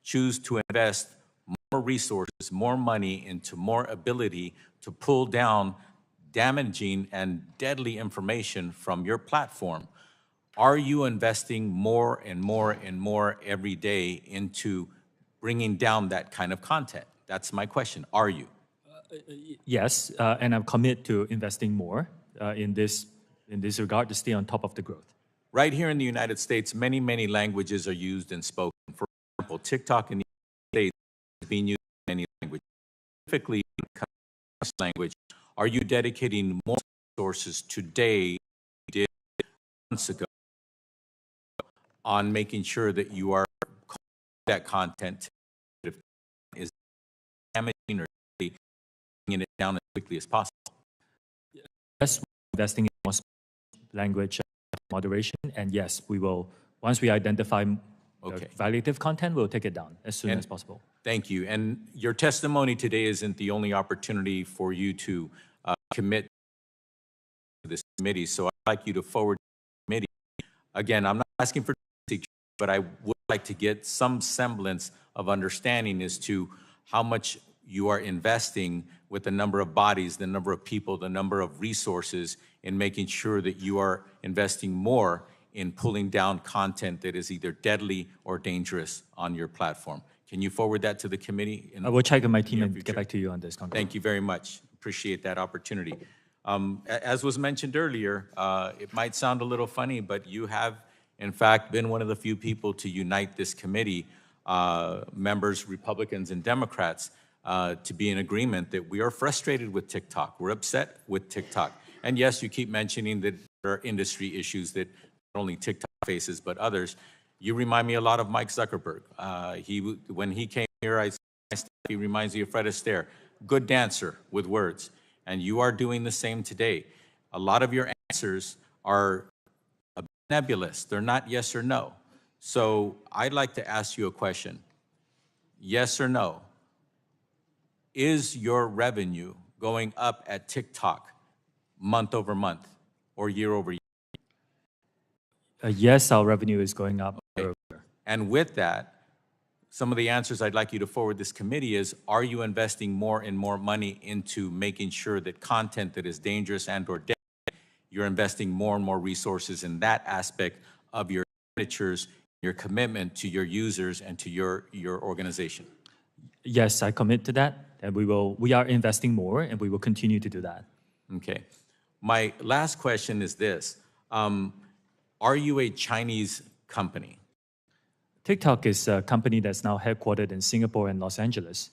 choose to invest more resources, more money into more ability to pull down damaging and deadly information from your platform. Are you investing more and more and more every day into bringing down that kind of content? That's my question. Are you? Yes, and I'm committed to investing more in this regard to stay on top of the growth. Right here in the United States, many, many languages are used and spoken. For example, TikTok in the United States is being used in many languages. Specifically, language, are you dedicating more resources today than you did months ago on making sure that you are that content is damaging or bringing it down as quickly as possible? Yes, we're investing in more language moderation, and yes, we will, once we identify violative content, we'll take it down as soon as possible. Thank you. And your testimony today isn't the only opportunity for you to commit to this committee, so I'd like you to forward to the committee. Again, I'm not asking for, but I would like to get some semblance of understanding as to how much you are investing with the number of bodies, the number of people, the number of resources in making sure that you are investing more in pulling down content that is either deadly or dangerous on your platform. Can you forward that to the committee? I will check with my team and get back to you on this, Congressman. Thank you very much. Appreciate that opportunity. As was mentioned earlier, it might sound a little funny, but you have, in fact, been one of the few people to unite this committee, members, Republicans and Democrats, to be in agreement that we are frustrated with TikTok. We're upset with TikTok. And yes, you keep mentioning that there are industry issues that not only TikTok faces, but others. You remind me a lot of Mike Zuckerberg. When he came here, he reminds me of Fred Astaire. Good dancer with words. And you are doing the same today. A lot of your answers are nebulous. They're not yes or no. So I'd like to ask you a question. Yes or no? Is your revenue going up at TikTok month over month or year over year? Yes, our revenue is going up. Okay. And with that, some of the answers I'd like you to forward this committee is, are you investing more and more money into making sure that content that is dangerous and or deadly, you're investing more and more resources in that aspect of your expenditures, your commitment to your users and to your organization? Yes, I commit to that, and we are investing more, and we will continue to do that. Okay. My last question is this. Are you a Chinese company? TikTok is a company that's now headquartered in Singapore and Los Angeles.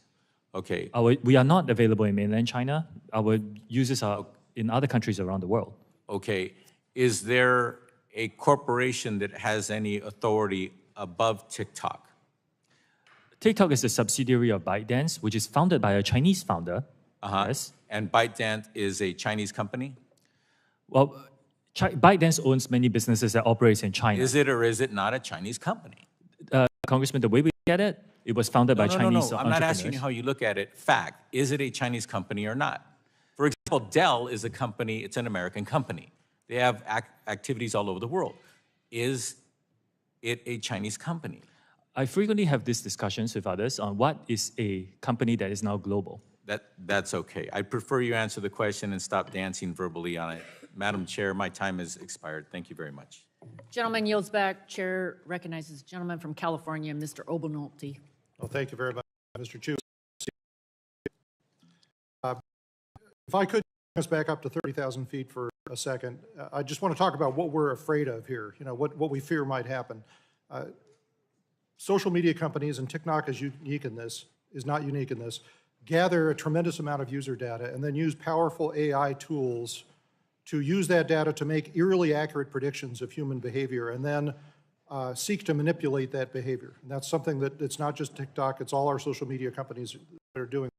Okay. We are not available in mainland China. Our users are in other countries around the world. Okay. Is there a corporation that has any authority above TikTok? TikTok is a subsidiary of ByteDance, which is founded by a Chinese founder. Yes. And ByteDance is a Chinese company? Well, ByteDance owns many businesses that operate in China. Is it or is it not a Chinese company? Congressman, the way we look at it, it was founded by Chinese No. I'm not asking you how you look at it. Fact, is it a Chinese company or not? For example, Dell is a company, it's an American company. They have activities all over the world. Is it a Chinese company? I frequently have these discussions with others on what is a company that is now global. That's okay. I prefer you answer the question and stop dancing verbally on it. Madam Chair, my time has expired. Thank you very much. Gentleman yields back. Chair recognizes the gentleman from California, Mr. Obernolte. Well, thank you very much, Mr. Chu. If I could bring us back up to 30,000 feet for a second, I just want to talk about what we're afraid of here, what we fear might happen. Social media companies, and TikTok is not unique in this, gather a tremendous amount of user data and then use powerful AI tools to use that data to make eerily accurate predictions of human behavior and then seek to manipulate that behavior. And that's something that it's not just TikTok, it's all our social media companies that are doing.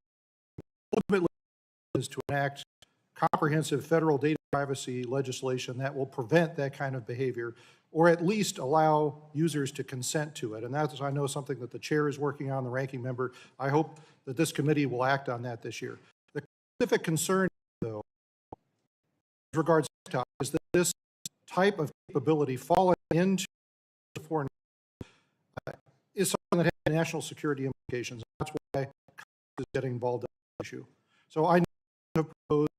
Ultimately, is to enact comprehensive federal data privacy legislation that will prevent that kind of behavior, or at least allow users to consent to it. And that's, I know, something that the chair is working on, the ranking member. I hope that this committee will act on that this year. The specific concern, though, as regards to TikTok, is that this type of capability falling into the foreign is something that has national security implications. That's why Congress is getting involved in the issue. So I have proposed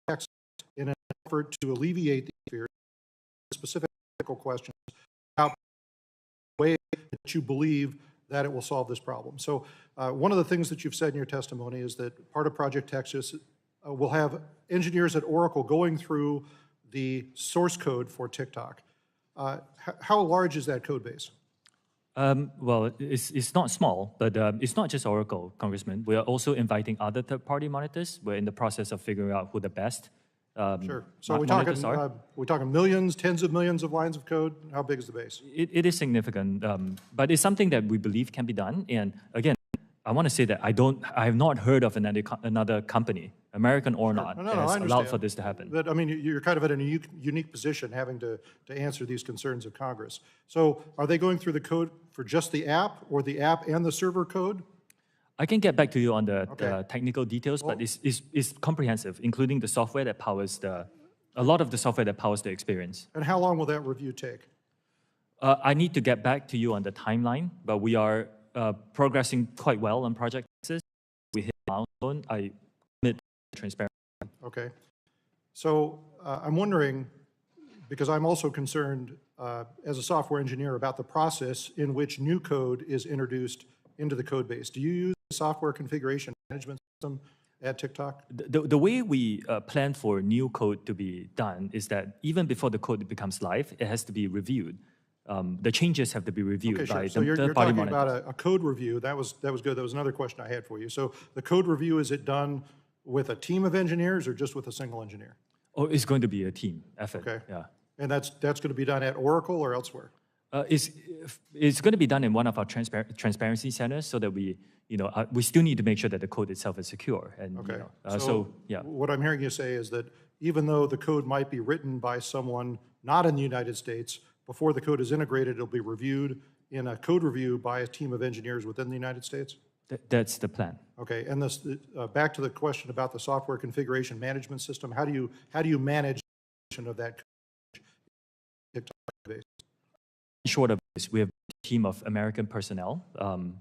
text in an effort to alleviate these fears, specific questions about the way that you believe that it will solve this problem. So one of the things that you've said in your testimony is that part of Project Texas will have engineers at Oracle going through the source code for TikTok. How large is that code base? Well, it's not small, but it's not just Oracle, Congressman. We are also inviting other third-party monitors. We're in the process of figuring out who the best sure. So we're talking millions, tens of millions of lines of code. How big is the base? It is significant, but it's something that we believe can be done. And again, I want to say that I have not heard of another company, American or not, No, that I has understand. allowed for this to happen. But I mean, you're kind of in a unique position having to answer these concerns of Congress. So are they going through the code for just the app or the app and the server code? I can get back to you on the technical details, but it's comprehensive, including the software that powers a lot of the software that powers the experience. And how long will that review take? I need to get back to you on the timeline, but we are progressing quite well on Project Texas. We hit a milestone. I commit transparency. Okay. So I'm wondering, because I'm also concerned as a software engineer about the process in which new code is introduced into the code base. Do you use the software configuration management system at TikTok? The way we plan for new code to be done is that even before the code becomes live, it has to be reviewed. The changes have to be reviewed by So the you're third-party talking monitors. about a code review. That was good. That was another question I had for you. So the code review, is it done with a team of engineers or just with a single engineer? Oh, it's going to be a team effort. Okay. Yeah. And that's going to be done at Oracle or elsewhere? It's going to be done in one of our transparency centers so that we still need to make sure that the code itself is secure. And, Okay. Yeah. What I'm hearing you say is that even though the code might be written by someone not in the United States, before the code is integrated, it'll be reviewed in a code review by a team of engineers within the United States? That's the plan. Okay. And this, back to the question about the software configuration management system, how do you manage of that TikTok base? Short of this, we have a team of American personnel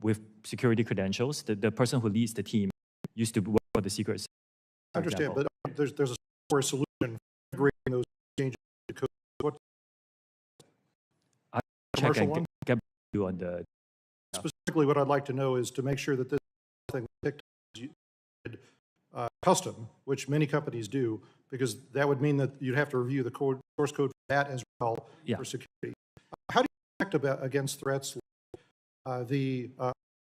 with security credentials. The person who leads the team used to work for the Secret Service. I understand, but there's a software solution for integrating those changes to code. What Check and get back to you on the. Specifically, what I'd like to know is to make sure that this thing TikTok custom, which many companies do, because that would mean that you'd have to review the source code for that as well for security. How do you protect against threats like the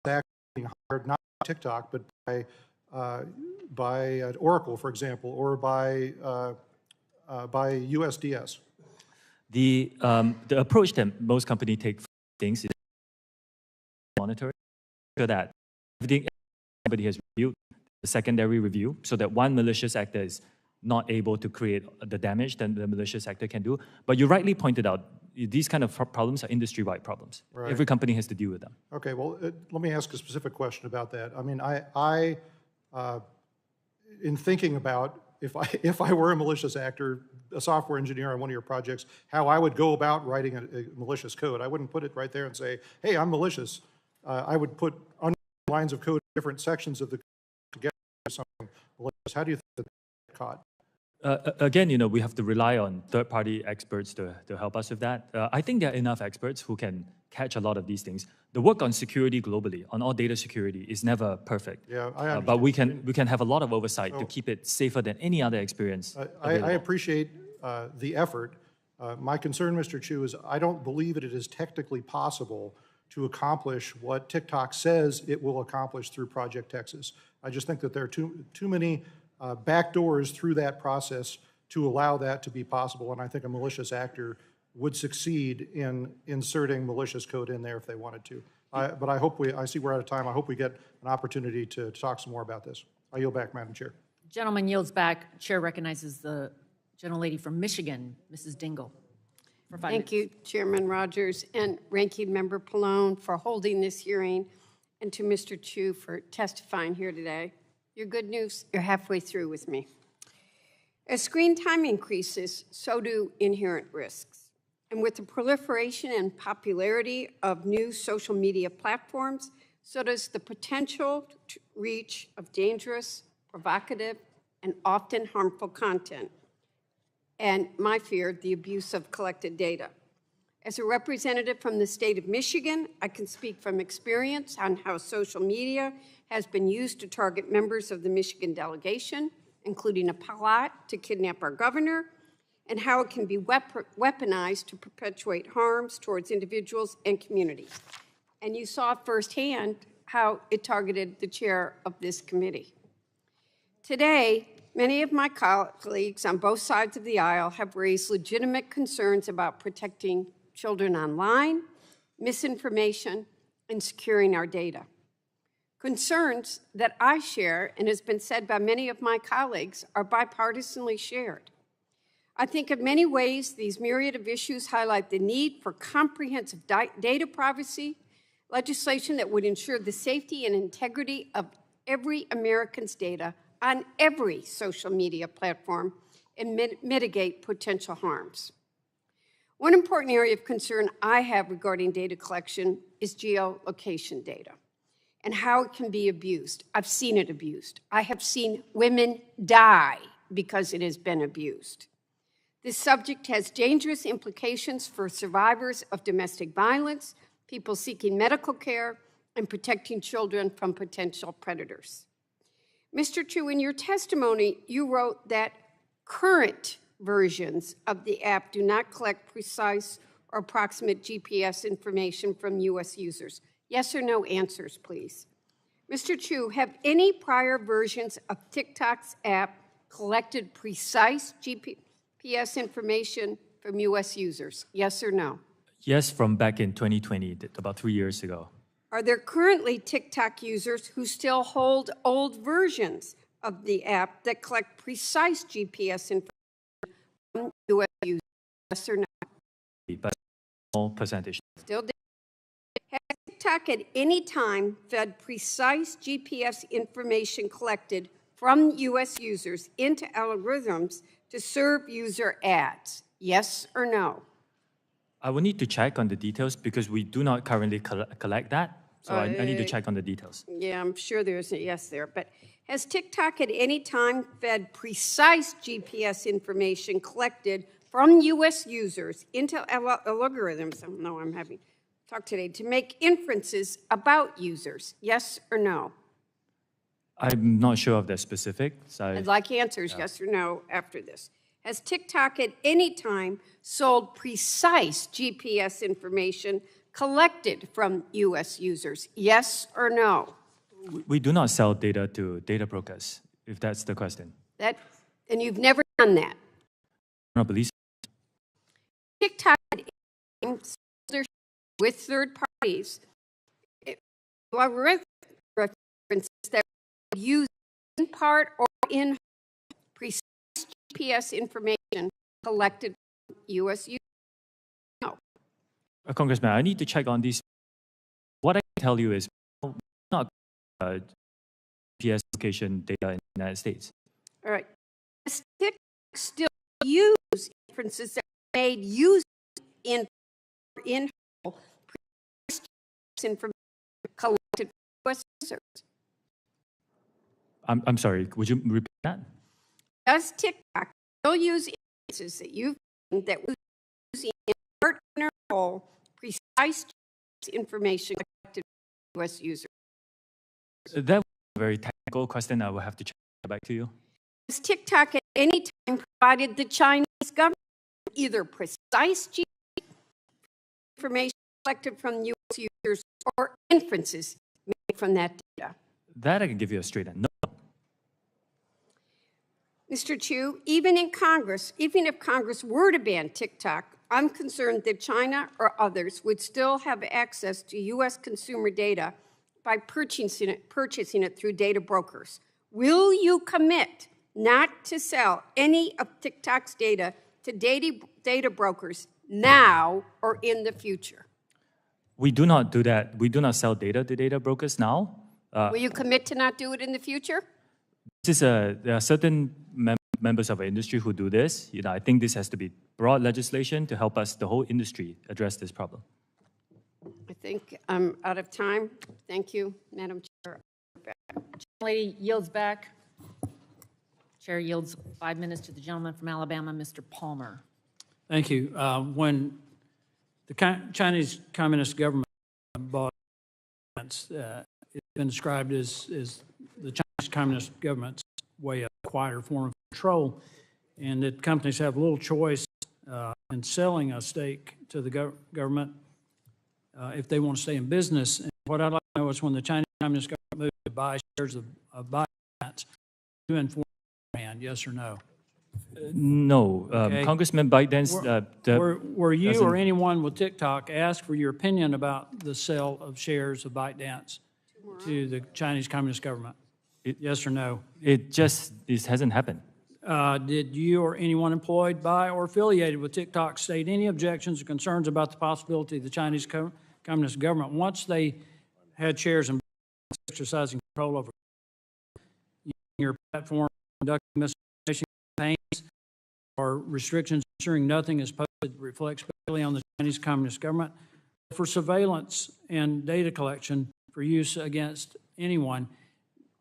act being hired not by TikTok but by Oracle, for example, or by USDS? The approach that most companies take for things is monitoring, so that everybody has reviewed the secondary review, so that one malicious actor is not able to create the damage that the malicious actor can do. But you rightly pointed out, these kind of problems are industry-wide problems. Right. Every company has to deal with them. Okay, well, let me ask a specific question about that. I mean, in thinking about if I were a malicious actor, a software engineer on one of your projects, how I would go about writing a malicious code. I wouldn't put it right there and say, hey, I'm malicious. I would put lines of code in different sections of the code together something malicious. How do you think that caught? Again, you know, we have to rely on third-party experts to help us with that. I think there are enough experts who can catch a lot of these things. The work on security globally, on all data security, is never perfect. Yeah, I understand. But we can have a lot of oversight to keep it safer than any other experience. I appreciate the effort. My concern, Mr. Chu, is I don't believe it is technically possible to accomplish what TikTok says it will accomplish through Project Texas. I just think that there are too many back doors through that process to allow that to be possible, and I think a malicious actor would succeed in inserting malicious code in there if they wanted to. But I see we're out of time. I hope we get an opportunity to talk some more about this. I yield back, Madam Chair. Gentleman yields back. Chair recognizes the gentlelady from Michigan, Mrs. Dingle, for 5 minutes. Thank you, Chairman Rogers and Ranking Member Pallone for holding this hearing, and to Mr. Chu for testifying here today. Your good news, you're halfway through with me. As screen time increases, so do inherent risks. And with the proliferation and popularity of new social media platforms, so does the potential reach of dangerous, provocative, and often harmful content. And my fear, the abuse of collected data. As a representative from the state of Michigan, I can speak from experience on how social media has been used to target members of the Michigan delegation, including a plot to kidnap our governor, and how it can be weaponized to perpetuate harms towards individuals and communities. And you saw firsthand how it targeted the chair of this committee. Today, many of my colleagues on both sides of the aisle have raised legitimate concerns about protecting children online, misinformation, and securing our data. Concerns that I share, and has been said by many of my colleagues, are bipartisanly shared. I think in many ways, these myriad of issues highlight the need for comprehensive data privacy legislation that would ensure the safety and integrity of every American's data on every social media platform and mitigate potential harms. One important area of concern I have regarding data collection is geolocation data and how it can be abused. I've seen it abused. I have seen women die because it has been abused. This subject has dangerous implications for survivors of domestic violence, people seeking medical care, and protecting children from potential predators. Mr. Chu, in your testimony, you wrote that current versions of the app do not collect precise or approximate GPS information from U.S. users. Yes or no answers, please. Mr. Chu, have any prior versions of TikTok's app collected precise GPS information from U.S. users? Yes or no? Yes, from back in 2020, about 3 years ago. Are there currently TikTok users who still hold old versions of the app that collect precise GPS information from U.S. users? Yes or no? But small percentage. Still. Has TikTok at any time fed precise GPS information collected from U.S. users into algorithms to serve user ads? Yes or no? I will need to check on the details because we do not currently collect that. So I need to check on the details. Yeah, I'm sure there's a yes there. But has TikTok at any time fed precise GPS information collected from U.S. users into algorithms? I don't know, I'm having talk today, to make inferences about users? Yes or no? I'm not sure of the specifics. I'd like answers, yes or no, after this. Has TikTok at any time sold precise GPS information collected from U.S. users? Yes or no? We do not sell data to data brokers, if that's the question. And you've never done that? I don't believe so. TikTok sold with third parties references that use in part or in precise GPS information collected from U.S. users? No. Congressman, I need to check on these. What I can tell you is not GPS location data in the United States. All right. Does TikTok still use inferences that are made using in information collected from U.S. users? I'm sorry, would you repeat that? Does TikTok will use instances that you've that will use in part and whole precise information collected by U.S. users. That was a very technical question. I will have to check back to you. Has TikTok at any time provided the Chinese government either precise information collected from U.S. users or inferences made from that data? That I can give you a straight answer. No. Mr. Chu, even in Congress, even if Congress were to ban TikTok, I'm concerned that China or others would still have access to U.S. consumer data by purchasing it through data brokers. Will you commit not to sell any of TikTok's data to data brokers now or in the future? We do not do that. We do not sell data to data brokers now. Will you commit to not do it in the future? There are certain members of our industry who do this. I think this has to be broad legislation to help us, the whole industry, address this problem. I think I'm out of time. Thank you, Madam Chair. Lady yields back. Chair yields 5 minutes to the gentleman from Alabama, Mr. Palmer. Thank you. When the Chinese Communist government bought, it's been described as the Chinese Communist government's way of quieter form of control, and that companies have little choice in selling a stake to the government if they want to stay in business. And what I'd like to know is when the Chinese Communist government moved to buy shares of ByteDance, you informed beforehand, yes or no? No. Okay. Congressman ByteDance... Were you or anyone with TikTok asked for your opinion about the sale of shares of ByteDance to the Chinese Communist government? Yes or no? It hasn't happened. Did you or anyone employed by or affiliated with TikTok state any objections or concerns about the possibility of the Chinese Communist government, once they had shares in exercising control over your platform, conducting misinformation campaigns, or restrictions ensuring nothing is posted that reflects badly on the Chinese Communist government, for surveillance and data collection for use against anyone?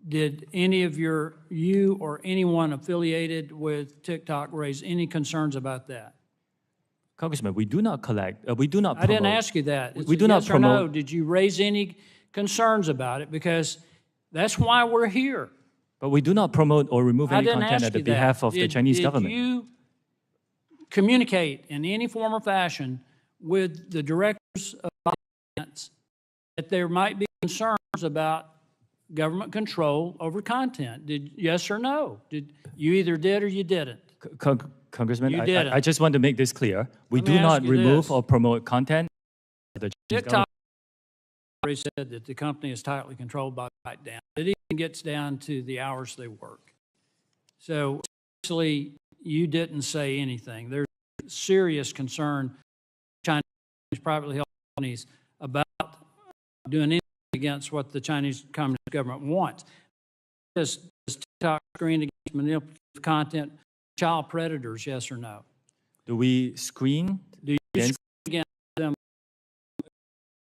Did any of you or anyone affiliated with TikTok raise any concerns about that? Congressman, we do not collect, we do not promote. I didn't ask you that. We do not promote. Or no, did you raise any concerns about it? Because that's why we're here. But we do not promote or remove any content at the behalf of the Chinese government. Did you communicate in any form or fashion with the directors of ByteDance that there might be concerns about government control over content? Yes or no? You either did or you didn't? Congressman, You didn't. I just want to make this clear. We Let me do not ask you remove this. or promote content. The Chinese TikTok government. already said that the company is tightly controlled by ByteDance. It even gets down to the hours they work. So actually, you didn't say anything. There's serious concern Chinese privately held companies about doing anything against what the Chinese Communist government wants. Does TikTok screen against manipulative content, child predators, yes or no? Do we screen? Do you against, screen against them?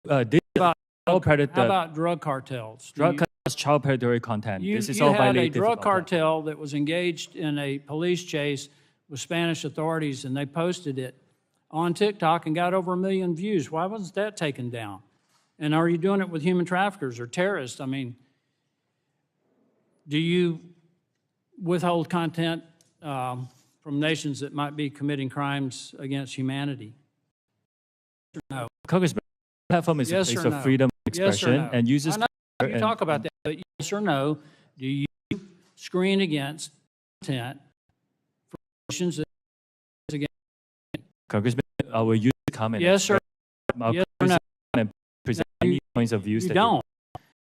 How about drug cartels? Drug cartels, child predatory content. This is You all had a violative drug of that. cartel that was engaged in a police chase with Spanish authorities, and they posted it on TikTok and got over 1 million views. Why wasn't that taken down? And are you doing it with human traffickers or terrorists? I mean, do you withhold content from nations that might be committing crimes against humanity? No. Congressman, the platform is a Yes place or of no? freedom of Yes or expression no? and users. I know you talk about that, but yes or no, do you screen against content for nations that against? Congressman, I will use the comment. Yes or yes or no? And present any points of views You that don't.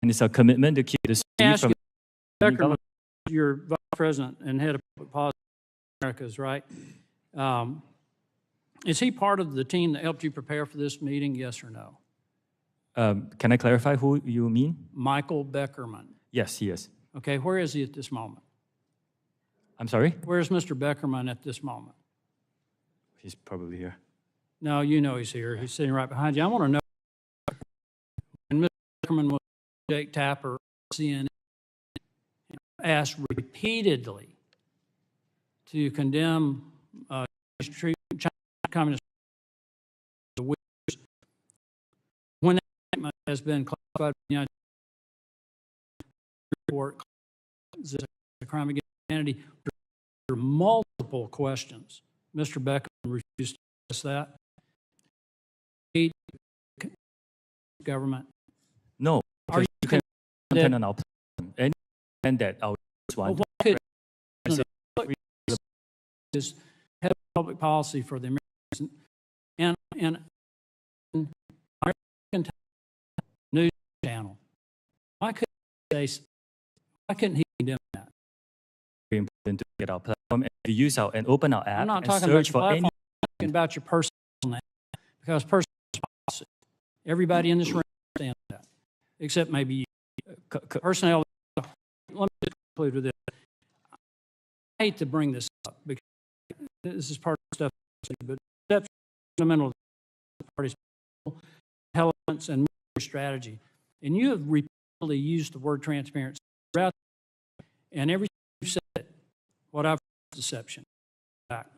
And it's a commitment to keep the Let me city ask from. you, Beckerman, you're vice president and head of public policy in Americas, right? Is he part of the team that helped you prepare for this meeting, yes or no? Can I clarify who you mean? Michael Beckerman. Yes, he is. Okay, where is he at this moment? I'm sorry? Where's Mr. Beckerman at this moment? He's probably here. No, you know he's here. He's sitting right behind you. I want to know when Mr. Beckerman was Jake Tapper, CNN, asked repeatedly to condemn Chinese communist the Uyghurs, when that statement has been classified by the United States report as a crime against humanity, there are multiple questions. Mr. Beckman refused to address that. Government. No, Are because you can content on our platform. And that our one. Is head of public policy for the Americans and our news channel. Why couldn't he condemn that? Very important to get our platform and to use our and open our app. I'm not and talking about search your for platform. any. I'm talking about your personal name, because personal policy. Everybody in this room understands that, except maybe you. Personnel. Let me conclude with this. I hate to bring this up because this is part of the stuff, but that's fundamental to the party's intelligence and strategy. And you have repeatedly used the word transparency throughout, and every time you've said it, what I've heard is deception. Back.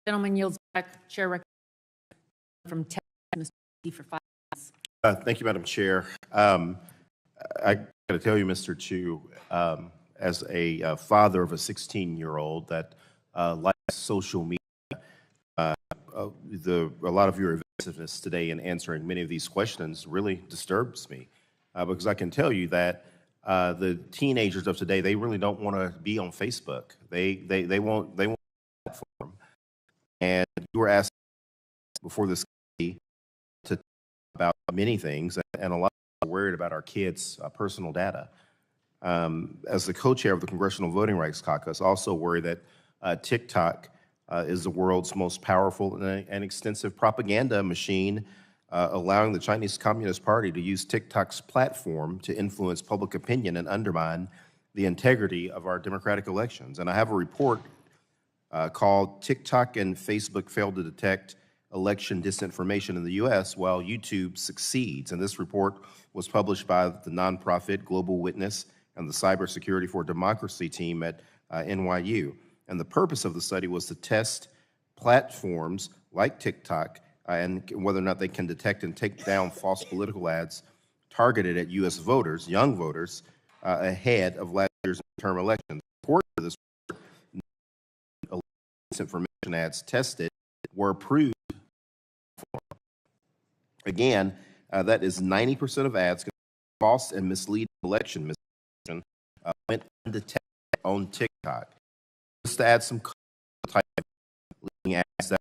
Gentleman yields back. Chair from Texas, Mr. D for 5 minutes. Thank you, Madam Chair. I got to tell you, Mr. Chu, as a father of a 16-year-old that likes social media, a lot of your evasiveness today in answering many of these questions really disturbs me, because I can tell you that the teenagers of today, they really don't want to be on Facebook. They want a platform. And you were asked before this committee to talk about many things, and a lot of people are worried about our kids' personal data. As the co-chair of the Congressional Voting Rights Caucus, I also worry that TikTok is the world's most powerful and extensive propaganda machine, allowing the Chinese Communist Party to use TikTok's platform to influence public opinion and undermine the integrity of our democratic elections. And I have a report called TikTok and Facebook Failed to Detect Election Disinformation in the U.S. While YouTube Succeeds. And this report was published by the nonprofit Global Witness and the Cybersecurity for Democracy team at NYU. And the purpose of the study was to test platforms like TikTok and whether or not they can detect and take down false political ads targeted at U.S. voters, young voters, ahead of last year's midterm elections. According to this report, disinformation ads tested were approved. Again, that is 90% of ads false and misleading election misinformation went undetected on TikTok. Just to add some type of leading ads that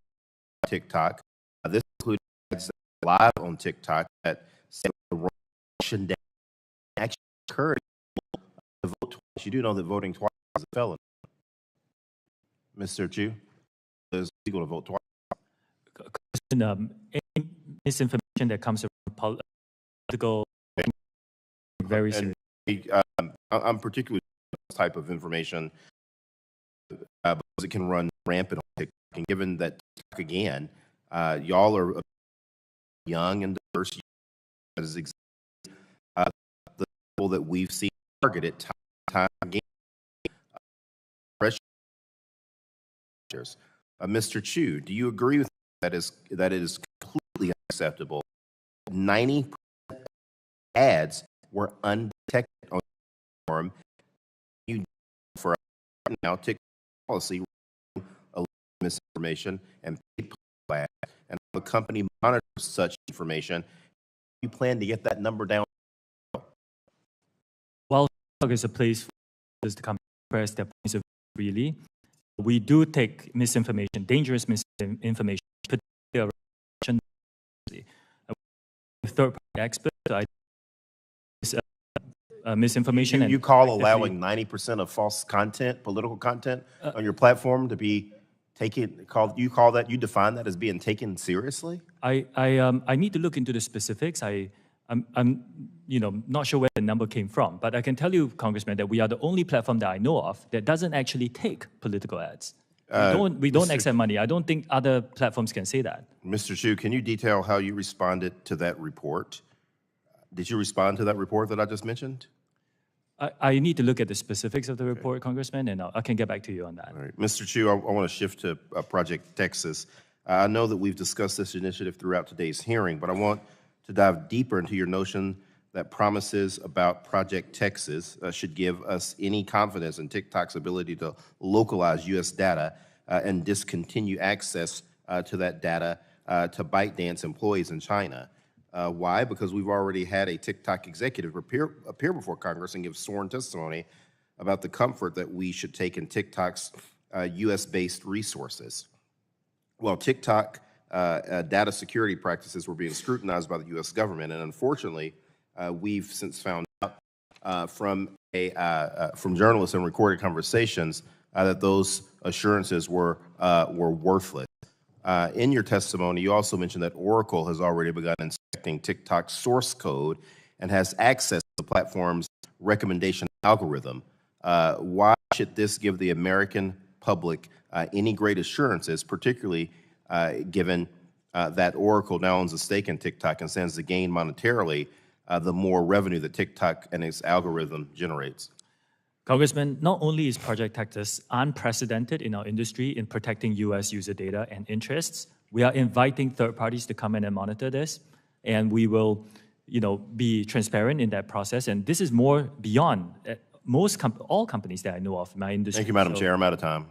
on TikTok, this includes ads that are live on TikTok that say the wrong election day actually encourage people to vote twice. You do know that voting twice is a felony. Mr. Chu, it's legal to vote twice. Any misinformation that comes from political, very serious. I'm particularly this type of information because it can run rampant on TikTok. And given that, again, y'all are young and diverse, as the people that we've seen targeted time again. Mr. Chu, do you agree with that it is completely unacceptable? 90% ads were undetected on the platform. You for now TikTok policy misinformation and paid ads, and the company monitors such information. You plan to get that number down? While TikTok is a place for us to come express their points of view freely, we do take misinformation, dangerous misinformation, particularly third-party experts. Misinformation. You call allowing 90% of false content, political content, on your platform to be taken? You define that as being taken seriously? I need to look into the specifics. I'm not sure where the number came from, but I can tell you, Congressman, that we are the only platform that I know of that doesn't actually take political ads. We don't accept money. I don't think other platforms can say that. Mr. Chu, can you detail how you responded to that report? Did you respond to that report that I just mentioned? I need to look at the specifics of the report, Congressman, and I can get back to you on that. All right. Mr. Chu, I want to shift to Project Texas. I know that we've discussed this initiative throughout today's hearing, but I want to dive deeper into your notion that promises about Project Texas should give us any confidence in TikTok's ability to localize U.S. data and discontinue access to that data to ByteDance employees in China. Why? Because we've already had a TikTok executive appear before Congress and give sworn testimony about the comfort that we should take in TikTok's U.S.-based resources. Well, TikTok data security practices were being scrutinized by the U.S. government, and unfortunately, we've since found out from journalists and recorded conversations that those assurances were worthless. In your testimony, you also mentioned that Oracle has already begun inspecting TikTok's source code and has access to the platform's recommendation algorithm. Why should this give the American public any great assurances, particularly given that Oracle now owns a stake in TikTok and stands to gain monetarily the more revenue that TikTok and its algorithm generates? Congressman, not only is Project Texas unprecedented in our industry in protecting U.S. user data and interests, we are inviting third parties to come in and monitor this, and we will, be transparent in that process. And this is more beyond all companies that I know of in my industry. Thank you, Madam Chair. I'm out of time.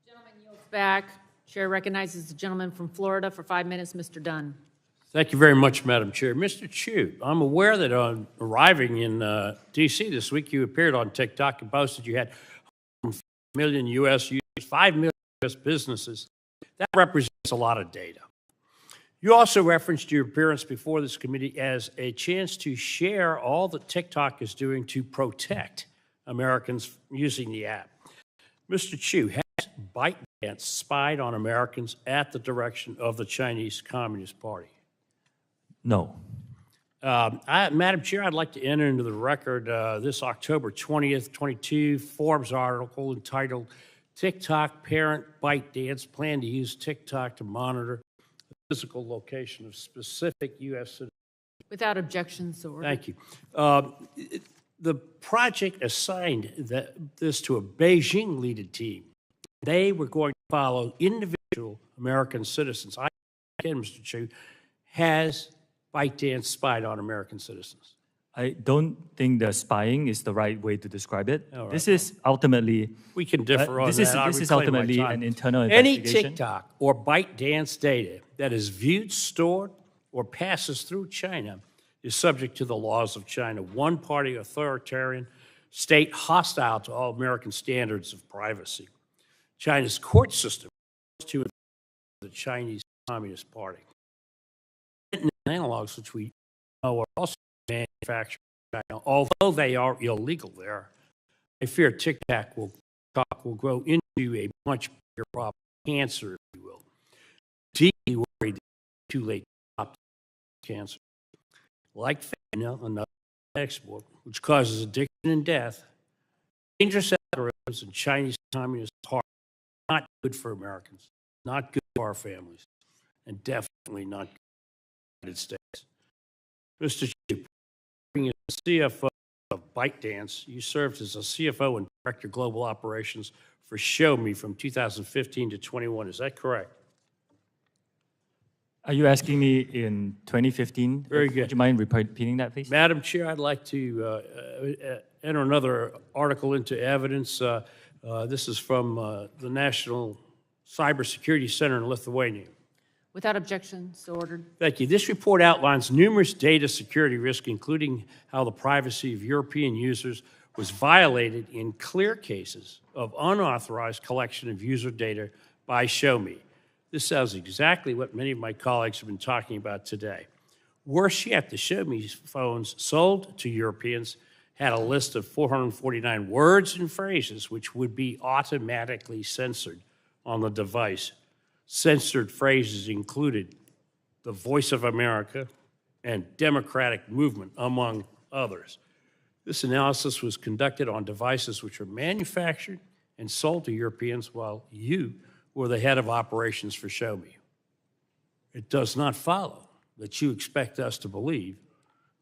Gentleman yields back. Chair recognizes the gentleman from Florida for 5 minutes, Mr. Dunn. Thank you very much, Madam Chair. Mr. Chu, I'm aware that on arriving in D.C. this week, you appeared on TikTok and posted you had 5 million U.S. users, 5 million U.S. businesses. That represents a lot of data. You also referenced your appearance before this committee as a chance to share all that TikTok is doing to protect Americans using the app. Mr. Chu, has ByteDance spied on Americans at the direction of the Chinese Communist Party? No. Madam Chair, I'd like to enter into the record this October 20th, 22 Forbes article entitled TikTok Parent ByteDance Plan to Use TikTok to Monitor the Physical Location of Specific U.S. Citizens. Without objection, so ordered. Thank you. The project assigned this to a Beijing-led team. They were going to follow individual American citizens. Again, Mr. Chu, has ByteDance spied on American citizens? I don't think the spying is the right way to describe it. All right. This is ultimately... We can differ on this that. This is ultimately an internal Any investigation. TikTok or ByteDance data that is viewed, stored, or passes through China is subject to the laws of China, one-party authoritarian state hostile to all American standards of privacy. China's court system is to the Chinese Communist Party. Analogs, which we know are also manufactured in China, although they are illegal there, I fear TikTok will grow into a much bigger problem, cancer, if you will. Deeply worried that it's too late to stop cancer. Like fentanyl, another export, which causes addiction and death, dangerous algorithms and Chinese Communist Party are not good for Americans, not good for our families, and definitely not good for the United States. Mr. Chu, being a CFO of ByteDance, you served as a CFO and Director of Global Operations for ShowMe from 2015 to 21. Is that correct? Are you asking me in 2015? Very good. Would you mind repeating that, please? Madam Chair, I'd like to enter another article into evidence. This is from the National Cybersecurity Center in Lithuania. Without objection, so ordered. Thank you. This report outlines numerous data security risks, including how the privacy of European users was violated in clear cases of unauthorized collection of user data by ShowMe. This sounds exactly what many of my colleagues have been talking about today. Worse yet, the ShowMe phones sold to Europeans had a list of 449 words and phrases which would be automatically censored on the device. Censored phrases included the Voice of America and Democratic Movement, among others. This analysis was conducted on devices which were manufactured and sold to Europeans while you were the head of operations for ShowMe. It does not follow that you expect us to believe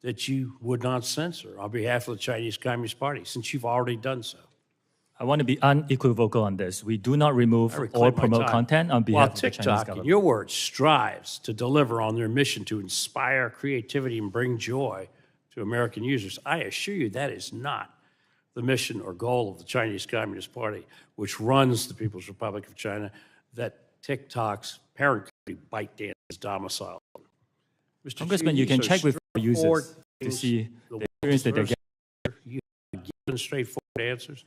that you would not censor on behalf of the Chinese Communist Party, since you've already done so? I want to be unequivocal on this. We do not remove I or reclaim my promote time. content on While behalf of the Chinese TikTok, in government. your words, strives to deliver on their mission to inspire creativity and bring joy to American users, I assure you that is not the mission or goal of the Chinese Communist Party, which runs the People's Republic of China, that TikTok's parent company, ByteDance, is domiciled. Mr. Congressman, Chu, you can these are check with our users straightforward to things. see The the experience that they're world's getting. You have given straightforward answers.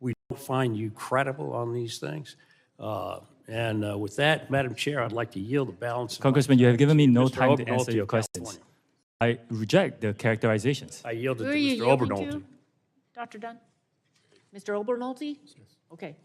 We don't find you credible on these things. With that, Madam Chair, I'd like to yield the balance. of my Congressman, you have given me no Mr. time to Obernolte answer your of questions. California. I reject the characterizations. I yielded Who to are you Mr. yielding Obernolte. to, Dr. Dunn? Mr. Obernolte? Okay.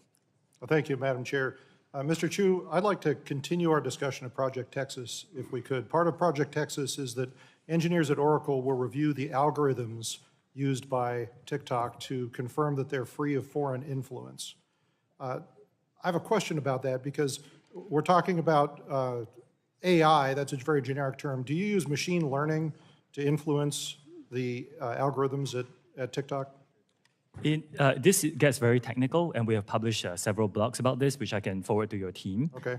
Well, thank you, Madam Chair. Mr. Chu, I'd like to continue our discussion of Project Texas, if we could. Part of Project Texas is that engineers at Oracle will review the algorithms used by TikTok to confirm that they're free of foreign influence. I have a question about that because we're talking about AI, that's a very generic term. Do you use machine learning to influence the algorithms at TikTok? This gets very technical, and we have published several blogs about this, which I can forward to your team. Okay.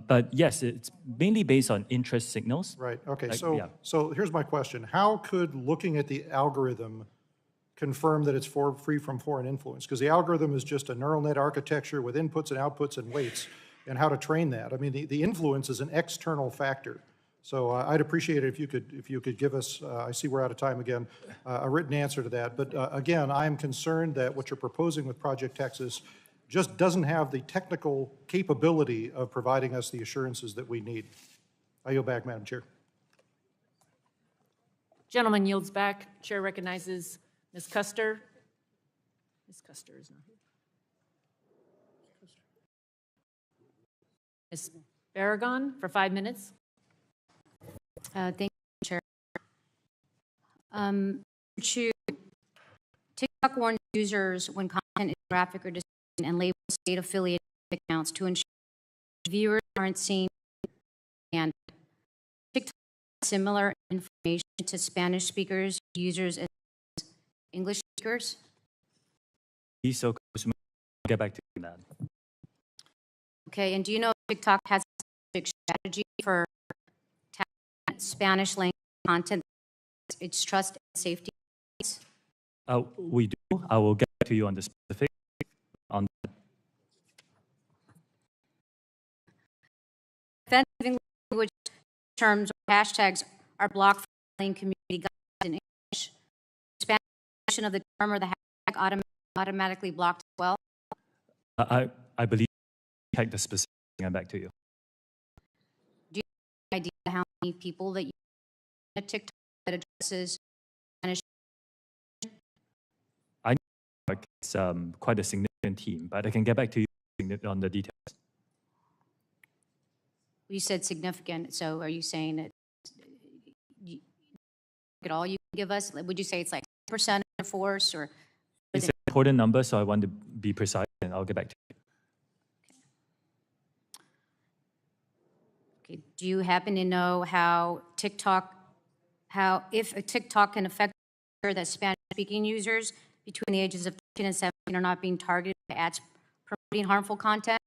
But yes, it's mainly based on interest signals. Right, okay, Like, so here's my question. How could looking at the algorithm confirm that it's free from foreign influence? Because the algorithm is just a neural net architecture with inputs and outputs and weights, and how to train that. I mean, the influence is an external factor. So I'd appreciate it if you could give us, I see we're out of time again, a written answer to that. But again, I'm concerned that what you're proposing with Project Texas just doesn't have the technical capability of providing us the assurances that we need. I yield back, Madam Chair. Gentleman yields back. Chair recognizes Ms. Custer. Ms. Custer is not here. Ms. Barragon for 5 minutes. Thank you, Chair. Chu, TikTok warns users when content is graphic or disturbing and labels state-affiliated accounts to ensure viewers aren't seen and TikTok has similar information to Spanish speakers, users, and English speakers. So, Congressman, I'll get back to you on that. Okay, and do you know if TikTok has a specific strategy for Spanish language content, its trust and safety? We do. I will get back to you on the specific. On that. Offensive language terms or hashtags are blocked from community guidelines in English. Spanish version of the term or the hashtag automatically blocked as well. I believe I check the specific and get back to you. Do you have any idea how many people that use a TikTok that addresses Spanish? I know it's quite a significant team, but I can get back to you on the details. You said significant, so are you saying that at all you can give us? Would you say it's like 10% of the force or? It's an important number, so I want to be precise, and I'll get back to you. Okay. Do you happen to know if a TikTok can affect that Spanish-speaking users between the ages of 13 and 17 are not being targeted by ads promoting harmful content?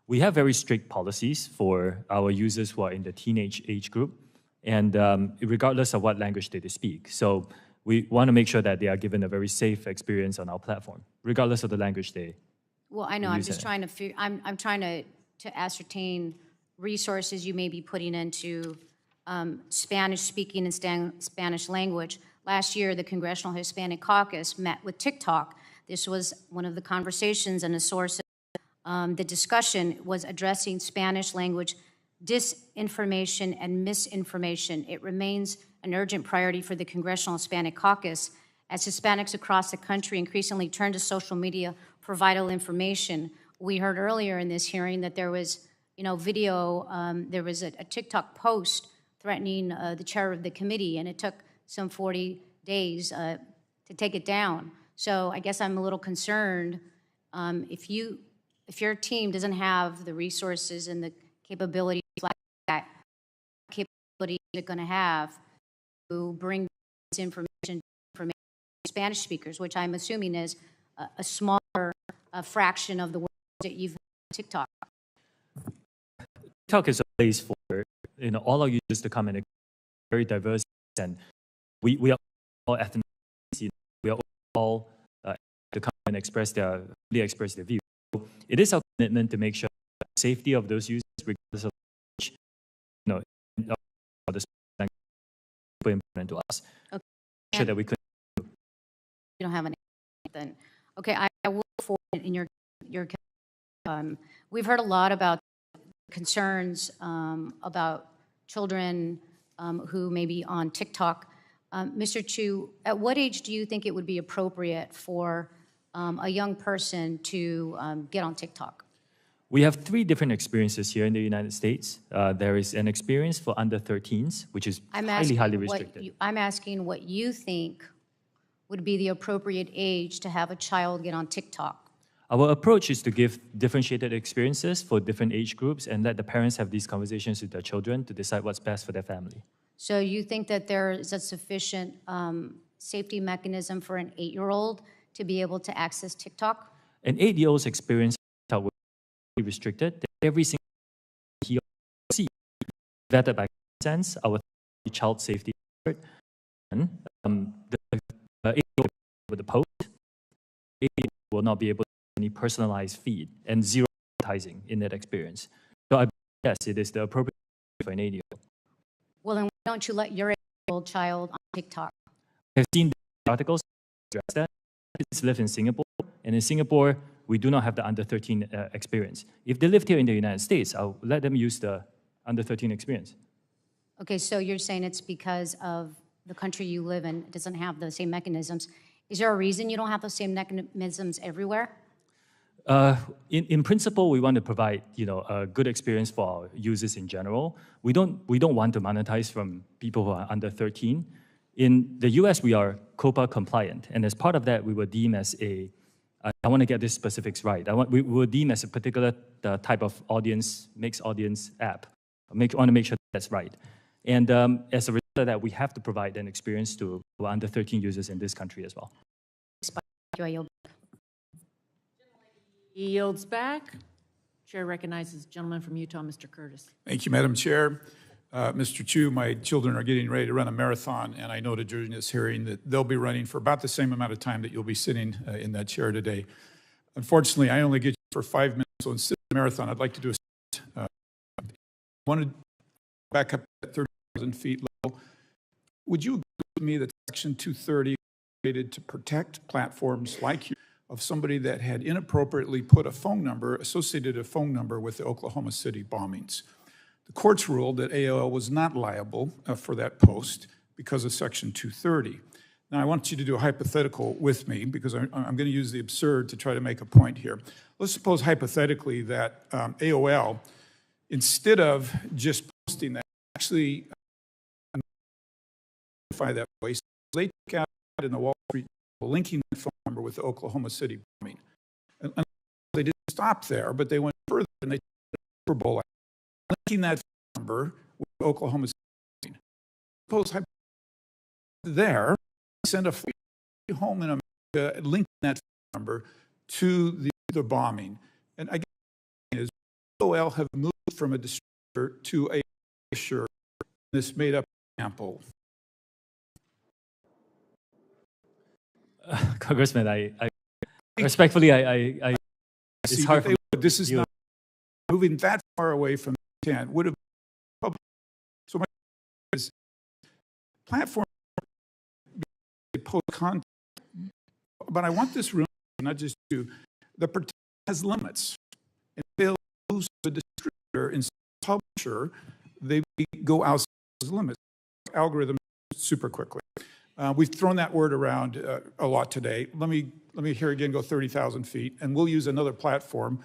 We have very strict policies for our users who are in the teenage age group, and regardless of what language they speak. So we want to make sure that they are given a very safe experience on our platform, regardless of the language they Well, I know. I'm just it. trying to I'm trying to ascertain resources you may be putting into Spanish speaking and Spanish language. Last year, the Congressional Hispanic Caucus met with TikTok. This was one of the conversations and a source of the discussion was addressing Spanish language disinformation and misinformation. It remains an urgent priority for the Congressional Hispanic Caucus as Hispanics across the country increasingly turn to social media for vital information. We heard earlier in this hearing that there was, video, there was a TikTok post threatening the chair of the committee, and it took some 40 days to take it down. So I guess I'm a little concerned if your team doesn't have the resources and the capability, that capability you're going to have to bring misinformation from Spanish speakers, which I'm assuming is a smaller fraction of the world that you've TikTok. TikTok is a place for all our users to come and very diverse, and we are all ethnicities. We are all to come and express their view. So it is our commitment to make sure the safety of those users, regardless of which, the super important to us. Okay. Sure that we could. You don't have any then. Okay, I will forward it in your we've heard a lot about concerns about children who may be on TikTok. Mr. Chu, at what age do you think it would be appropriate for a young person to get on TikTok? We have 3 different experiences here in the United States. There is an experience for under 13s, which is highly restricted. I'm asking what you think would be the appropriate age to have a child get on TikTok. Our approach is to give differentiated experiences for different age groups and let the parents have these conversations with their children to decide what's best for their family. So you think that there is a sufficient safety mechanism for an 8-year-old to be able to access TikTok? An 8-year-old's experience will be restricted. Every single he or she vetted by consent, our child safety expert, and the 8-year-old with the post, 8-year-old will not be able to any personalized feed and zero advertising in that experience. So yes, it is the appropriate for an 8-year-old. Well, then why don't you let your 8-year-old child on TikTok? I've seen the articles address that. Kids live in Singapore, and in Singapore, we do not have the under 13 experience. If they lived here in the United States, I'll let them use the under 13 experience. Okay, so you're saying it's because of the country you live in doesn't have the same mechanisms. Is there a reason you don't have those same mechanisms everywhere? In principle, we want to provide a good experience for our users in general. We don't want to monetize from people who are under 13. In the US, we are COPPA compliant, and as part of that, we were deemed as I want to get these specifics right. We were deemed as a particular type of audience, mixed audience app. Want to make sure that's right. And as a result of that, we have to provide an experience to our under 13 users in this country as well. Yields back. Chair recognizes the gentleman from Utah, Mr. Curtis. Thank you, Madam Chair. Mr. Chu, my children are getting ready to run a marathon, and I noted during this hearing that they'll be running for about the same amount of time that you'll be sitting in that chair today. Unfortunately, I only get you for 5 minutes, so instead of a marathon, I'd like to do a wanted back up at 30,000 feet level. Would you agree with me that Section 230 created to protect platforms like you of somebody that had inappropriately put associated a phone number with the Oklahoma City bombings? The courts ruled that AOL was not liable for that post because of Section 230. Now, I want you to do a hypothetical with me because I'm going to use the absurd to try to make a point here. Let's suppose hypothetically that AOL, instead of just posting that, actually identify that voice, they took out in the Wall Street linking that phone number with the Oklahoma City bombing. And they didn't stop there, but they went further and they took Super Bowl linking that phone number with Oklahoma City bombing. Suppose there, send a flight home in America linking that phone number to the bombing. And I guess is AOL have moved from a distributor to a publisher in this made-up example. Congressman, I respectfully, it's hard for me. This is not moving that far away from the intent. Would have public. So my is platform post content, but I want this room, not just you. The protection has limits. And if they lose the distributor instead of publisher, they go outside those limits. Algorithm super quickly. We've thrown that word around a lot today. Let me here again go 30,000 feet, and we'll use another platform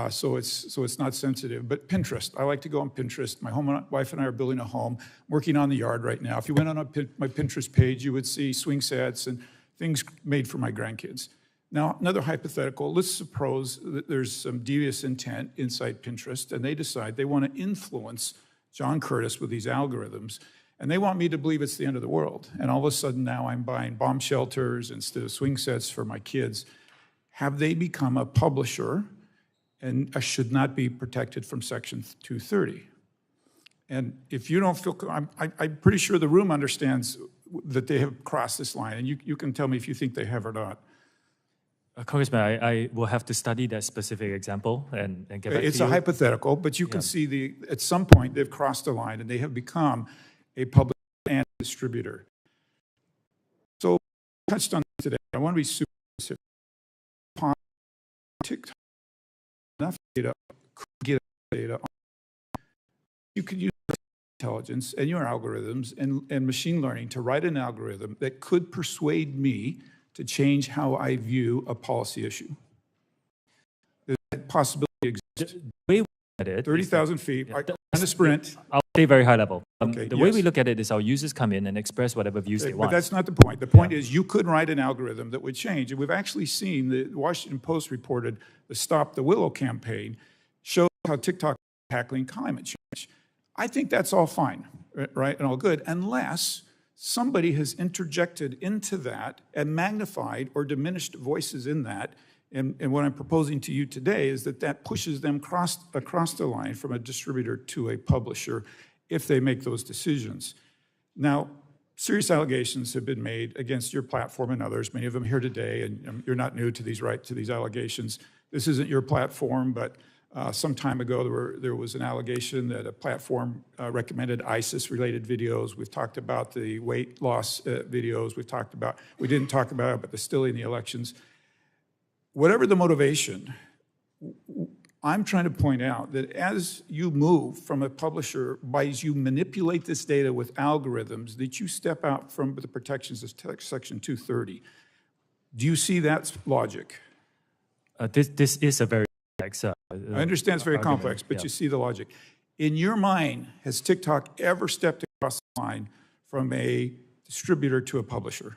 so it's not sensitive. But Pinterest, I like to go on Pinterest. My wife and I are building a home, working on the yard right now. If you went on my Pinterest page, you would see swing sets and things made for my grandkids. Now, another hypothetical, let's suppose that there's some devious intent inside Pinterest, and they decide they want to influence John Curtis with these algorithms. And they want me to believe it's the end of the world. And all of a sudden now I'm buying bomb shelters instead of swing sets for my kids. Have they become a publisher and should not be protected from Section 230? And if you don't feel, I'm pretty sure the room understands that they have crossed this line, and you can tell me if you think they have or not. Congressman, I will have to study that specific example and get back to you. It's a hypothetical, but you can see at some point they've crossed the line and they have become a publisher and distributor. So I touched on this today. I want to be super specific. Upon TikTok, enough data, could get data. You could use intelligence and your algorithms and machine learning to write an algorithm that could persuade me to change how I view a policy issue. That possibility exists. The way we look at it, 30,000 feet, on a sprint. I'll stay very high level. Okay, the way we look at it is our users come in and express whatever views they But want. that's not the point. The point is you could write an algorithm that would change. And we've actually seen, the Washington Post reported the Stop the Willow campaign shows how TikTok is tackling climate change. I think that's all fine, right, and all good, unless somebody has interjected into that and magnified or diminished voices in that. And what I'm proposing to you today is that pushes them across the line from a distributor to a publisher if they make those decisions. Now, serious allegations have been made against your platform and others, many of them here today, and you're not new to these allegations. This isn't your platform, but some time ago, there was an allegation that a platform recommended ISIS-related videos. We've talked about the weight loss videos. We didn't talk about it, but they're still in the elections. Whatever the motivation, I'm trying to point out that as you move from a publisher, as you manipulate this data with algorithms, that you step out from the protections of Section 230. Do you see that logic? This is a very complex I understand it's very complex, but you see the logic. In your mind, has TikTok ever stepped across the line from a distributor to a publisher?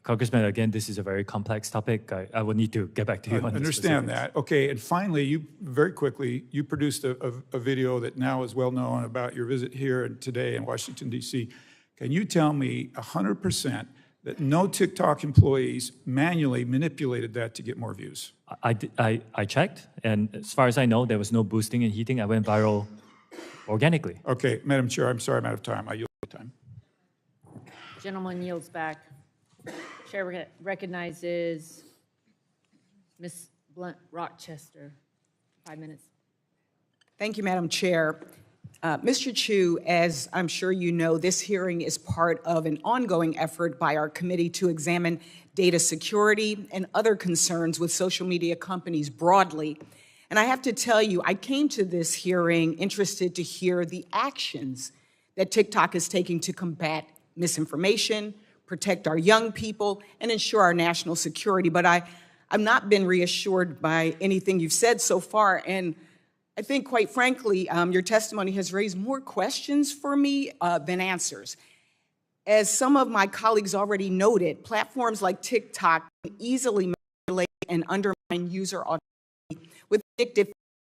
Congressman, again, this is a very complex topic. I will need to get back to you on this. I understand that. Okay, and finally, you very quickly, you produced a video that now is well known about your visit here and today in Washington, D.C. Can you tell me 100% that no TikTok employees manually manipulated that to get more views? I checked, and as far as I know, there was no boosting and heating. I went viral organically. Okay, Madam Chair, I'm sorry I'm out of time. I yield my time. Gentleman yields back. Chair recognizes Ms. Blunt Rochester. 5 minutes. Thank you, Madam Chair. Mr. Chu, as I'm sure you know, this hearing is part of an ongoing effort by our committee to examine data security and other concerns with social media companies broadly. And I have to tell you, I came to this hearing interested to hear the actions that TikTok is taking to combat misinformation, protect our young people, and ensure our national security. But I've not been reassured by anything you've said so far. And I think, quite frankly, your testimony has raised more questions for me than answers. As some of my colleagues already noted, platforms like TikTok can easily manipulate and undermine user autonomy with addictive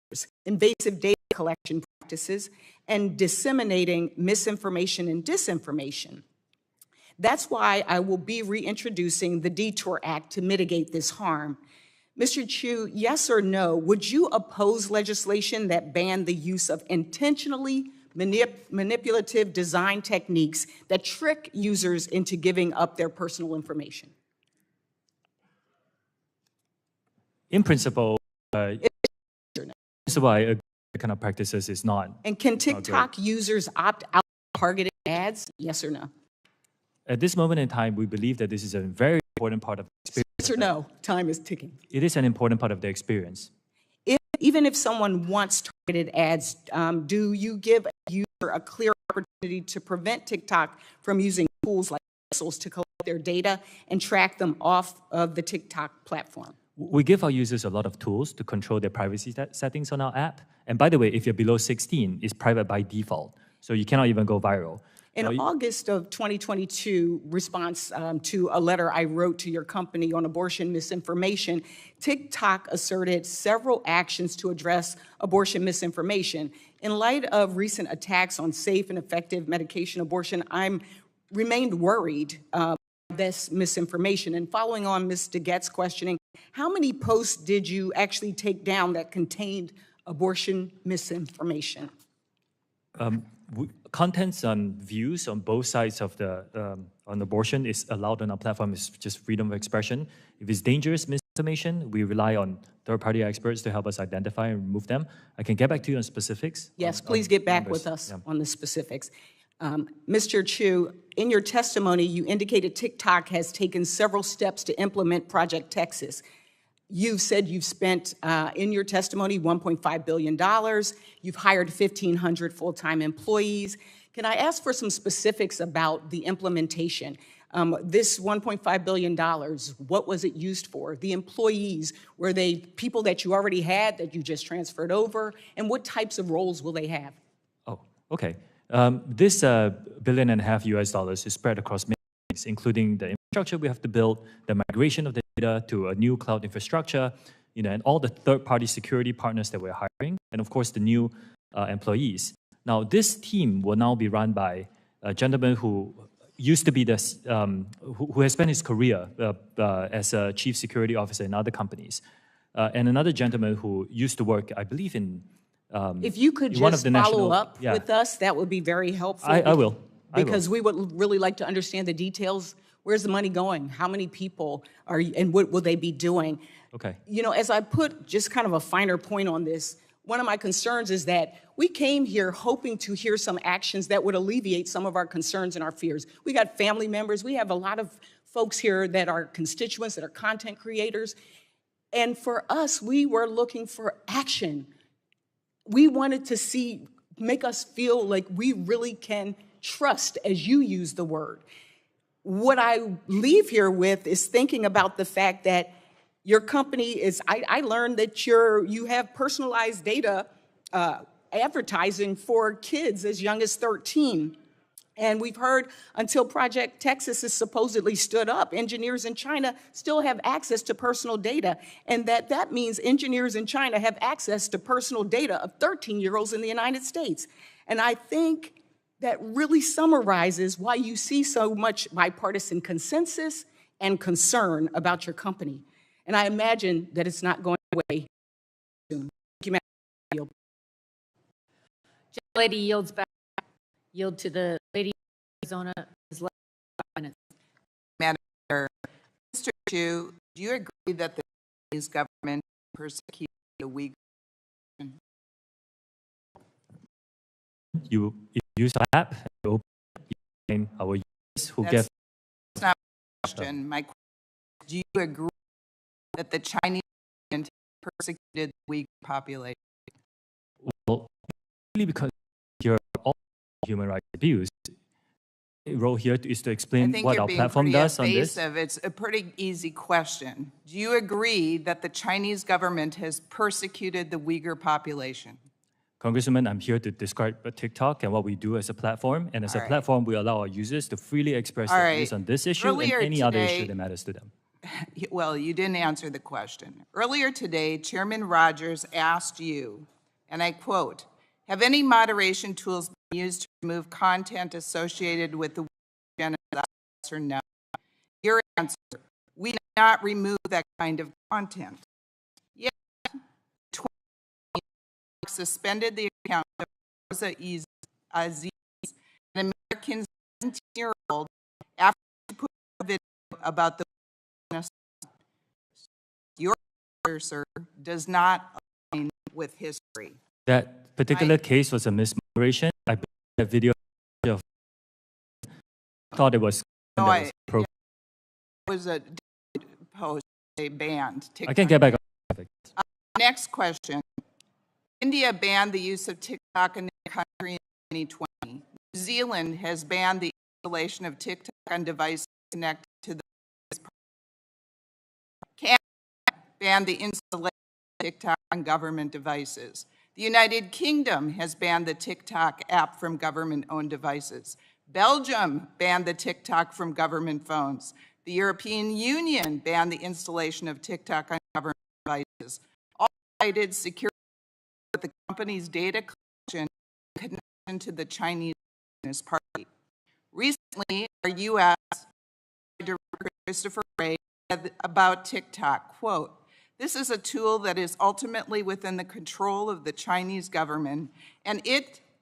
features, invasive data collection practices, and disseminating misinformation and disinformation. That's why I will be reintroducing the Detour Act to mitigate this harm. Mr. Chu, yes or no, would you oppose legislation that banned the use of intentionally manipulative design techniques that trick users into giving up their personal information? In principle, I agree that kind of practices is not. And can TikTok users opt out of targeted ads? Yes or no? At this moment in time, we believe that this is a very important part of the experience. Yes or no? Time is ticking. It is an important part of the experience. Even if someone wants targeted ads, do you give a user a clear opportunity to prevent TikTok from using tools like pixels to collect their data and track them off of the TikTok platform? We give our users a lot of tools to control their privacy settings on our app. And by the way, if you're below 16, it's private by default. So you cannot even go viral. In August of 2022, response to a letter I wrote to your company on abortion misinformation, TikTok asserted several actions to address abortion misinformation, In light of recent attacks on safe and effective medication abortion, I'm remained worried this misinformation. And following on Ms. DeGette's questioning, how many posts did you actually take down that contained abortion misinformation? Contents and views on both sides of the on abortion is allowed on our platform. It's just freedom of expression. If it's dangerous misinformation, we rely on third-party experts to help us identify and remove them. I can get back to you on specifics. Yes, please get back with us on the specifics. Mr. Chu, in your testimony, you indicated TikTok has taken several steps to implement Project Texas. You've said you've spent, in your testimony, $1.5 billion. You've hired 1,500 full-time employees. Can I ask for some specifics about the implementation? This $1.5 billion, what was it used for? The employees, were they people that you already had that you just transferred over? And what types of roles will they have? Oh, okay. This $1.5 billion US is spread across many things, including the infrastructure we have to build, the migration of the data to a new cloud infrastructure, and all the third-party security partners that we're hiring, and of course the new employees. Now, this team will now be run by a gentleman who used to be who has spent his career as a chief security officer in other companies, and another gentleman who used to work, I believe, in if you could just follow up with us, that would be very helpful. I will. Because we would really like to understand the details. Where's the money going? How many people are, and what will they be doing? Okay. As I put just kind of a finer point on this, one of my concerns is that we came here hoping to hear some actions that would alleviate some of our concerns and our fears. We got family members. We have a lot of folks here that are constituents, that are content creators. And for us, we were looking for action. We wanted to make us feel like we really can trust, as you use the word. What I leave here with is thinking about the fact that your company is, I learned that you have personalized data advertising for kids as young as 13. And we've heard until Project Texas is supposedly stood up, engineers in China still have access to personal data. And that means engineers in China have access to personal data of 13-year-olds in the United States. And I think that really summarizes why you see so much bipartisan consensus and concern about your company. And I imagine that it's not going away soon. Thank you, Madam. Lady yields back. Yield to the lady of Arizona. Is left 5 minutes. Madam Chair, Mr. Chu, do you agree that the Chinese government persecutes the Uyghurs? You use the app, you open our users who get. That's not my question. My question is, do you agree that the Chinese government persecuted the Uyghur population? Well, really because you're all human rights abuse. The role here is to explain what our platform does on this. It's a pretty easy question. Do you agree that the Chinese government has persecuted the Uyghur population? Congresswoman, I'm here to describe TikTok and what we do as a platform. And as a platform, we allow our users to freely express their views on this issue and any other issue that matters to them. Well, you didn't answer the question. Earlier today, Chairman Rogers asked you, and I quote, have any moderation tools been used to remove content associated with the genocide, yes or no? Your answer, we did not remove that kind of content. Yet, 2020 suspended the account of Rosa Aziz, an American 17-year-old, after she put a video about the genocide. Your answer, sir, does not align with history. That particular case was a mismoderation. I believe that video of thought it was. No, it was a post they banned. TikTok. I can get back on. Next question. India banned the use of TikTok in the country in 2020. New Zealand has banned the installation of TikTok on devices connected to the Canada banned the installation of TikTok on government devices. The United Kingdom has banned the TikTok app from government-owned devices. Belgium banned the TikTok from government phones. The European Union banned the installation of TikTok on government devices. All cited security with the company's data collection to the Chinese Communist Party. Recently, our U.S. Director Christopher Wray said about TikTok, quote, "This is a tool that is ultimately within the control of the Chinese government, and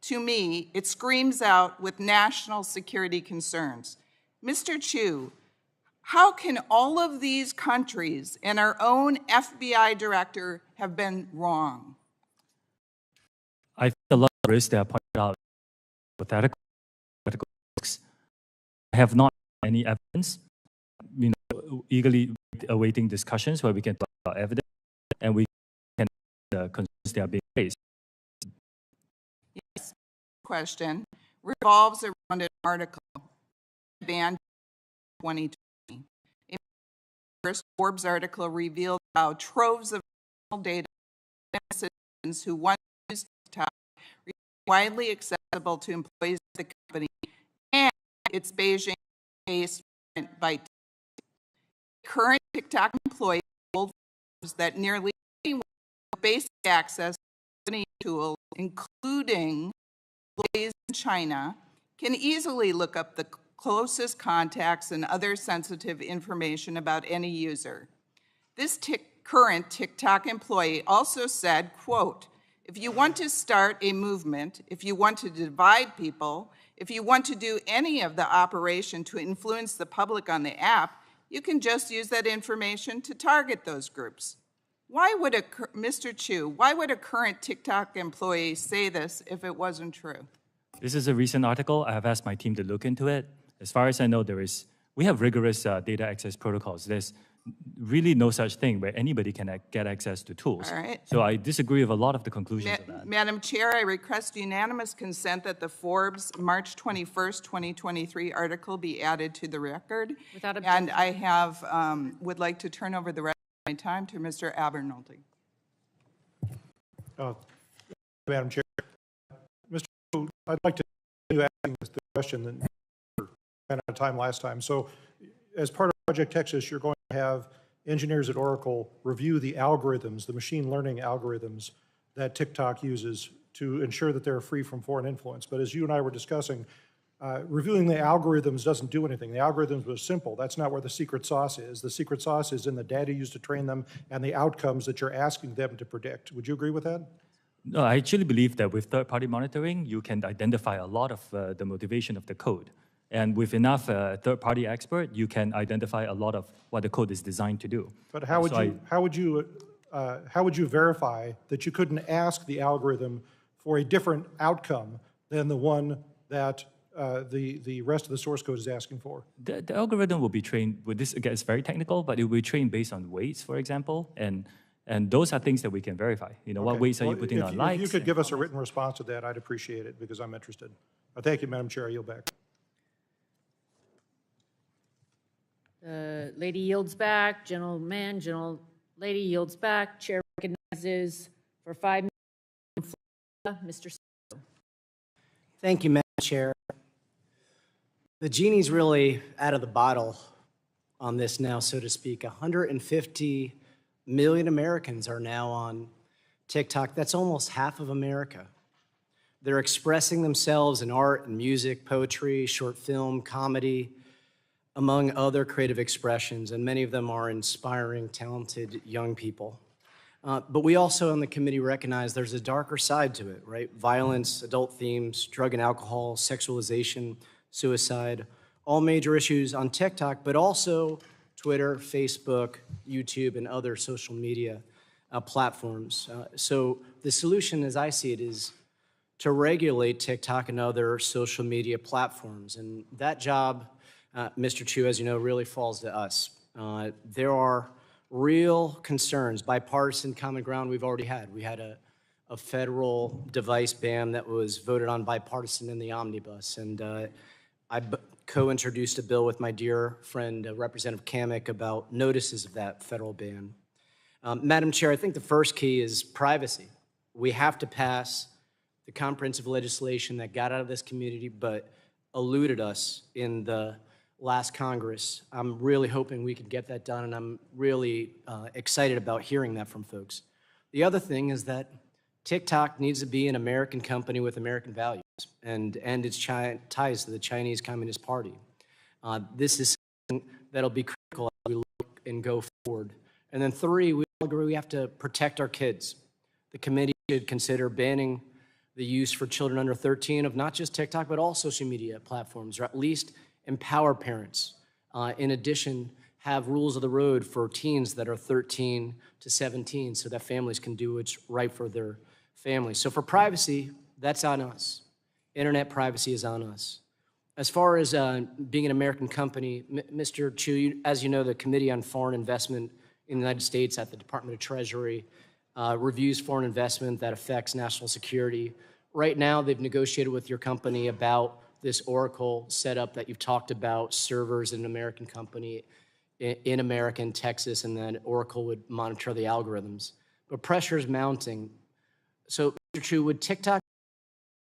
to me, it screams out with national security concerns." Mr. Chu, how can all of these countries and our own FBI director have been wrong? I think a lot of risks that are pointed out hypothetical risks. I have not any evidence. Eagerly awaiting discussions where we can talk about evidence and we can the concerns that are being raised. Yes, question revolves around an article banned in 2020. A first Forbes article revealed how troves of data citizens who once used TikTok are widely accessible to employees of the company and its Beijing-based by current TikTok employees told Forbes that nearly anyone with basic access to company tools, including employees in China, can easily look up the closest contacts and other sensitive information about any user. This current TikTok employee also said, quote, "If you want to start a movement, if you want to divide people, if you want to do any of the operation to influence the public on the app, you can just use that information to target those groups." Why would Mr. Chu, why would a current TikTok employee say this if it wasn't true? This is a recent article. I have asked my team to look into it. As far as I know, we have rigorous data access protocols. There's really no such thing where anybody can get access to tools. All right. So I disagree with a lot of the conclusions of that. Madam Chair, I request unanimous consent that the Forbes March 21st, 2023 article be added to the record. Without objection. And I have, would like to turn over the rest of my time to Mr. Abernoldi. Madam Chair, Mr. Chu, I'd like to continue asking the question that we ran out of time last time. So as part of Project Texas, you're going to have engineers at Oracle review the algorithms, the machine learning algorithms that TikTok uses to ensure that they're free from foreign influence. But as you and I were discussing, reviewing the algorithms doesn't do anything. The algorithms were simple. That's not where the secret sauce is. The secret sauce is in the data used to train them and the outcomes that you're asking them to predict. Would you agree with that? No, I actually believe that with third-party monitoring, you can identify a lot of the motivation of the code. And with enough third-party expert, you can identify a lot of what the code is designed to do. But how would you verify that you couldn't ask the algorithm for a different outcome than the one that the rest of the source code is asking for? The algorithm will be trained with this. Again, it's very technical, but it will be trained based on weights, for example, and those are things that we can verify. What weights are you putting on likes? If you could give us a written response to that, I'd appreciate it because I'm interested. Thank you, Madam Chair. I yield back. Lady yields back, gentleman, lady yields back. Chair recognizes for 5 minutes, Mr. Thank you, Madam Chair. The genie's really out of the bottle on this now, so to speak. 150 million Americans are now on TikTok. That's almost half of America. They're expressing themselves in art and music, poetry, short film, comedy, among other creative expressions, and many of them are inspiring, talented young people. But we also on the committee recognize there's a darker side to it, right? Violence, adult themes, drug and alcohol, sexualization, suicide, all major issues on TikTok, but also Twitter, Facebook, YouTube, and other social media platforms. So the solution, as I see it, is to regulate TikTok and other social media platforms. And that job, Mr. Chu, as you know, really falls to us. There are real concerns, bipartisan common ground we've already had. We had a federal device ban that was voted on bipartisan in the omnibus, and I co-introduced a bill with my dear friend, Representative Kamek, about notices of that federal ban. Madam Chair, I think the first key is privacy. We have to pass the comprehensive legislation that got out of this community but eluded us in the last Congress. I'm really hoping we can get that done, and I'm really excited about hearing that from folks. The other thing is that TikTok needs to be an American company with American values. and end its ties to the Chinese Communist Party. This is something that'll be critical as we look and go forward. And then 3, we all agree we have to protect our kids. The committee should consider banning the use for children under 13 of not just TikTok, but all social media platforms, or at least empower parents. In addition, have rules of the road for teens that are 13 to 17 so that families can do what's right for their families. So for privacy, that's on us. Internet privacy is on us. As far as being an American company, Mr. Chu, as you know, the Committee on Foreign Investment in the United States at the Department of Treasury reviews foreign investment that affects national security. Right now, they've negotiated with your company about this Oracle setup that you've talked about, servers in an American company in America and Texas, and then Oracle would monitor the algorithms. But pressure is mounting. So, Mr. Chu, would TikTok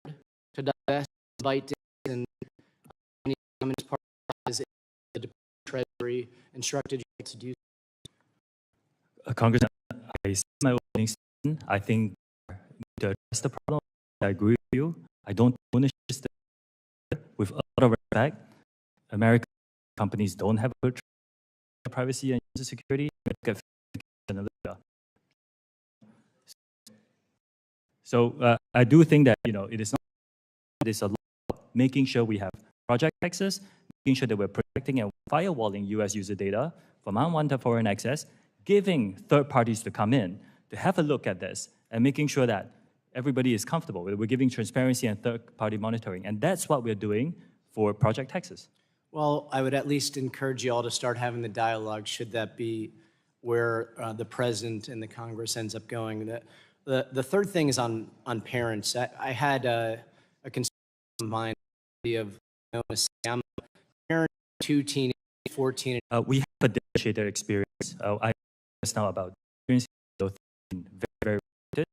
to divest Byte and any Communist Party as the Department of Treasury instructed you to do? Congressman, I said my opening statement. I think to address the problem, I agree with you. I don't want to just with a lot of respect. American companies don't have good privacy and user security. So I do think that it is not. It is a lot of making sure we have project access, making sure that we're protecting and firewalling U.S. user data from unwanted foreign access, giving third parties to come in to have a look at this, and making sure that everybody is comfortable. We're giving transparency and third-party monitoring, and that's what we're doing for Project Texas. Well, I would at least encourage you all to start having the dialogue, should that be where the president and the Congress ends up going. The third thing is on parents. I had a concern of mine of I'm a parent of 2 teenagers, 14. We have a differentiated experience. I just now about experience very, very limited.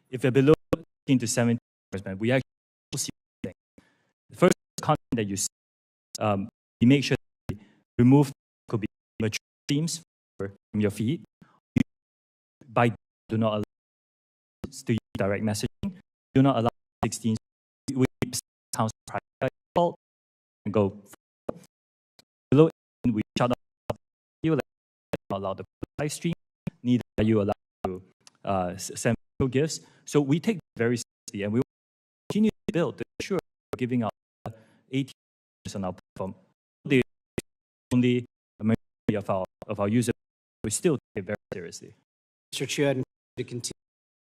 If you're below 15 to 17, we actually see things. The first content that you see, we make sure that we remove could be mature themes from your feed. By do not allow to use direct messaging. Do not allow 16 accounts private by default and go below. We shut off you allow the live stream. Neither are you allowed to send gifts. So we take very seriously, and we will continue to build to ensure we're giving our 18 on our platform the only majority of our users. We still take it very seriously. Mr. Chu, I'd to continue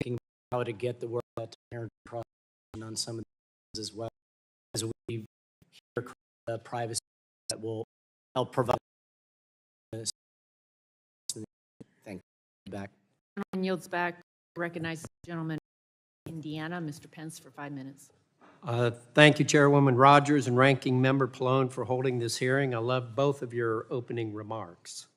thinking about how to get the word out to parents on some of these as well, as we hear privacy that will help provide. Thank you. Back. Yields back. Recognize the gentleman from Indiana, Mr. Pence, for 5 minutes. Thank you, Chairwoman Rogers and Ranking Member Pallone, for holding this hearing. I love both of your opening remarks.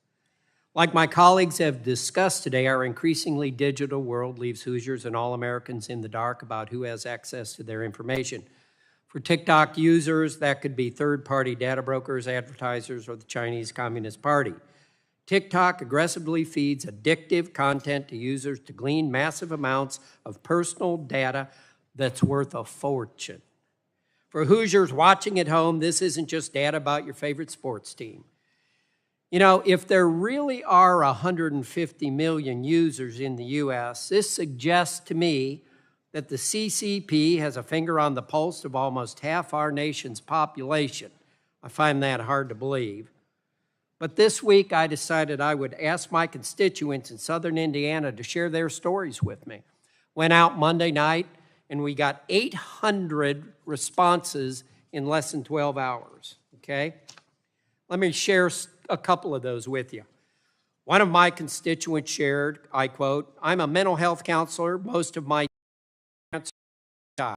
Like my colleagues have discussed today, our increasingly digital world leaves Hoosiers and all Americans in the dark about who has access to their information. For TikTok users, that could be third-party data brokers, advertisers, or the Chinese Communist Party. TikTok aggressively feeds addictive content to users to glean massive amounts of personal data that's worth a fortune. For Hoosiers watching at home, this isn't just data about your favorite sports team. You know, if there really are 150 million users in the U.S., this suggests to me that the CCP has a finger on the pulse of almost half our nation's population. I find that hard to believe. But this week, I decided I would ask my constituents in southern Indiana to share their stories with me. Went out Monday night, and we got 800 responses in less than 12 hours, okay? Let me share a couple of those with you. One of my constituents shared, I quote, "I'm a mental health counselor. Most of my die.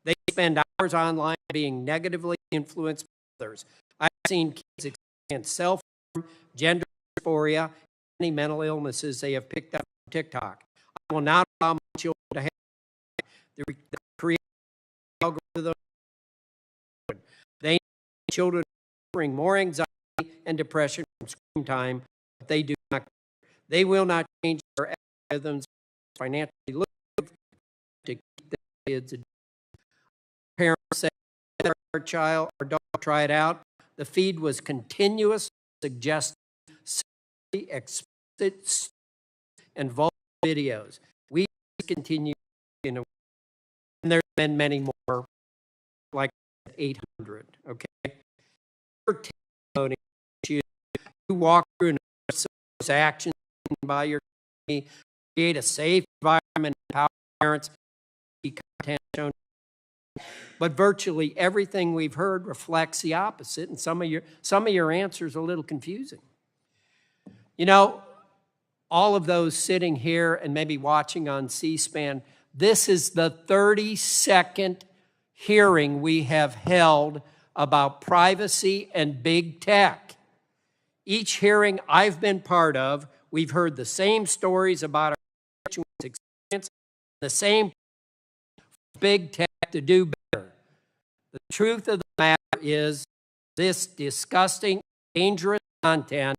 They spend hours online being negatively influenced by others. I've seen kids experience self-harm, gender dysphoria, many mental illnesses they have picked up from TikTok. I will not allow my children to have the creative algorithm. They need children suffering more anxiety and depression from screen time, but they do not. They will not change their algorithms financially lucrative to keep their kids. Parents said our child or dog try it out, the feed was continuous, suggesting sexually explicit and vulgar videos. We continue, and there's been many more, like 800. Okay, you walk through and those actions by your company, create a safe environment, empower parents, content shown. But virtually everything we've heard reflects the opposite, and some of your answers are a little confusing. You know, all of those sitting here and maybe watching on C-SPAN, this is the 32nd hearing we have held about privacy and big tech. Each hearing I've been part of, we've heard the same stories about our constituents' experience, the same big tech to do better. The truth of the matter is this disgusting, dangerous content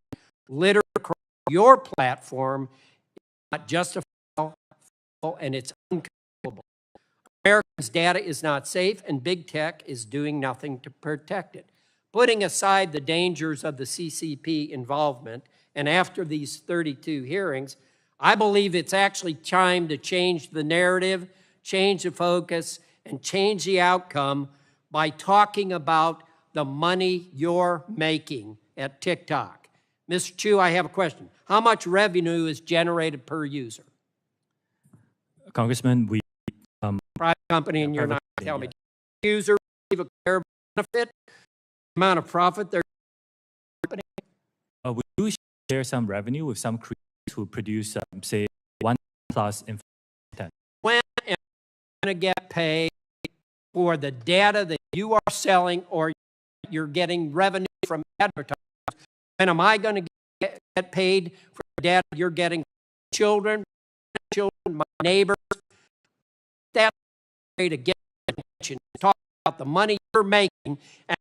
littered across your platform is not justifiable and it's uncontrollable. Americans' data is not safe and big tech is doing nothing to protect it. Putting aside the dangers of the CCP involvement, and after these 32 hearings, I believe it's actually time to change the narrative, change the focus, and change the outcome by talking about the money you're making at TikTok. Mr. Chu, I have a question. How much revenue is generated per user? Congressman, we private company, and you're not telling me. User receive a fair benefit, amount of profit they're we do share some revenue with some creators who produce, say, 1+ content. When am I going to get paid for the data that you are selling or you're getting revenue from advertisers? When am I going to get paid for the data you're getting from children, my neighbors? That's the way to get attention. Talk about the money you're making and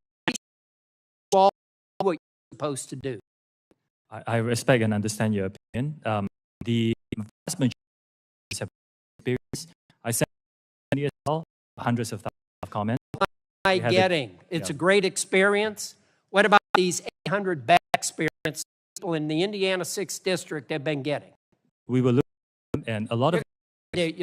all what you're supposed to do. I respect and understand your opinion. The vast majority have experience. I sent as well, hundreds of thousands of comments. What am I getting? It's a great experience. What about these 800 bad experiences people in the Indiana 6th District have been getting? We will look at them, and a lot of...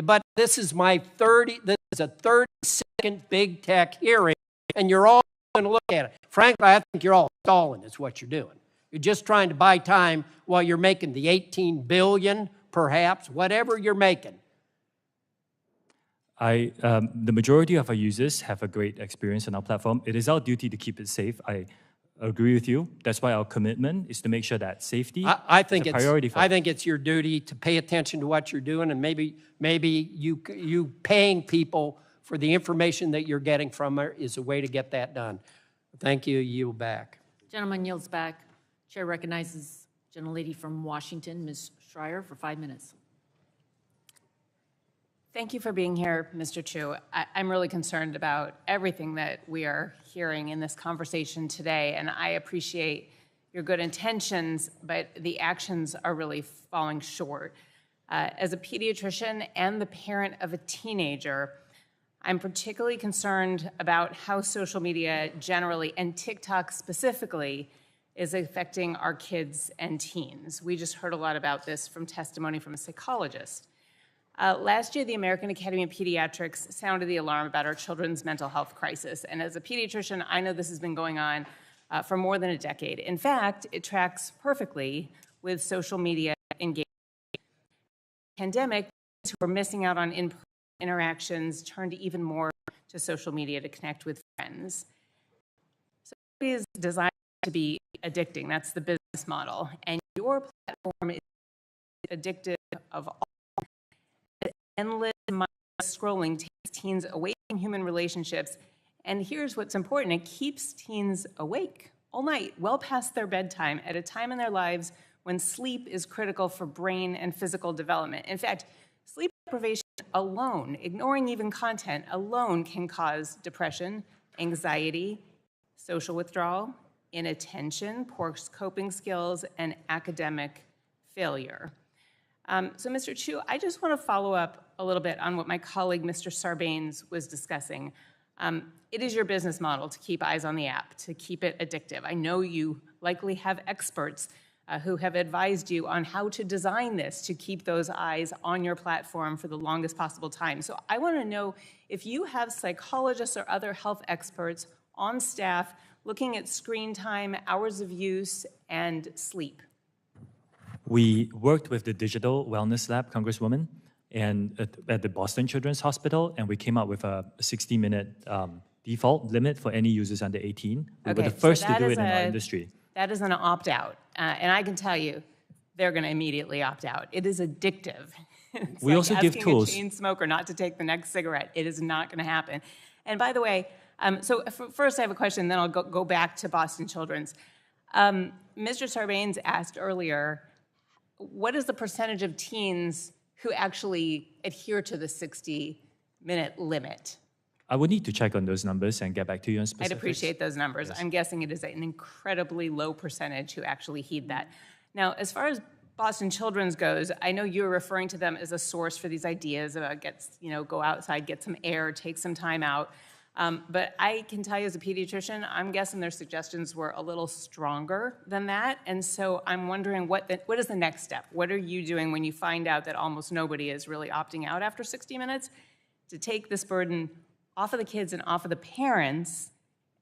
But this is a 32nd big tech hearing, and you're all going to look at it. Frankly, I think you're all stalling is what you're doing. You're just trying to buy time while you're making the $18 billion, perhaps, whatever you're making. The majority of our users have a great experience on our platform. It is our duty to keep it safe. I agree with you. That's why our commitment is to make sure that safety is a priority for us. I think it's your duty to pay attention to what you're doing, and maybe you paying people for the information that you're getting from her is a way to get that done. Thank you. Yield back. Gentleman yields back. Chair recognizes gentlelady from Washington, Ms. Schreier, for 5 minutes. Thank you for being here, Mr. Chu. I'm really concerned about everything that we are hearing in this conversation today, and I appreciate your good intentions, but the actions are really falling short. As a pediatrician and the parent of a teenager, I'm particularly concerned about how social media generally, and TikTok specifically, is affecting our kids and teens. We just heard a lot about this from testimony from a psychologist. Last year, the American Academy of Pediatrics sounded the alarm about our children's mental health crisis. And as a pediatrician, I know this has been going on for more than a decade. In fact, it tracks perfectly with social media engagement. Pandemic, who are missing out on in-person interactions turned even more to social media to connect with friends. Social media is designed to be addicting. That's the business model. And your platform is addictive of all. Endless scrolling takes teens away from human relationships. And here's what's important. It keeps teens awake all night, well past their bedtime, at a time in their lives when sleep is critical for brain and physical development. In fact, sleep deprivation alone, ignoring even content alone, can cause depression, anxiety, social withdrawal, inattention, poor coping skills, and academic failure. So, Mr. Chu, I just want to follow up a little bit on what my colleague, Mr. Sarbanes, was discussing. It is your business model to keep eyes on the app, to keep it addictive. I know you likely have experts who have advised you on how to design this to keep those eyes on your platform for the longest possible time. So I want to know if you have psychologists or other health experts on staff looking at screen time, hours of use, and sleep. We worked with the Digital Wellness Lab, Congresswoman, and at the Boston Children's Hospital, and we came up with a 60-minute default limit for any users under 18. We were the first to do it in our industry. That is an opt-out, and I can tell you, they're going to immediately opt out. It is addictive. It's We like also give asking tools. a chain smoker not to take the next cigarette. It is not going to happen. And by the way, first I have a question, then I'll go back to Boston Children's. Mr. Sarbanes asked earlier, what is the percentage of teens who actually adhere to the 60-minute limit? I would need to check on those numbers and get back to you on specifics. I'd appreciate those numbers. I'm guessing it is an incredibly low percentage who actually heed that. Now, as far as Boston Children's goes, I know you're referring to them as a source for these ideas about go outside, get some air, take some time out. But I can tell you as a pediatrician, I'm guessing their suggestions were a little stronger than that. And so I'm wondering what is the next step? What are you doing when you find out that almost nobody is really opting out after 60 minutes to take this burden off of the kids and off of the parents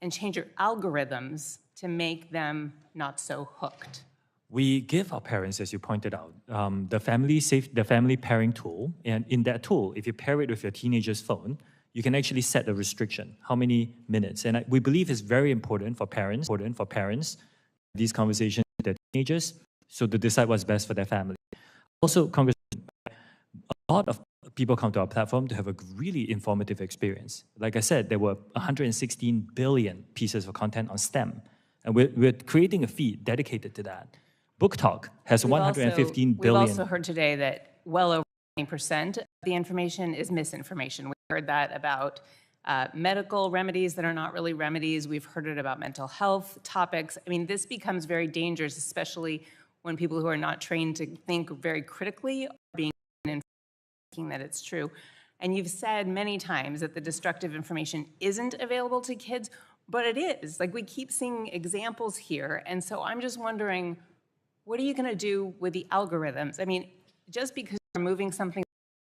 and change your algorithms to make them not so hooked? We give our parents, as you pointed out, the family pairing tool. And in that tool, if you pair it with your teenager's phone, you can actually set a restriction, how many minutes. And we believe it's very important for parents, these conversations with their teenagers, so to decide what's best for their family. Also, Congressman, a lot of people come to our platform to have a really informative experience. Like I said, there were 116 billion pieces of content on STEM, and we're creating a feed dedicated to that. Book Talk has 115 billion. We've also heard today that well over 20% of the information is misinformation. We heard that about medical remedies that are not really remedies. We've heard it about mental health topics. I mean, this becomes very dangerous, especially when people who are not trained to think very critically are being thinking that it's true. And you've said many times that the destructive information isn't available to kids, but it is. Like, we keep seeing examples here. And so I'm just wondering, what are you going to do with the algorithms? I mean, just because you're removing something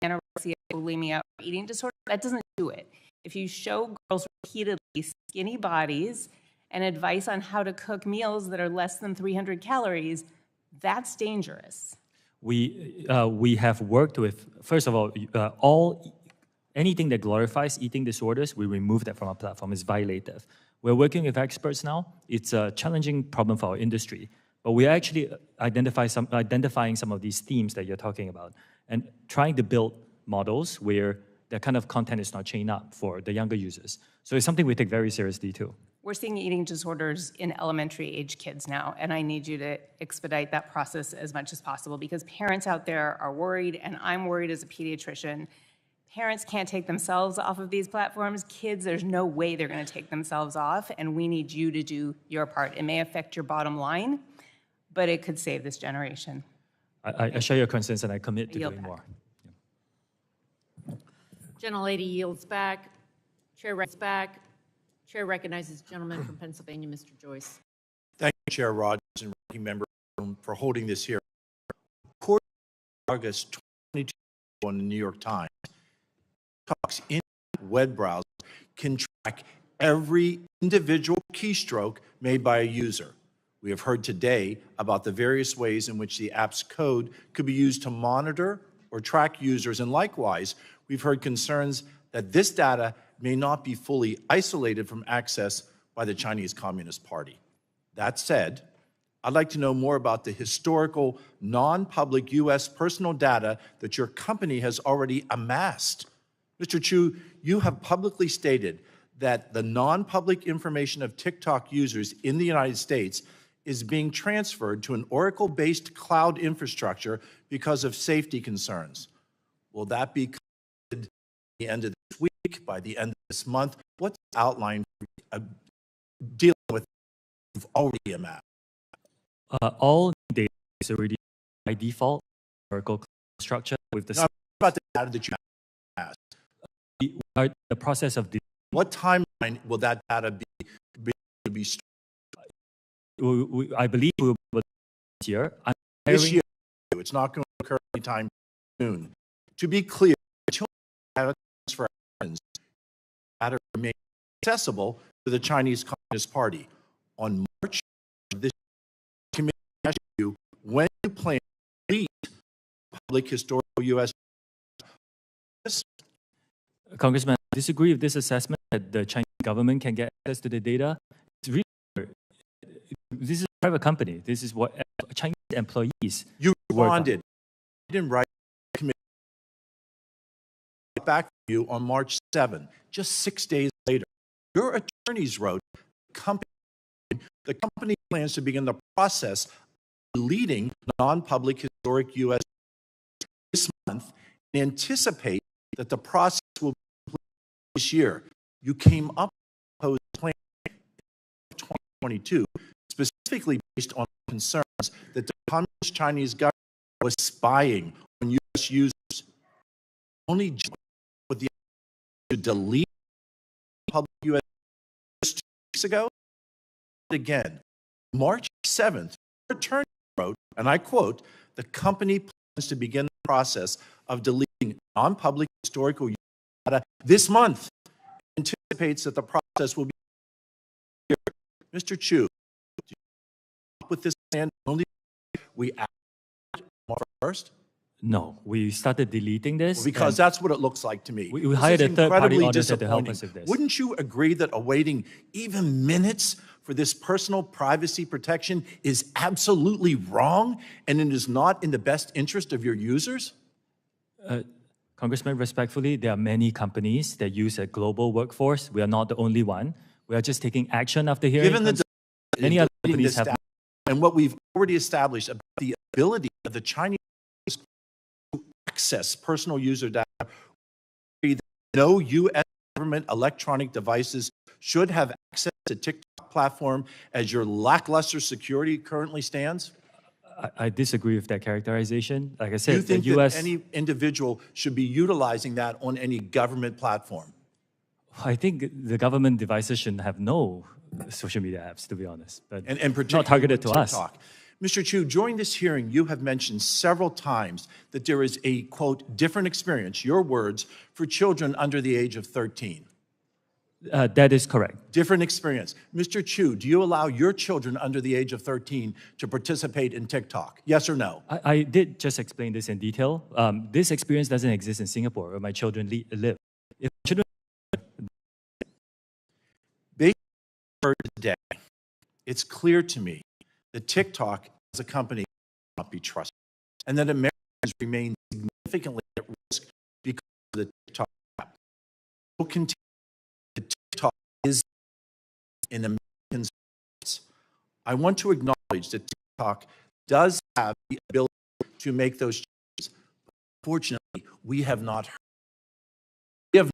like anorexia, bulimia, or eating disorder, that doesn't do it. If you show girls repeatedly skinny bodies and advice on how to cook meals that are less than 300 calories, that's dangerous. We have worked with, first of all, anything that glorifies eating disorders, we remove that from our platform. It's violative. We're working with experts now. It's a challenging problem for our industry. But we are actually identifying some of these themes that you're talking about and trying to build models where that kind of content is not chained up for the younger users. So it's something we take very seriously too. We're seeing eating disorders in elementary age kids now, and I need you to expedite that process as much as possible because parents out there are worried, and I'm worried as a pediatrician. Parents can't take themselves off of these platforms. Kids, there's no way they're going to take themselves off, and we need you to do your part. It may affect your bottom line, but it could save this generation. I share your concerns, and I commit to doing more. Gentlelady yields back. Chair recognizes the gentleman from Pennsylvania, Mr. Joyce. Thank you, Chair Rogers and Ranking Member for holding this hearing. According to August 2022 on the New York Times, TikTok's web browser can track every individual keystroke made by a user. We have heard today about the various ways in which the app's code could be used to monitor or track users, and likewise, we've heard concerns that this data may not be fully isolated from access by the Chinese Communist Party. That said, I'd like to know more about the historical, non-public U.S. personal data that your company has already amassed. Mr. Chu, you have publicly stated that the non-public information of TikTok users in the United States is being transferred to an Oracle-based cloud infrastructure because of safety concerns. Will that be completed at the end of this week, by the end of this month? What's the outline for dealing with what you've already amassed? All data is already by default Oracle structure with the. Not about the data that you amassed. We are in the process of What timeline will that data be stored? I believe we will be able to this year. This year, it's not going to occur anytime soon. To be clear, children data transfer happens, data remains accessible to the Chinese Communist Party. On March of this committee asked you when you plan to delete public historical U.S. Congressman, I disagree with this assessment that the Chinese government can get access to the data. It's really, this is a private company. This is what Chinese employees You work on. responded. You didn't write the committee back to you on March 7, just 6 days later. Your attorneys wrote, the company plans to begin the process of deleting non-public historic U.S. this month and anticipate that the process will be completed this year. You came up with a proposed plan in 2022, specifically based on concerns that the Communist Chinese government was spying on U.S. users. Only with the to delete public U.S. just 2 weeks ago. Again, March 7th, your attorney wrote, and I quote, the company plans to begin the process of deleting non-public historical data this month. Anticipates that the process will be here. Mr. Chu, do you come up with this plan only we act March 1st? No, we started deleting this. Well, because that's what it looks like to me. We hired a third-party auditor to help disappointing. us with this. Wouldn't you agree that awaiting even minutes for this personal privacy protection is absolutely wrong and it is not in the best interest of your users? Congressman, respectfully, there are many companies that use a global workforce. We are not the only one. We are just taking action after hearing. Given the many other companies have. And what we've already established about the ability of the Chinese to access personal user data, no U.S. government electronic devices should have access to TikTok platform as your lackluster security currently stands? I disagree with that characterization. Like I said, Do you think the U.S. that any individual should be utilizing that on any government platform? I think the government devices shouldn't have no social media apps, to be honest. But And not targeted to us. TikTok. Mr. Chu, during this hearing, you have mentioned several times that there is a, quote, different experience, your words, for children under the age of 13. That is correct. Different experience. Mr. Chu, do you allow your children under the age of 13 to participate in TikTok? Yes or no? I did just explain this in detail. This experience doesn't exist in Singapore, where my children live. If children based on today, it's clear to me that TikTok as a company cannot be trusted, and that Americans remain significantly at risk because of the TikTok app. We'll continue. TikTok is in Americans' hands. I want to acknowledge that TikTok does have the ability to make those changes. Fortunately, we have not heard. We have not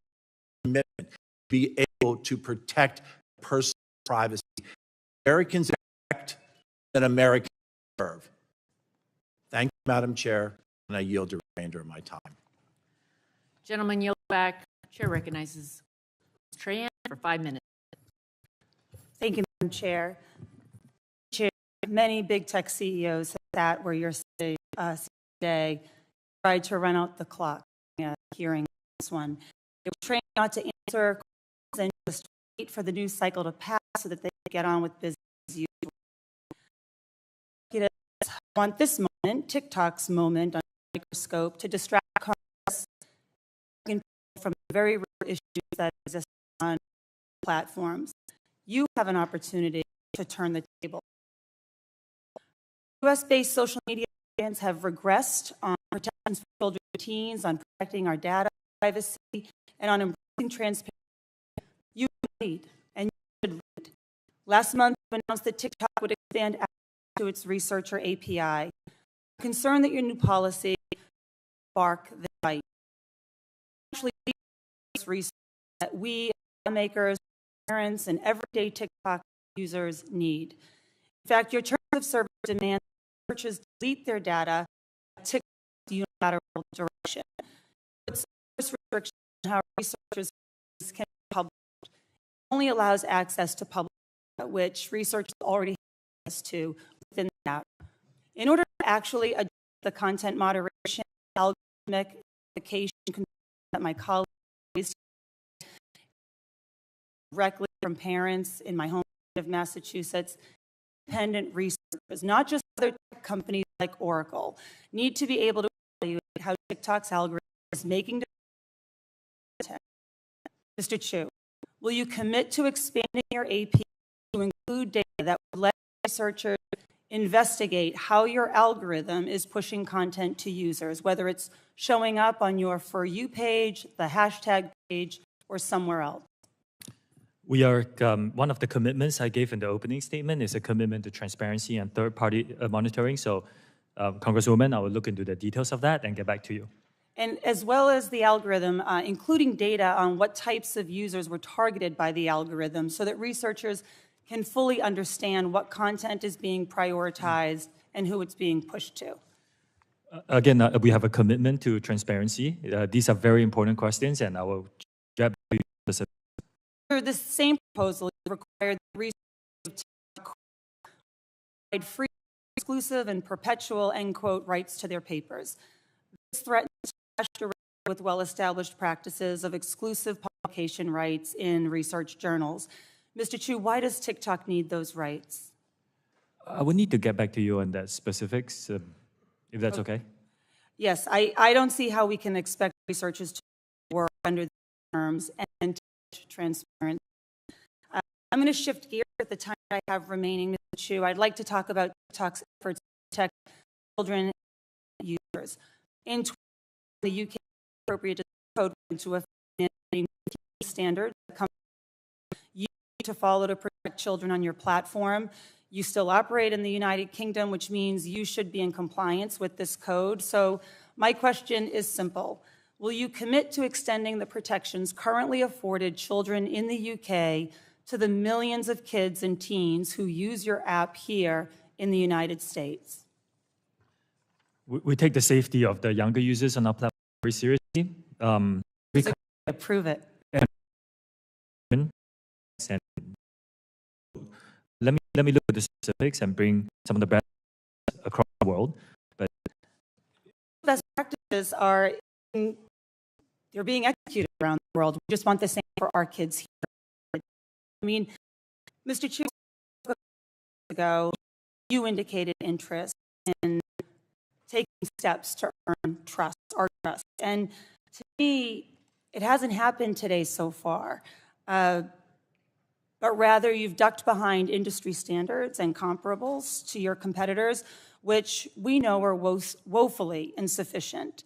commitment to be able to protect personal privacy. Americans expect that Americans deserve. Thank you, Madam Chair, and I yield the remainder of my time. Gentleman yield back. Chair recognizes Tran for 5 minutes. Thank you, Madam Chair. Chair, many big tech CEOs have sat where you're sitting today, tried to run out the clock hearing this one. They were trained not to answer questions and just wait for the news cycle to pass so that they could get on with business as usual. Executives want this moment, TikTok's moment on the microscope, to distract Congress from the very real issues that exist on platforms. You have an opportunity to turn the table. US-based social media giants have regressed on protections for children and teens, on protecting our data privacy, and on embracing transparency. You lead, and you should lead. Last month, you announced that TikTok would expand access to its researcher API. I'm concerned that your new policy spark the fight. Actually, research that we, lawmakers, parents, and everyday TikTok users need. In fact, your terms of service demand that researchers delete their data at TikTok's unilateral direction. It's restrictions on how researchers can be published. only allows access to public data, which researchers already have access to within the app. In order to actually address the content moderation, algorithmic application concerns that my colleagues raised directly from parents in my home state of Massachusetts, independent researchers, not just other tech companies like Oracle, need to be able to evaluate how TikTok's algorithm is making decisions. Mr. Chu, will you commit to expanding your AP to include data that would let researchers investigate how your algorithm is pushing content to users, whether it's showing up on your For You page, the hashtag page, or somewhere else? We are, one of the commitments I gave in the opening statement is a commitment to transparency and third-party monitoring. So, Congresswoman, I will look into the details of that and get back to you. And as well as the algorithm, including data on what types of users were targeted by the algorithm so that researchers can fully understand what content is being prioritized and who it's being pushed to. Again, we have a commitment to transparency. These are very important questions, and I will get back to you specifically. This same proposal required the researchers to provide free, exclusive, and perpetual, end quote, rights to their papers. This threatens to clash directly with well-established practices of exclusive publication rights in research journals. Mr. Chu, why does TikTok need those rights? I will need to get back to you on that specifics, if that's okay. Yes, I don't see how we can expect researchers to work under these terms and transparent. I'm going to shift gears at the time I have remaining, Mr. Chu. I'd like to talk about TikTok's efforts to protect children and users. In 2020, the UK appropriated code into a standard that you need to follow to protect children on your platform. You still operate in the United Kingdom, which means you should be in compliance with this code. So my question is simple. Will you commit to extending the protections currently afforded children in the UK to the millions of kids and teens who use your app here in the United States? We take the safety of the younger users on our platform very seriously. Approve it. And let me look at the specifics and bring some of the best across the world. But best practices are they're being executed around the world. We just want the same for our kids here. I mean, Mr. Chu, ago, you indicated interest in taking steps to earn trust, our trust. And to me, it hasn't happened today so far. But rather you've ducked behind industry standards and comparables to your competitors, which we know are woefully insufficient.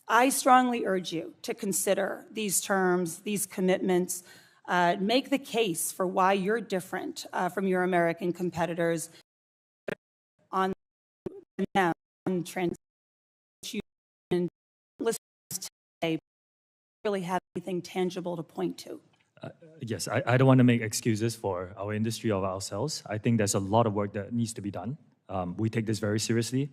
I strongly urge you to consider these terms, these commitments, make the case for why you're different from your American competitors on transition. Listeners today really have anything tangible to point to. yes, I don't want to make excuses for our industry or ourselves. I think there's a lot of work that needs to be done. We take this very seriously.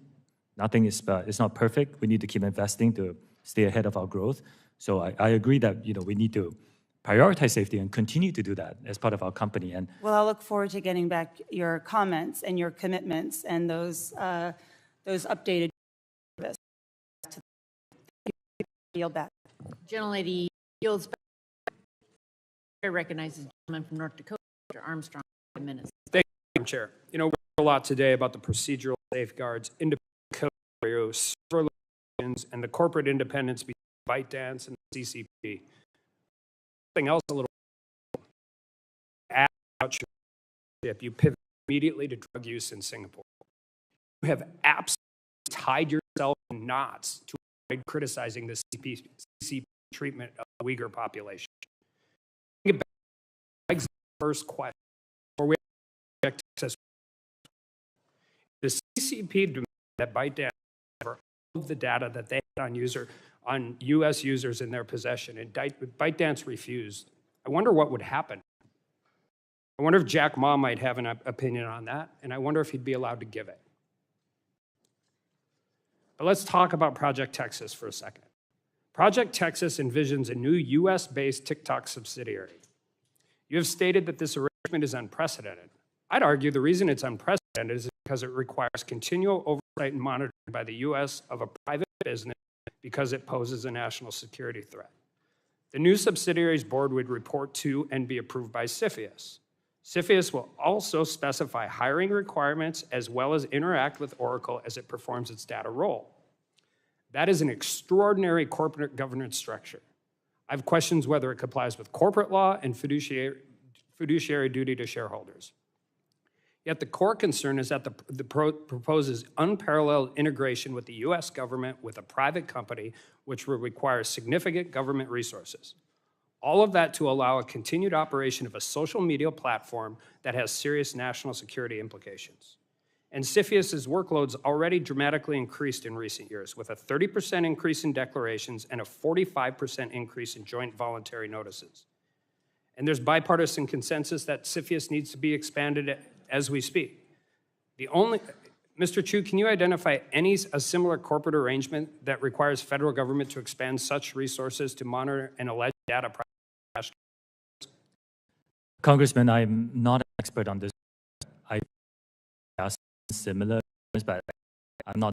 Nothing is it's not perfect. We need to keep investing to stay ahead of our growth. So I agree that we need to prioritize safety and continue to do that as part of our company. And well, I'll look forward to getting back your comments and your commitments and those updated. Yield back. Gentlelady yields back. Chair recognizes the gentleman from North Dakota, Mr. Armstrong, 5 minutes. Thank you, Madam Chair. We heard a lot today about the procedural safeguards, independent code reviews, server limitations, and the corporate independence between ByteDance and the CCP. Something else a little you pivot immediately to drug use in Singapore. You have absolutely tied yourself in knots to avoid criticizing the CCP treatment of the Uyghur population. First question, or we have access. The CCP demanded that ByteDance cover all of the data that they had on U.S. users in their possession, and ByteDance refused. I wonder what would happen. I wonder if Jack Ma might have an opinion on that, and I wonder if he'd be allowed to give it. But let's talk about Project Texas for a second. Project Texas envisions a new US-based TikTok subsidiary. You have stated that this arrangement is unprecedented. I'd argue the reason it's unprecedented is because it requires continual oversight and monitoring by the U.S. of a private business because it poses a national security threat. The new subsidiary's board would report to and be approved by CFIUS. CFIUS will also specify hiring requirements as well as interact with Oracle as it performs its data role. That is an extraordinary corporate governance structure. I have questions whether it complies with corporate law and fiduciary duty to shareholders. Yet the core concern is that the proposes unparalleled integration with the U.S. government with a private company, which will require significant government resources. All of that to allow a continued operation of a social media platform that has serious national security implications. And CFIUS's workloads already dramatically increased in recent years, with a 30% increase in declarations and a 45% increase in joint voluntary notices. And there's bipartisan consensus that CFIUS needs to be expanded as we speak. Mr. Chu, can you identify a similar corporate arrangement that requires federal government to expand such resources to monitor and allege data privacy? Congressman, I'm not an expert on this. I asked similar, but I'm not.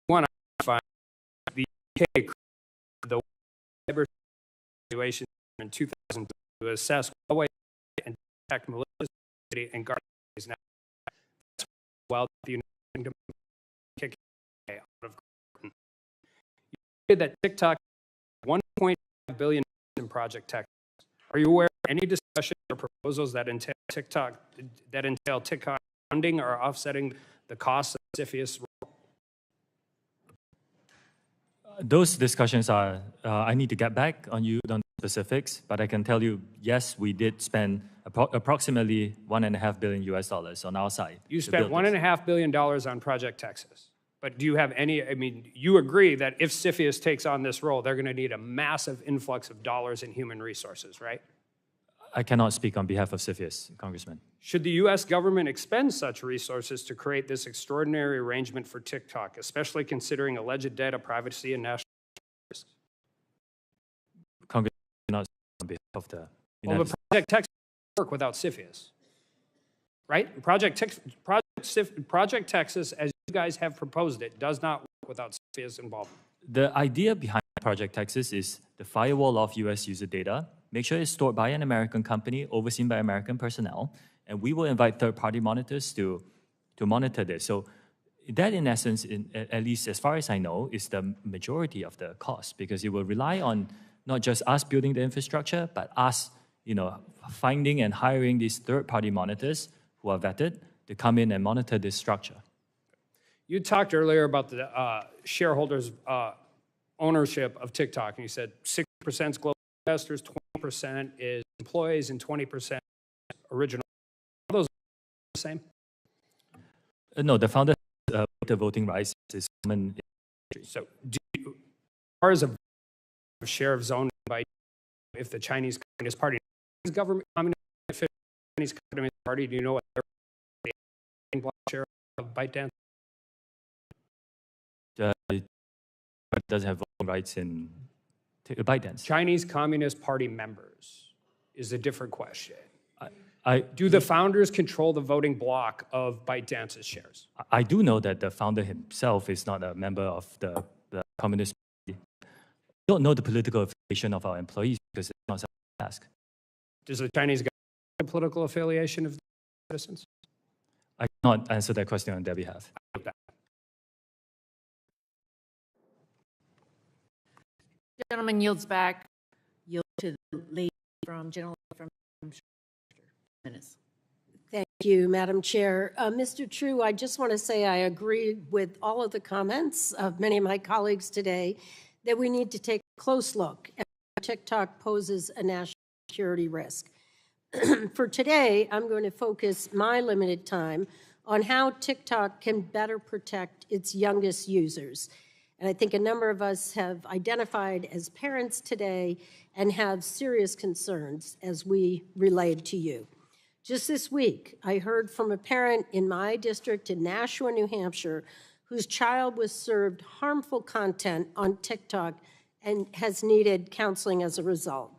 One, I find the UK, the cyber evaluation in 2002 to assess Huawei and detect malicious and guard now. That's while the United Kingdom kicked out of Britain. You said that TikTok 1.5 billion in Project Tech. Are you aware of any discussion or proposals that entail TikTok funding or offsetting the costs of CFIUS? Those discussions are, I need to get back on you on specifics, but I can tell you, yes, we did spend approximately $1.5 billion on our side. You spent $1.5 billion on Project Texas. But do you have any, you agree that if CFIUS takes on this role, they're going to need a massive influx of dollars in human resources, right? I cannot speak on behalf of CFIUS, Congressman. Should the U.S. government expend such resources to create this extraordinary arrangement for TikTok, especially considering alleged data privacy and national risks? Congressman cannot speak on behalf of the United States. Project Texas doesn't work without CFIUS, right? Project Texas, as you guys have proposed it, does not work without CFIUS involvement. The idea behind Project Texas is the firewall of U.S. user data. Make sure it's stored by an American company, overseen by American personnel, and we will invite third-party monitors to monitor this. So that, in essence, at least as far as I know, is the majority of the cost, because it will rely on not just us building the infrastructure, but us, finding and hiring these third-party monitors who are vetted to come in and monitor this structure. You talked earlier about the shareholders' ownership of TikTok, and you said 60% is global investors, 20% is employees, and 20% original. Are those the same? No, the founder the voting rights is common. So, as far as a share of zoning by if the Chinese Communist Party is government Chinese Communist Party, do you know what their share of ByteDance? Doesn't have voting rights in ByteDance. Chinese Communist Party members is a different question. Do the founders control the voting bloc of ByteDance's shares? I do know that the founder himself is not a member of the Communist Party. I don't know the political affiliation of our employees because it's not something to ask. Does the Chinese government have a political affiliation of citizens? I cannot answer that question on their behalf. Gentleman yields back. Yield to the lady from minutes. Thank you, Madam Chair. Mr. True, I just want to say I agree with all of the comments of many of my colleagues today that we need to take a close look at how TikTok poses a national security risk. For today, I'm going to focus my limited time on how TikTok can better protect its youngest users. And I think a number of us have identified as parents today and have serious concerns as we relayed to you. Just this week, I heard from a parent in my district in Nashua, New Hampshire, whose child was served harmful content on TikTok and has needed counseling as a result.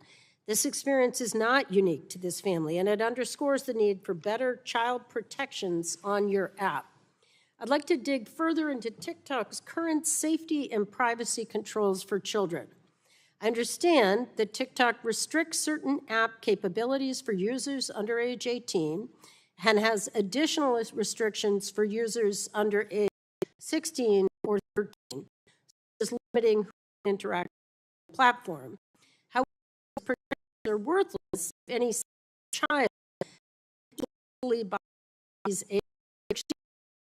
This experience is not unique to this family, and it underscores the need for better child protections on your app. I'd like to dig further into TikTok's current safety and privacy controls for children. I understand that TikTok restricts certain app capabilities for users under age 18 and has additional restrictions for users under age 16 or 13, is limiting who can interact with the platform. However, these protections are worthless if any child easily buys these age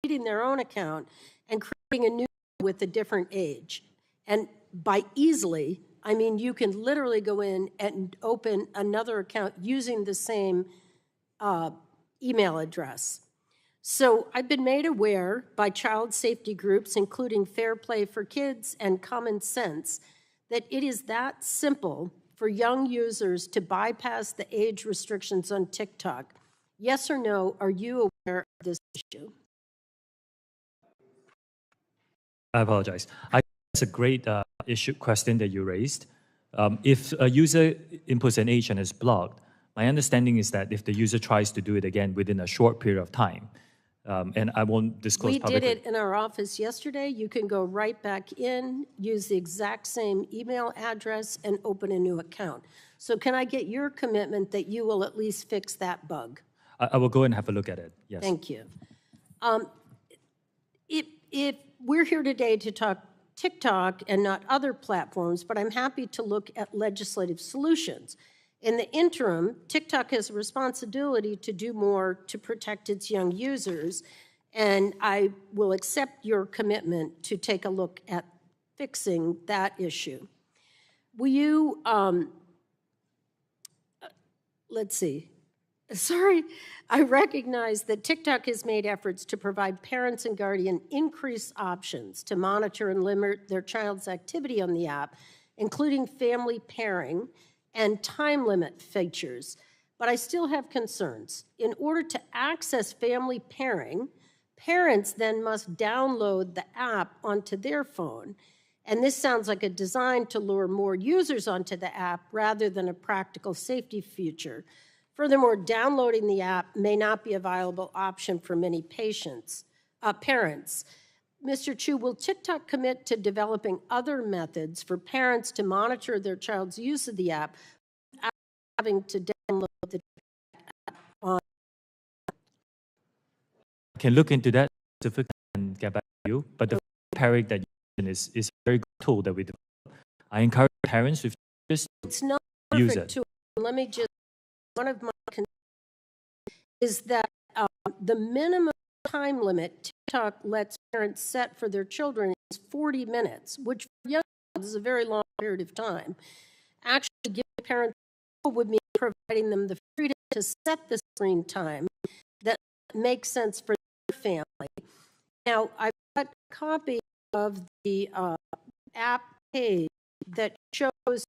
creating their own account and creating a new with a different age. And by easily, I mean you can literally go in and open another account using the same email address. So I've been made aware by child safety groups, including Fair Play for Kids and Common Sense, that it is that simple for young users to bypass the age restrictions on TikTok. Yes or no, are you aware of this issue? I apologize. It's a great question that you raised. If a user inputs an age and is blocked, my understanding is that if the user tries to do it again within a short period of time, and I won't disclose publicly. We did it in our office yesterday. You can go right back in, use the exact same email address, and open a new account. So can I get your commitment that you will at least fix that bug? I will go and have a look at it, yes. Thank you. If we're here today to talk TikTok and not other platforms, but I'm happy to look at legislative solutions. In the interim, TikTok has a responsibility to do more to protect its young users, and I will accept your commitment to take a look at fixing that issue. Will you, let's see. Sorry, I recognize that TikTok has made efforts to provide parents and guardians increased options to monitor and limit their child's activity on the app, including family pairing and time limit features. But I still have concerns. In order to access family pairing, parents then must download the app onto their phone. And this sounds like a design to lure more users onto the app rather than a practical safety feature. Furthermore, downloading the app may not be a viable option for many parents. Mr. Chu, will TikTok commit to developing other methods for parents to monitor their child's use of the app without having to download the app on? I can look into that specifically and get back to you, but the pairing that you mentioned is a very good tool that we develop. I encourage parents with this it's not to use perfect it. tool. Let me just, one of my concerns is that the minimum time limit TikTok lets parents set for their children is 40 minutes, which for young kids is a very long period of time. Actually, giving parents would mean providing them the freedom to set the screen time that makes sense for their family. Now, I've got a copy of the app page that shows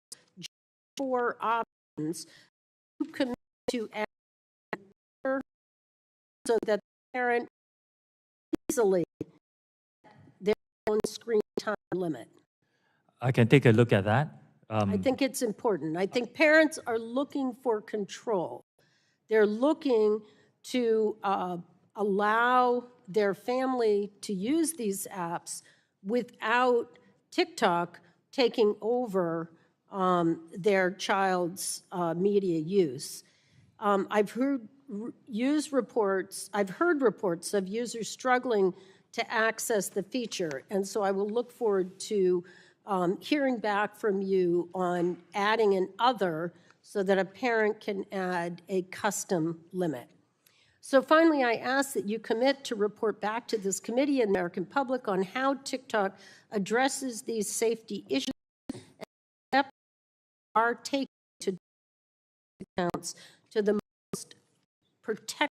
4 options you commit to add so that the parent easily their own screen time limit. I can take a look at that. I think it's important. I think parents are looking for control. They're looking to allow their family to use these apps without TikTok taking over their child's media use. I've heard reports of users struggling to access the feature, and so I will look forward to hearing back from you on adding an other so that a parent can add a custom limit. So finally, I ask that you commit to report back to this committee and the American public on how TikTok addresses these safety issues and steps are taken to accounts to the most protective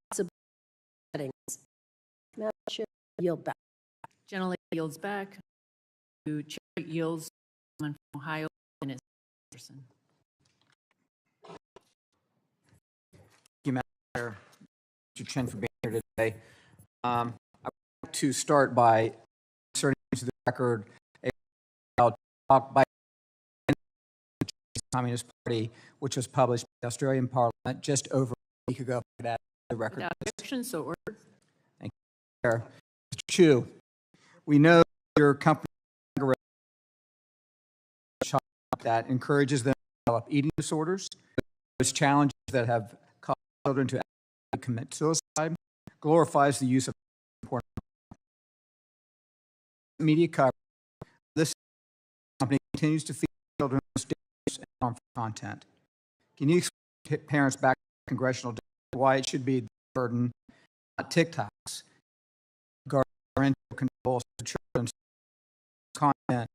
possible settings. Madam Chair, I yield back. Generally yields back. To Chair yields from Ohio, and it's Anderson. Thank you, Madam Chair. Mr. Chen for being here today. I would like to start by inserting into the record a talk by Communist Party, which was published by the Australian Parliament just over a week ago. That the record. Without objection, so ordered. Thank you, Chair. Mr. Chu, we know your company that encourages them to develop eating disorders, those challenges that have caused children to commit suicide, glorifies the use of important media coverage. This company continues to feed children with dangerous and harmful content. Can you explain to parents back to congressional district why it should be the burden, not TikTok's, parental controls of children's content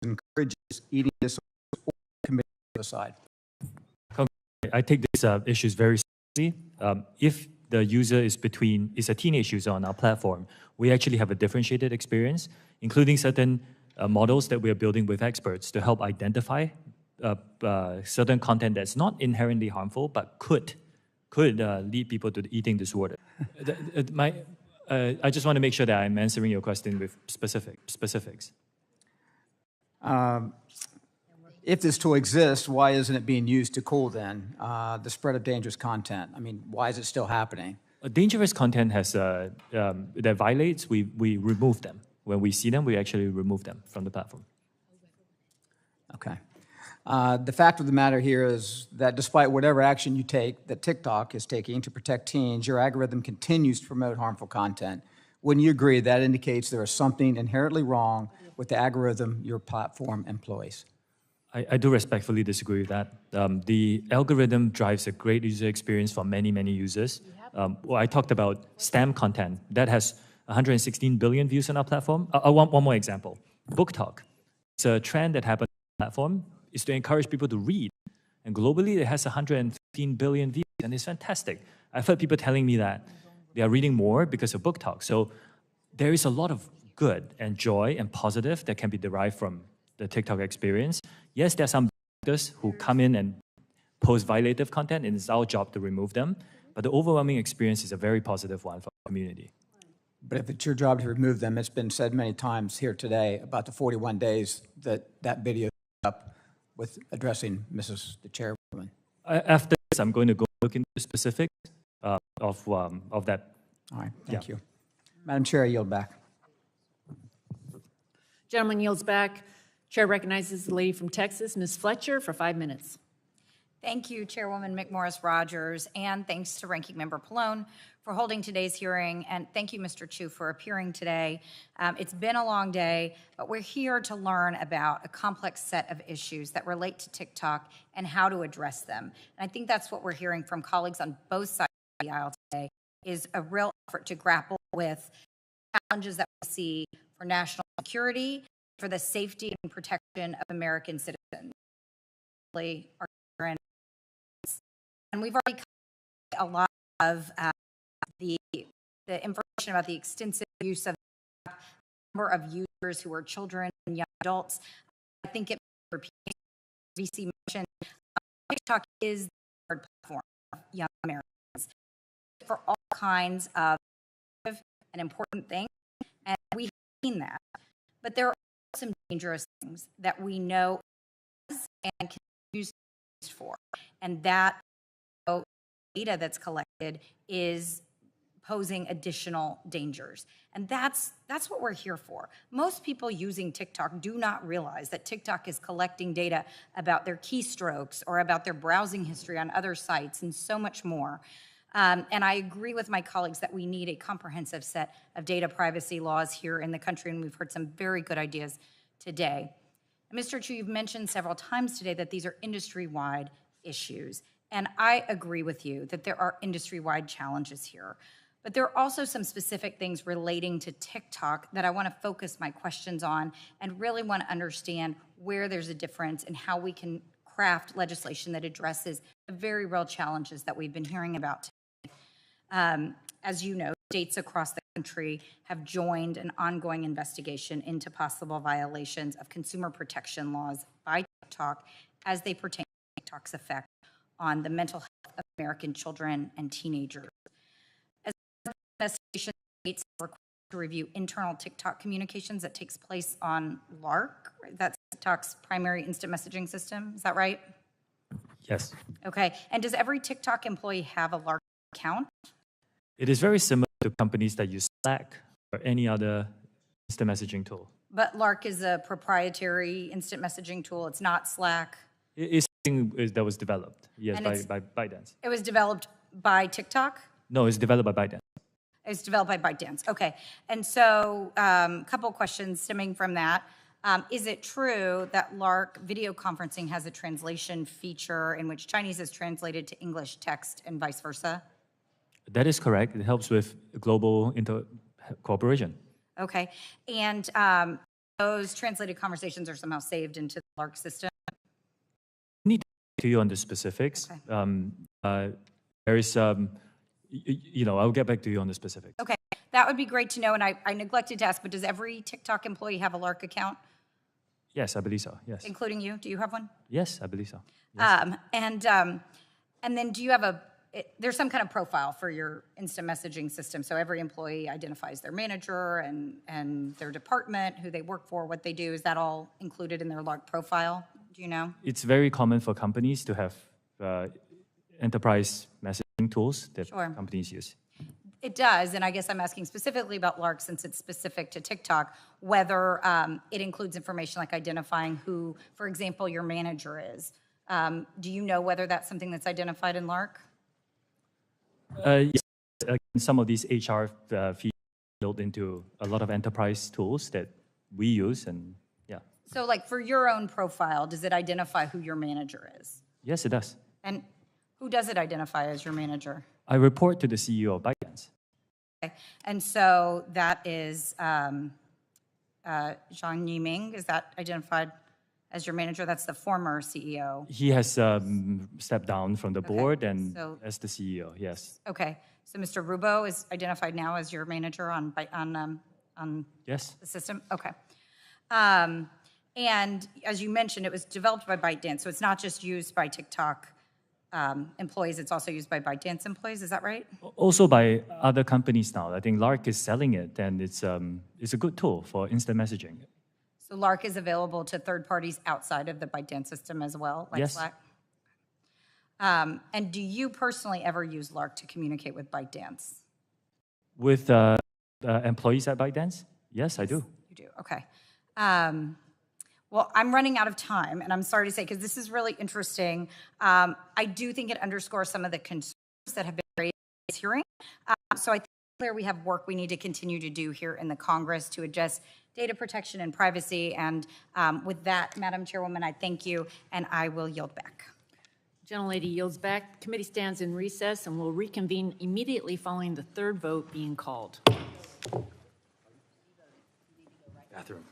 encourages eating disorders or committing suicide? I take these issues very seriously. If the user is a teenage user on our platform, we actually have a differentiated experience, including certain models that we are building with experts to help identify certain content that's not inherently harmful, but could lead people to eating disorder. I just want to make sure that I'm answering your question with specifics. If this tool exists, why isn't it being used to cool then the spread of dangerous content? I mean, why is it still happening? Dangerous content has that violates, we remove them. When we see them, we actually remove them from the platform. Okay. The fact of the matter here is that despite whatever action you take, that TikTok is taking to protect teens, your algorithm continues to promote harmful content. Wouldn't you agree that indicates there is something inherently wrong with the algorithm your platform employs? I do respectfully disagree with that. The algorithm drives a great user experience for many, many users. I talked about STEM content. That has 116 billion views on our platform. One more example. Book Talk. It's a trend that happened on the platform. Is to encourage people to read. And globally, it has 115 billion views, and it's fantastic. I've heard people telling me that they are reading more because of Book Talk. So there is a lot of good and joy and positive that can be derived from the TikTok experience. Yes, there are some actors who come in and post violative content, and it's our job to remove them. But the overwhelming experience is a very positive one for our community. But if it's your job to remove them, it's been said many times here today about the 41 days that video is up with addressing the chairwoman. After this, I'm going to go look into the specifics of that. All right, thank you. Madam Chair, I yield back. Gentleman yields back. Chair recognizes the lady from Texas, Ms. Fletcher, for 5 minutes. Thank you, Chairwoman McMorris-Rodgers, and thanks to Ranking Member Pallone for holding today's hearing, and thank you, Mr. Chu, for appearing today. It's been a long day, but we're here to learn about a complex set of issues that relate to TikTok and how to address them. And I think that's what we're hearing from colleagues on both sides of the aisle today, is a real effort to grapple with challenges that we see for national security, for the safety and protection of American citizens. And we've already covered a lot of the information about the extensive use of the number of users who are children and young adults. I think it repeats VC mentioned. TikTok is the preferred platform of young Americans for all kinds of and important things, and we've seen that. But there are some dangerous things that we know and can use for, and that data that's collected is posing additional dangers. And that's what we're here for. Most people using TikTok do not realize that TikTok is collecting data about their keystrokes or about their browsing history on other sites and so much more. And I agree with my colleagues that we need a comprehensive set of data privacy laws here in the country, and we've heard some very good ideas today. Mr. Chu, you've mentioned several times today that these are industry-wide issues. And I agree with you that there are industry-wide challenges here. But there are also some specific things relating to TikTok that I want to focus my questions on and really want to understand where there's a difference and how we can craft legislation that addresses the very real challenges that we've been hearing about today. As you know, states across the country have joined an ongoing investigation into possible violations of consumer protection laws by TikTok as they pertain to TikTok's effect on the mental health of American children and teenagers. As the investigation, states are required to review internal TikTok communications that takes place on LARC. That's TikTok's primary instant messaging system. Is that right? Yes. Okay, and does every TikTok employee have a Lark account? It is very similar to companies that use Slack or any other instant messaging tool. But Lark is a proprietary instant messaging tool. It's not Slack. It's something that was developed, yes, And by ByteDance. It was developed by TikTok? No, it's developed by ByteDance. It's developed by ByteDance. Okay. And so a couple questions stemming from that. Is it true that Lark video conferencing has a translation feature in which Chinese is translated to English text and vice versa? That is correct. It helps with global cooperation. Okay. And those translated conversations are somehow saved into the Lark system? I need to get to you on the specifics. Okay. There is, I'll get back to you on the specifics. Okay. That would be great to know. And I neglected to ask, but does every TikTok employee have a Lark account? Yes, I believe so. Yes. Including you? Do you have one? Yes, I believe so. Yes. And then do you have there's some kind of profile for your instant messaging system. So every employee identifies their manager and their department, who they work for, what they do. Is that all included in their Lark profile? Do you know? It's very common for companies to have enterprise messaging tools that companies use. It does, and I guess I'm asking specifically about Lark since it's specific to TikTok, whether it includes information like identifying who, for example, your manager is. Do you know whether that's something that's identified in Lark? Yes, some of these HR features built into a lot of enterprise tools that we use, and yeah. So like for your own profile, does it identify who your manager is? Yes, it does. And who does it identify as your manager? I report to the CEO of ByteDance. Okay. And so that is Zhang Yiming. Is that identified as your manager? That's the former CEO. He has stepped down from the board and as the CEO, yes. Okay. So Mr. Rubo is identified now as your manager on yes. the system? Okay. And as you mentioned, it was developed by ByteDance, so it's not just used by TikTok employees, it's also used by ByteDance employees, is that right? Also by other companies now. I think Lark is selling it, and it's a good tool for instant messaging. So Lark is available to third parties outside of the ByteDance system as well, like yes. Slack? And do you personally ever use Lark to communicate with ByteDance? With employees at ByteDance? Yes, I do. You do, okay. Well, I'm running out of time, and I'm sorry to say, because this is really interesting. I do think it underscores some of the concerns that have been raised in this hearing. So I think clear we have work we need to continue to do here in the Congress to address data protection and privacy. And with that, Madam Chairwoman, I thank you, and I will yield back. Gentlelady yields back. Committee stands in recess and will reconvene immediately following the third vote being called. Bathroom.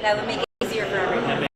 That would make it easier for everyone.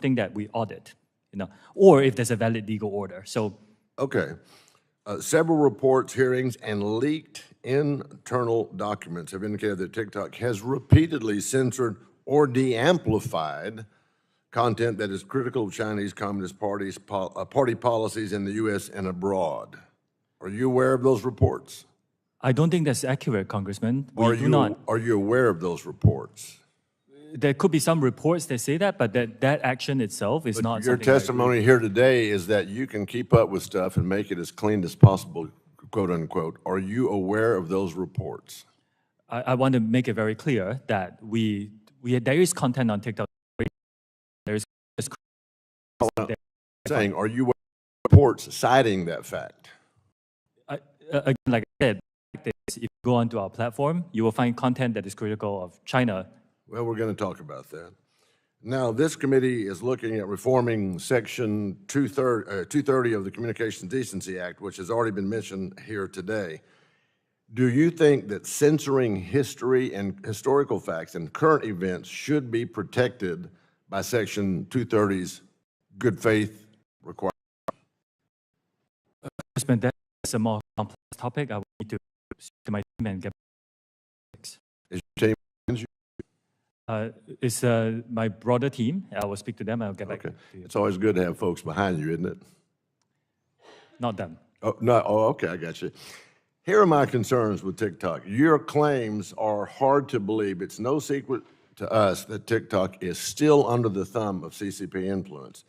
something that we audit, or if there's a valid legal order. So, okay. Several reports, hearings, and leaked internal documents have indicated that TikTok has repeatedly censored or de-amplified content that is critical of Chinese Communist Party policies in the U.S. and abroad. Are you aware of those reports? I don't think that's accurate, Congressman. Are you aware of those reports? There could be some reports that say that, but that action itself is not Your something I agree. testimony here today is that you can keep up with stuff and make it as clean as possible, quote unquote. Are you aware of those reports? I want to make it very clear that there is content on TikTok. There is saying, are you aware of reports citing that fact? Again, like I said, if you go onto our platform, you will find content that is critical of China. Well, we're going to talk about that. Now, this committee is looking at reforming Section 230 of the Communications Decency Act, which has already been mentioned here today. Do you think that censoring history and historical facts and current events should be protected by Section 230's good faith requirement? That's a more complex topic. I will need to speak to my team and get back. Is your team? It's my broader team. I will speak to them. I'll get back to you. It's always good to have folks behind you, isn't it? Not them. Oh, no. Oh, okay. I got you. Here are my concerns with TikTok. Your claims are hard to believe. It's no secret to us that TikTok is still under the thumb of CCP influence.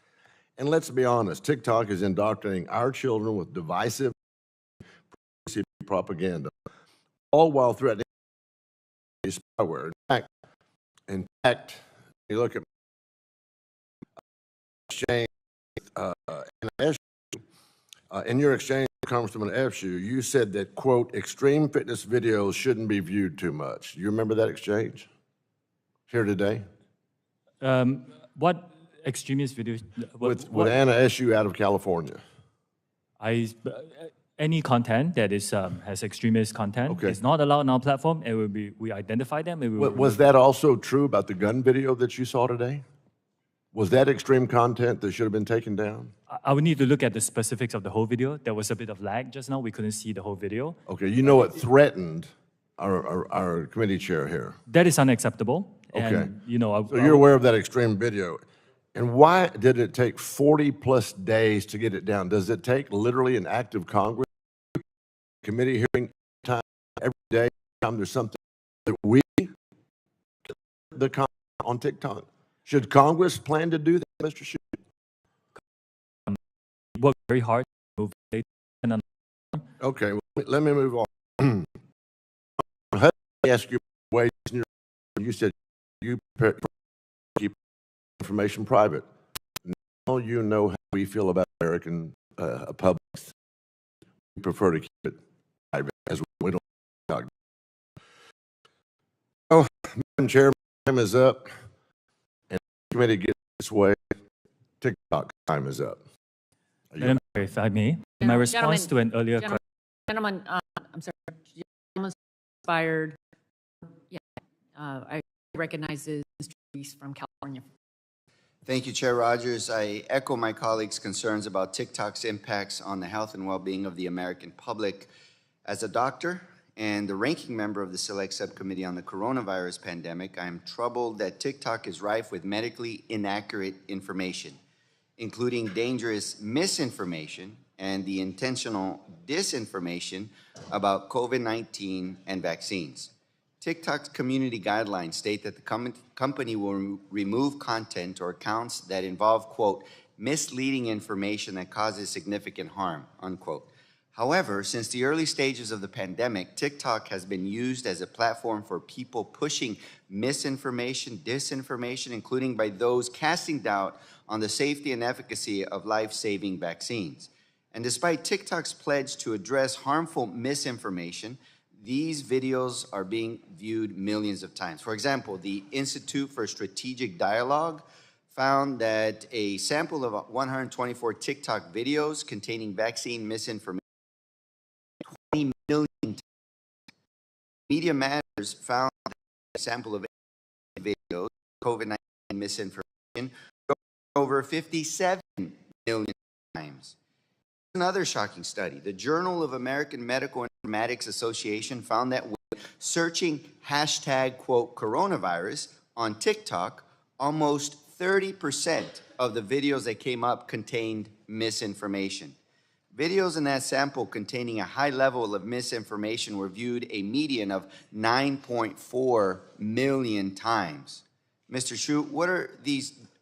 And let's be honest, TikTok is indoctrinating our children with divisive CCP propaganda, all while threatening spyware. In fact, you look at exchange in your exchange with Congressman Epshu, you said that, quote, extreme fitness videos shouldn't be viewed too much. Do you remember that exchange here today? What extremist videos? With Anna Epshu out of California. Any content that is has extremist content is not allowed on our platform, and we identify them. Was that also true about the gun video that you saw today? Was that extreme content that should have been taken down? I would need to look at the specifics of the whole video. There was a bit of lag just now. We couldn't see the whole video. Okay, you know it threatened our committee chair here. That is unacceptable. Okay. And, so you're aware of that extreme video. And why did it take 40 plus days to get it down? Does it take literally an act of Congress, committee hearing time every day, time there's something that we the comment on TikTok? Should Congress plan to do that, Mr. Hsu? Work very hard to move data. Okay, well, let me move on. I ask you ways you said you keep information private. Now you know how we feel about American public. We prefer to keep it private as we don't talk. Oh, Madam Chair, time is up. And the committee gets this way. TikTok time is up. Madam Chair, if I may, in my response to an earlier question. Gentlemen, I'm sorry, gentleman expired. Yeah, I recognize Mr. Reese from California. Thank you, Chair Rogers. I echo my colleagues' concerns about TikTok's impacts on the health and well-being of the American public. As a doctor and the ranking member of the Select Subcommittee on the Coronavirus Pandemic, I am troubled that TikTok is rife with medically inaccurate information, including dangerous misinformation and the intentional disinformation about COVID-19 and vaccines. TikTok's community guidelines state that the company will remove content or accounts that involve, quote, misleading information that causes significant harm, unquote. However, since the early stages of the pandemic, TikTok has been used as a platform for people pushing misinformation, disinformation, including by those casting doubt on the safety and efficacy of life-saving vaccines. And despite TikTok's pledge to address harmful misinformation, these videos are being viewed millions of times. For example, the Institute for Strategic Dialogue found that a sample of 124 TikTok videos containing vaccine misinformation 20 million times. Media Matters found that a sample of videos, COVID-19 misinformation, over 57 million times. Another shocking study. The Journal of American Medical Informatics Association found that when searching hashtag, quote, coronavirus on TikTok, almost 30% of the videos that came up contained misinformation. Videos in that sample containing a high level of misinformation were viewed a median of 9.4 million times. Mr. Chu,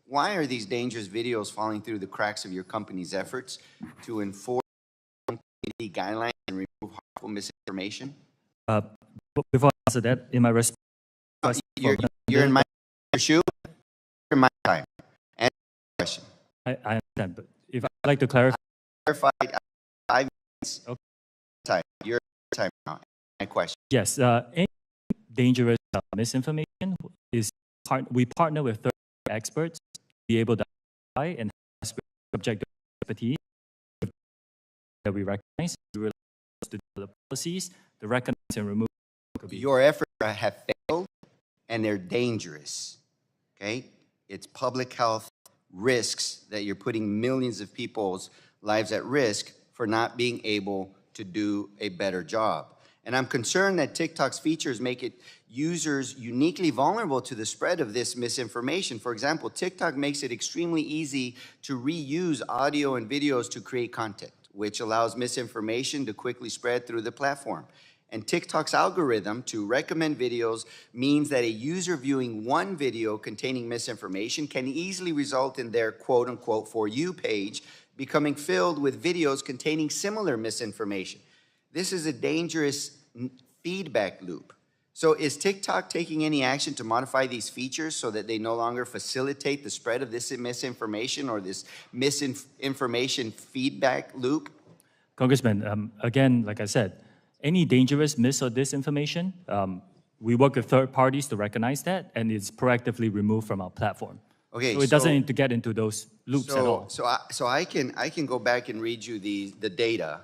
why are these dangerous videos falling through the cracks of your company's efforts to enforce community guidelines and remove harmful misinformation? Before I answer that, in my response, you're in my Chu. You're in my time. Answer the question. I understand, but if I'd like to clarify. Clarified 5 minutes. Okay. Time. Your time now. My question. Yes, any dangerous misinformation is we partner with third experts to be able to identify and subject to expertise that we recognize. We will to the policies to recognize and remove. Your efforts have failed, and they're dangerous. Okay, it's public health risks that you're putting millions of people's lives at risk for not being able to do a better job. And I'm concerned that TikTok's features make it users uniquely vulnerable to the spread of this misinformation. For example, TikTok makes it extremely easy to reuse audio and videos to create content, which allows misinformation to quickly spread through the platform. And TikTok's algorithm to recommend videos means that a user viewing one video containing misinformation can easily result in their quote-unquote For You page becoming filled with videos containing similar misinformation. This is a dangerous feedback loop. So is TikTok taking any action to modify these features so that they no longer facilitate the spread of this misinformation or this misinformation feedback loop? Congressman, again, like I said, any dangerous mis or disinformation, we work with third parties to recognize that, and it's proactively removed from our platform. Okay, so it doesn't need to get into those loops at all. So I can go back and read you the data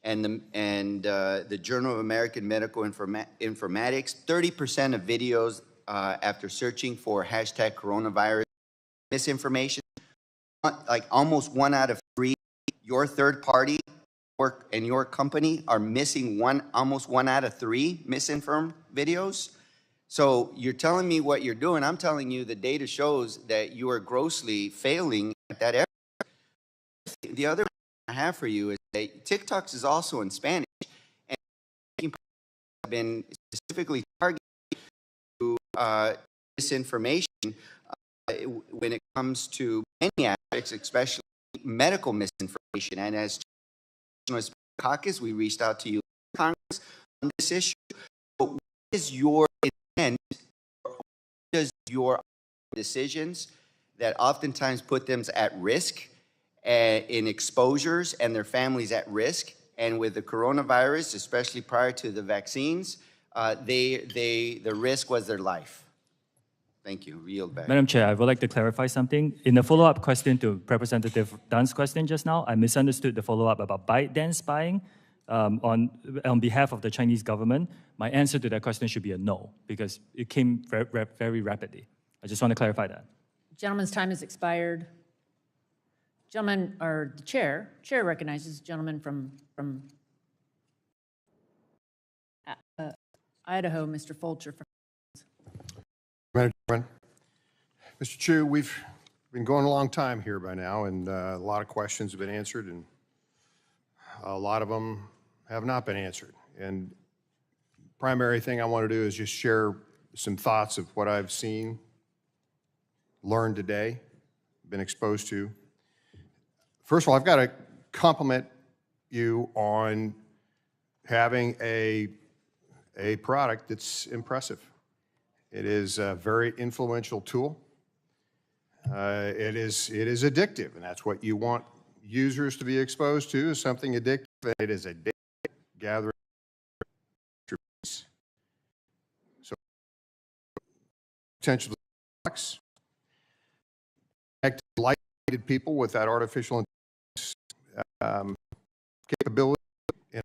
and the Journal of American Medical Informatics. 30% of videos after searching for hashtag coronavirus misinformation, like almost 1 out of 3, your third party and your company are missing almost 1 out of 3 misinformed videos. So you're telling me what you're doing. I'm telling you the data shows that you are grossly failing at that effort. The other I have for you is that TikTok is also in Spanish, and have been specifically targeted to misinformation when it comes to many aspects, especially medical misinformation. And as Caucus, we reached out to you, Congress, on this issue. But what is your intent? What does your decisions that oftentimes put them at risk in exposures and their families at risk? And with the coronavirus, especially prior to the vaccines, the risk was their life. Thank you. Yield back. Madam Chair, I would like to clarify something. In the follow-up question to Representative Dunn's question just now, I misunderstood the follow-up about ByteDance spying on behalf of the Chinese government. My answer to that question should be a no, because it came very rapidly. I just want to clarify that. Gentleman's time has expired. Gentleman, or the chair recognizes the gentleman from Idaho, Mr. Fulcher. Madam Chairman, Mr. Chu, we've been going a long time here by now, and a lot of questions have been answered, and a lot of them have not been answered. And primary thing I want to do is just share some thoughts of what I've seen, learned today, been exposed to. First of all, I've got to compliment you on having a product that's impressive. It is a very influential tool. It is addictive, and that's what you want users to be exposed to, is something addictive. It is a gathering. So potential to connect like-minded people with that artificial intelligence capability in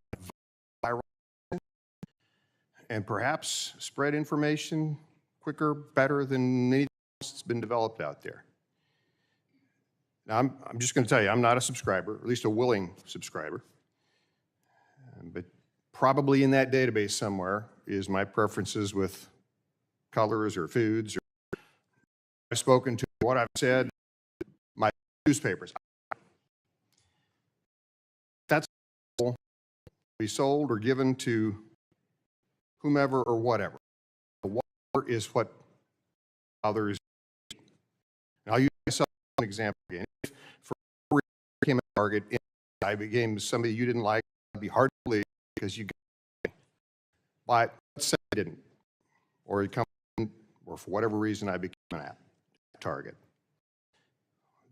viral and perhaps spread information quicker, better than anything else that's been developed out there. Now, I'm just going to tell you, I'm not a subscriber, or at least a willing subscriber. But probably in that database somewhere is my preferences with colors or foods, or I've spoken to, what I've said, my newspapers. That's be sold or given to whomever or whatever. Whatever is what others. And I'll use myself as an example again. If for whatever reason I became a target, I became somebody you didn't like, it'd be hard to believe because you got me. But let's say I didn't, or you come, or for whatever reason I became an target.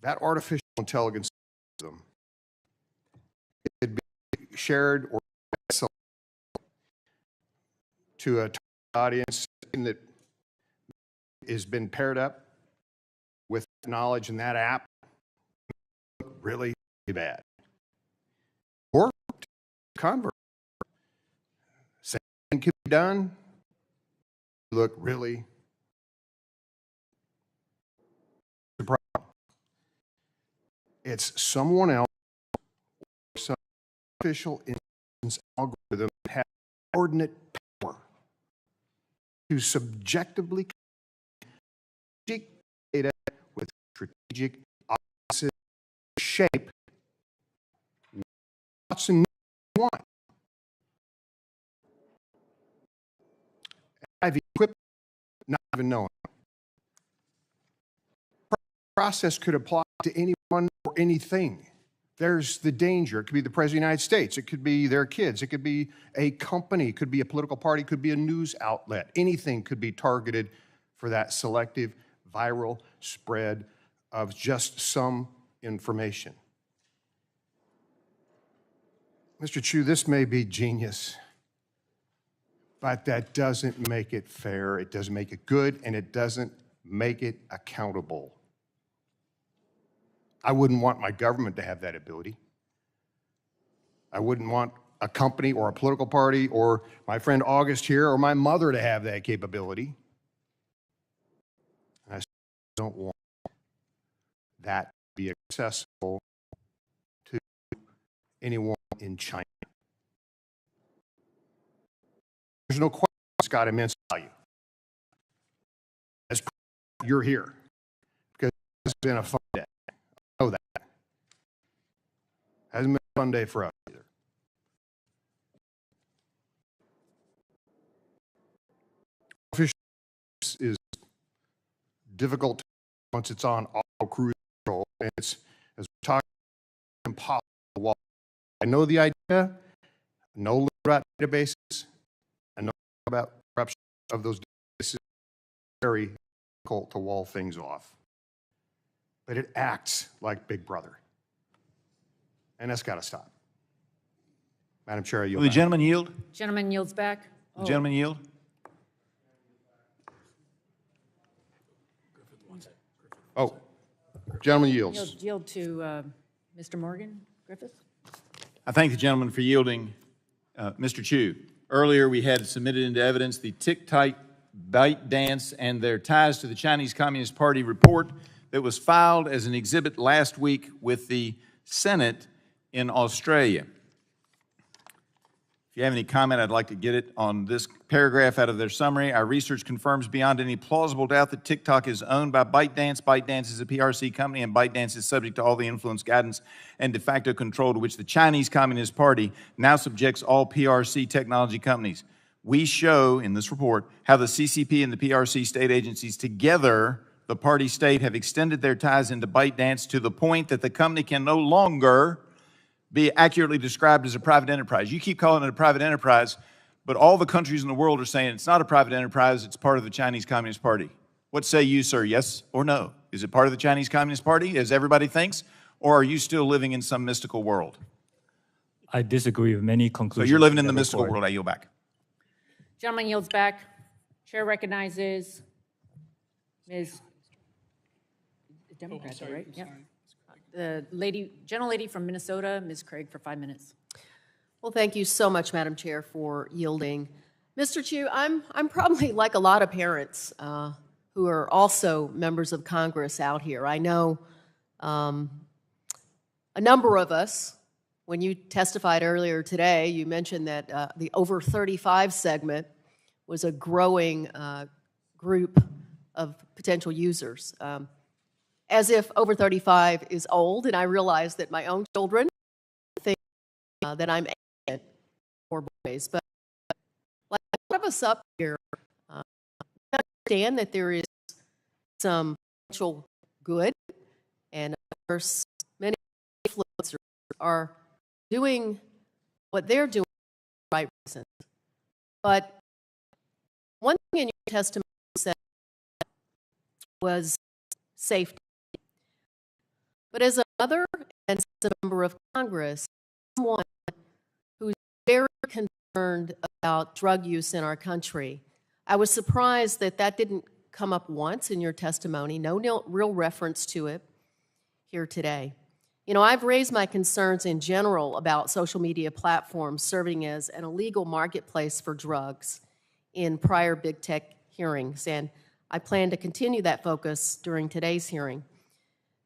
That artificial intelligence system could be shared or sold to a audience that has been paired up with knowledge in that app really bad. Or convert. Same thing can be done. Look really the problem. It's someone else, some artificial intelligence algorithm that has coordinate power to subjectively data with strategic opposite shape what's in want. I've equipped, not even knowing. Process could apply to anyone or anything. There's the danger. It could be the President of the United States. It could be their kids. It could be a company. It could be a political party. It could be a news outlet. Anything could be targeted for that selective viral spread of just some information. Mr. Chu, this may be genius, but that doesn't make it fair. It doesn't make it good, and it doesn't make it accountable. I wouldn't want my government to have that ability. I wouldn't want a company or a political party or my friend August here or my mother to have that capability. I don't want that to be accessible to anyone in China. There's no question it's got immense value. As you're here, because it's been a fun day. I know that. Hasn't been a fun day for us either. Artificial is difficult once it's on auto cruise control, and it's, as we're talking, impossible to walk. I know the idea, I know about databases, I know about corruption of those databases. Very difficult to wall things off. But it acts like Big Brother. And that's got to stop. Madam Chair, I yield Will the back. gentleman yield? Gentleman yields back. The gentleman yield? Oh, gentleman yields. Yield to Mr. Morgan Griffith. I thank the gentleman for yielding. Mr. Chu, earlier we had submitted into evidence the TikTok ByteDance and their ties to the Chinese Communist Party report that was filed as an exhibit last week with the Senate in Australia. If you have any comment, I'd like to get it on this paragraph out of their summary. Our research confirms beyond any plausible doubt that TikTok is owned by ByteDance. ByteDance is a PRC company, and ByteDance is subject to all the influence, guidance, and de facto control to which the Chinese Communist Party now subjects all PRC technology companies. We show in this report how the CCP and the PRC state agencies together, the party state, have extended their ties into ByteDance to the point that the company can no longer be accurately described as a private enterprise. You keep calling it a private enterprise, but all the countries in the world are saying it's not a private enterprise, it's part of the Chinese Communist Party. What say you, sir, yes or no? Is it part of the Chinese Communist Party, as everybody thinks, or are you still living in some mystical world? I disagree with many conclusions. So you're living in the that mystical report. world. I yield back. Gentleman yields back. Chair recognizes Ms. Democrat, right? Yeah. The gentlelady from Minnesota, Ms. Craig, for 5 minutes. Well, thank you so much, Madam Chair, for yielding. Mr. Chu, I'm probably like a lot of parents who are also members of Congress out here. I know a number of us, when you testified earlier today, you mentioned that the over 35 segment was a growing group of potential users. As if over 35 is old, and I realize that my own children think that I'm ancient for boys, but like a lot of us up here understand that there is some potential good, and of course, many influencers are doing what they're doing for the right reasons. But one thing in your testimony said was safety. But as a mother and as a member of Congress, someone who's very concerned about drug use in our country, I was surprised that that didn't come up once in your testimony, no real reference to it here today. You know, I've raised my concerns in general about social media platforms serving as an illegal marketplace for drugs in prior big tech hearings, and I plan to continue that focus during today's hearing.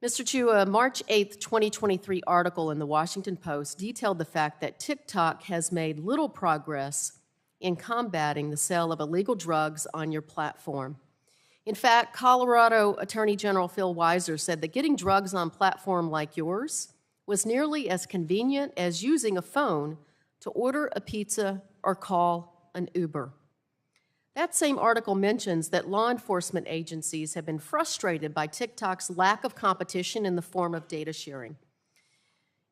Mr. Chu, a March 8th, 2023 article in the Washington Post detailed the fact that TikTok has made little progress in combating the sale of illegal drugs on your platform. In fact, Colorado Attorney General Phil Weiser said that getting drugs on a platform like yours was nearly as convenient as using a phone to order a pizza or call an Uber. That same article mentions that law enforcement agencies have been frustrated by TikTok's lack of competition in the form of data sharing.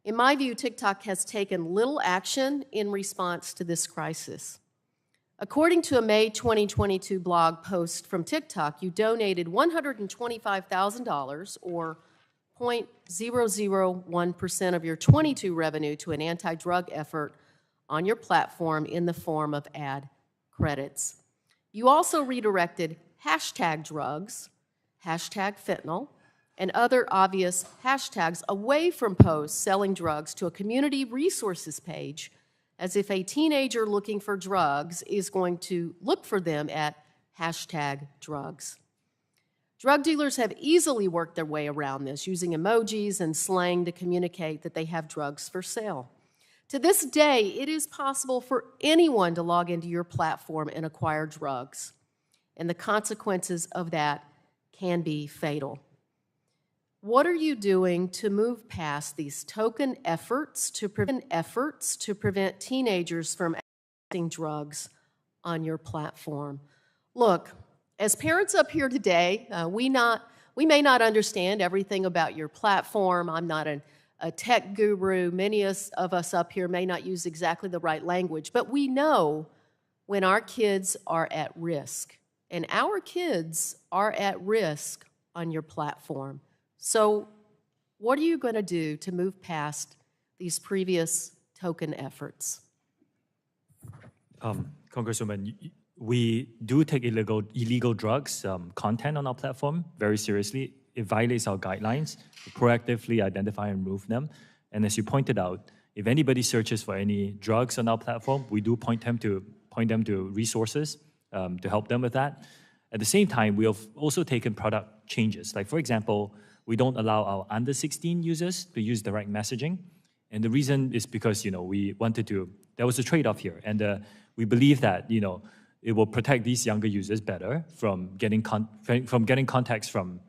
In my view, TikTok has taken little action in response to this crisis. According to a May 2022 blog post from TikTok, you donated $125,000, or 0.001% of your 22 revenue, to an anti-drug effort on your platform in the form of ad credits. You also redirected hashtag drugs, hashtag fentanyl, and other obvious hashtags away from posts selling drugs to a community resources page, as if a teenager looking for drugs is going to look for them at hashtag drugs. Drug dealers have easily worked their way around this, using emojis and slang to communicate that they have drugs for sale. To this day, it is possible for anyone to log into your platform and acquire drugs, and the consequences of that can be fatal. What are you doing to move past these token efforts to prevent teenagers from accessing drugs on your platform? Look, as parents up here today, we may not understand everything about your platform. I'm not a tech guru. Many of us up here may not use exactly the right language, but we know when our kids are at risk, and our kids are at risk on your platform. So what are you going to do to move past these previous token efforts? Congresswoman, we do take illegal drugs content on our platform very seriously. It violates our guidelines to proactively identify and remove them. And as you pointed out, if anybody searches for any drugs on our platform, we do point them to resources to help them with that. At the same time, we have also taken product changes. Like, for example, we don't allow our under 16 users to use direct messaging. And the reason is because, we wanted to, there was a trade-off here. And we believe that, it will protect these younger users better from getting contacts from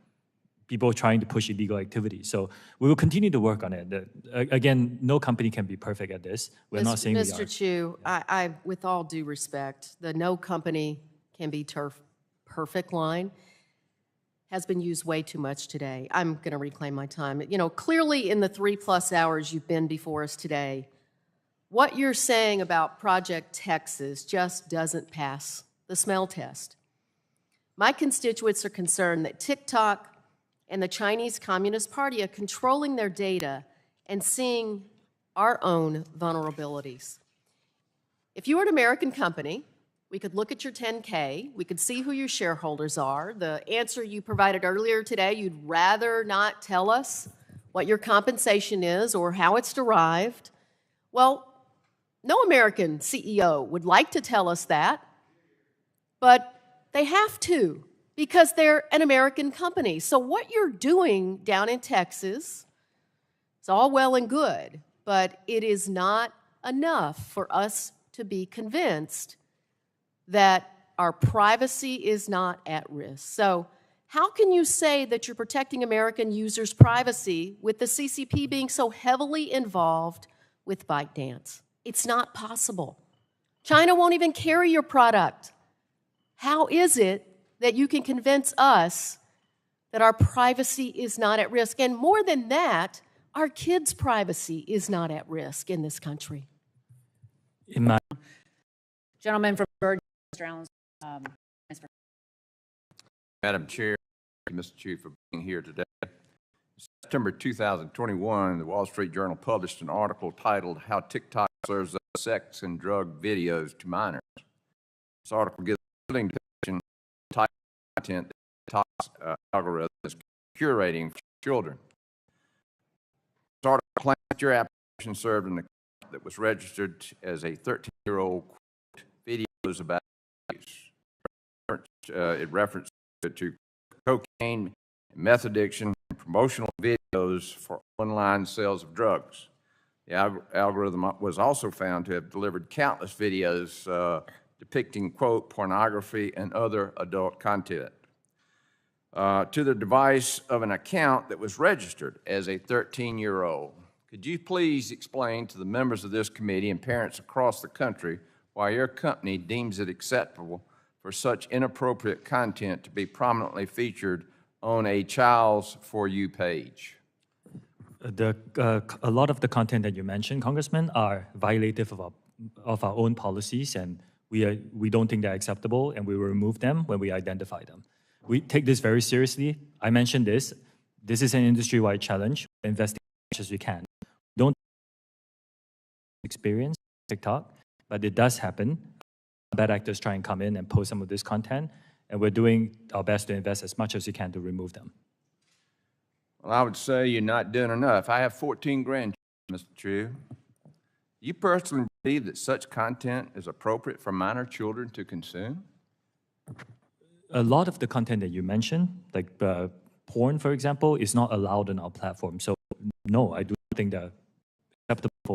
people trying to push illegal activity. So we will continue to work on it. Again, no company can be perfect at this. We're not saying we are. Mr. Chu, I, with all due respect, the no company can be perfect line has been used way too much today. I'm going to reclaim my time. Clearly in the 3+ hours you've been before us today, what you're saying about Project Texas just doesn't pass the smell test. My constituents are concerned that TikTok and the Chinese Communist Party are controlling their data and seeing our own vulnerabilities. If you were an American company, we could look at your 10K, we could see who your shareholders are. The answer you provided earlier today, you'd rather not tell us what your compensation is or how it's derived. Well, no American CEO would like to tell us that, but they have to because they're an American company. So what you're doing down in Texas is It's all well and good, but it is not enough for us to be convinced that our privacy is not at risk. So how can you say that you're protecting American users' privacy with the CCP being so heavily involved with ByteDance? It's not possible. China won't even carry your product. How is it that you can convince us that our privacy is not at risk? And more than that, our kids' privacy is not at risk in this country. In my Gentleman from Georgia, Mr. Allen. Madam Chair, thank you, Mr. Chief, for being here today. In September 2021, the Wall Street Journal published an article titled "How TikTok Serves Up Sex and Drug Videos to Minors." This article gives a thrilling depiction of the type of content that TikTok's algorithm is curating for children. This article claims that your application served an account that was registered as a 13-year-old videos about abuse. It referenced to cocaine, meth addiction, and promotional videos for online sales of drugs. The algorithm was also found to have delivered countless videos depicting, quote, pornography and other adult content to the device of an account that was registered as a 13-year-old. Could you please explain to the members of this committee and parents across the country why your company deems it acceptable for such inappropriate content to be prominently featured on a Child's For You page? A lot of the content that you mentioned, Congressman, are violative of our own policies, and we don't think they're acceptable, and we will remove them when we identify them. We take this very seriously. I mentioned this. This is an industry-wide challenge. We're investing as much as we can. We don't experience TikTok, but it does happen. Bad actors try and come in and post some of this content, and we're doing our best to invest as much as we can to remove them. Well, I would say you're not doing enough. I have 14 grandchildren, Mr. Chu. Do you personally believe that such content is appropriate for minor children to consume? A lot of the content that you mentioned, like porn, for example, is not allowed on our platform. So no, I do think they're acceptable for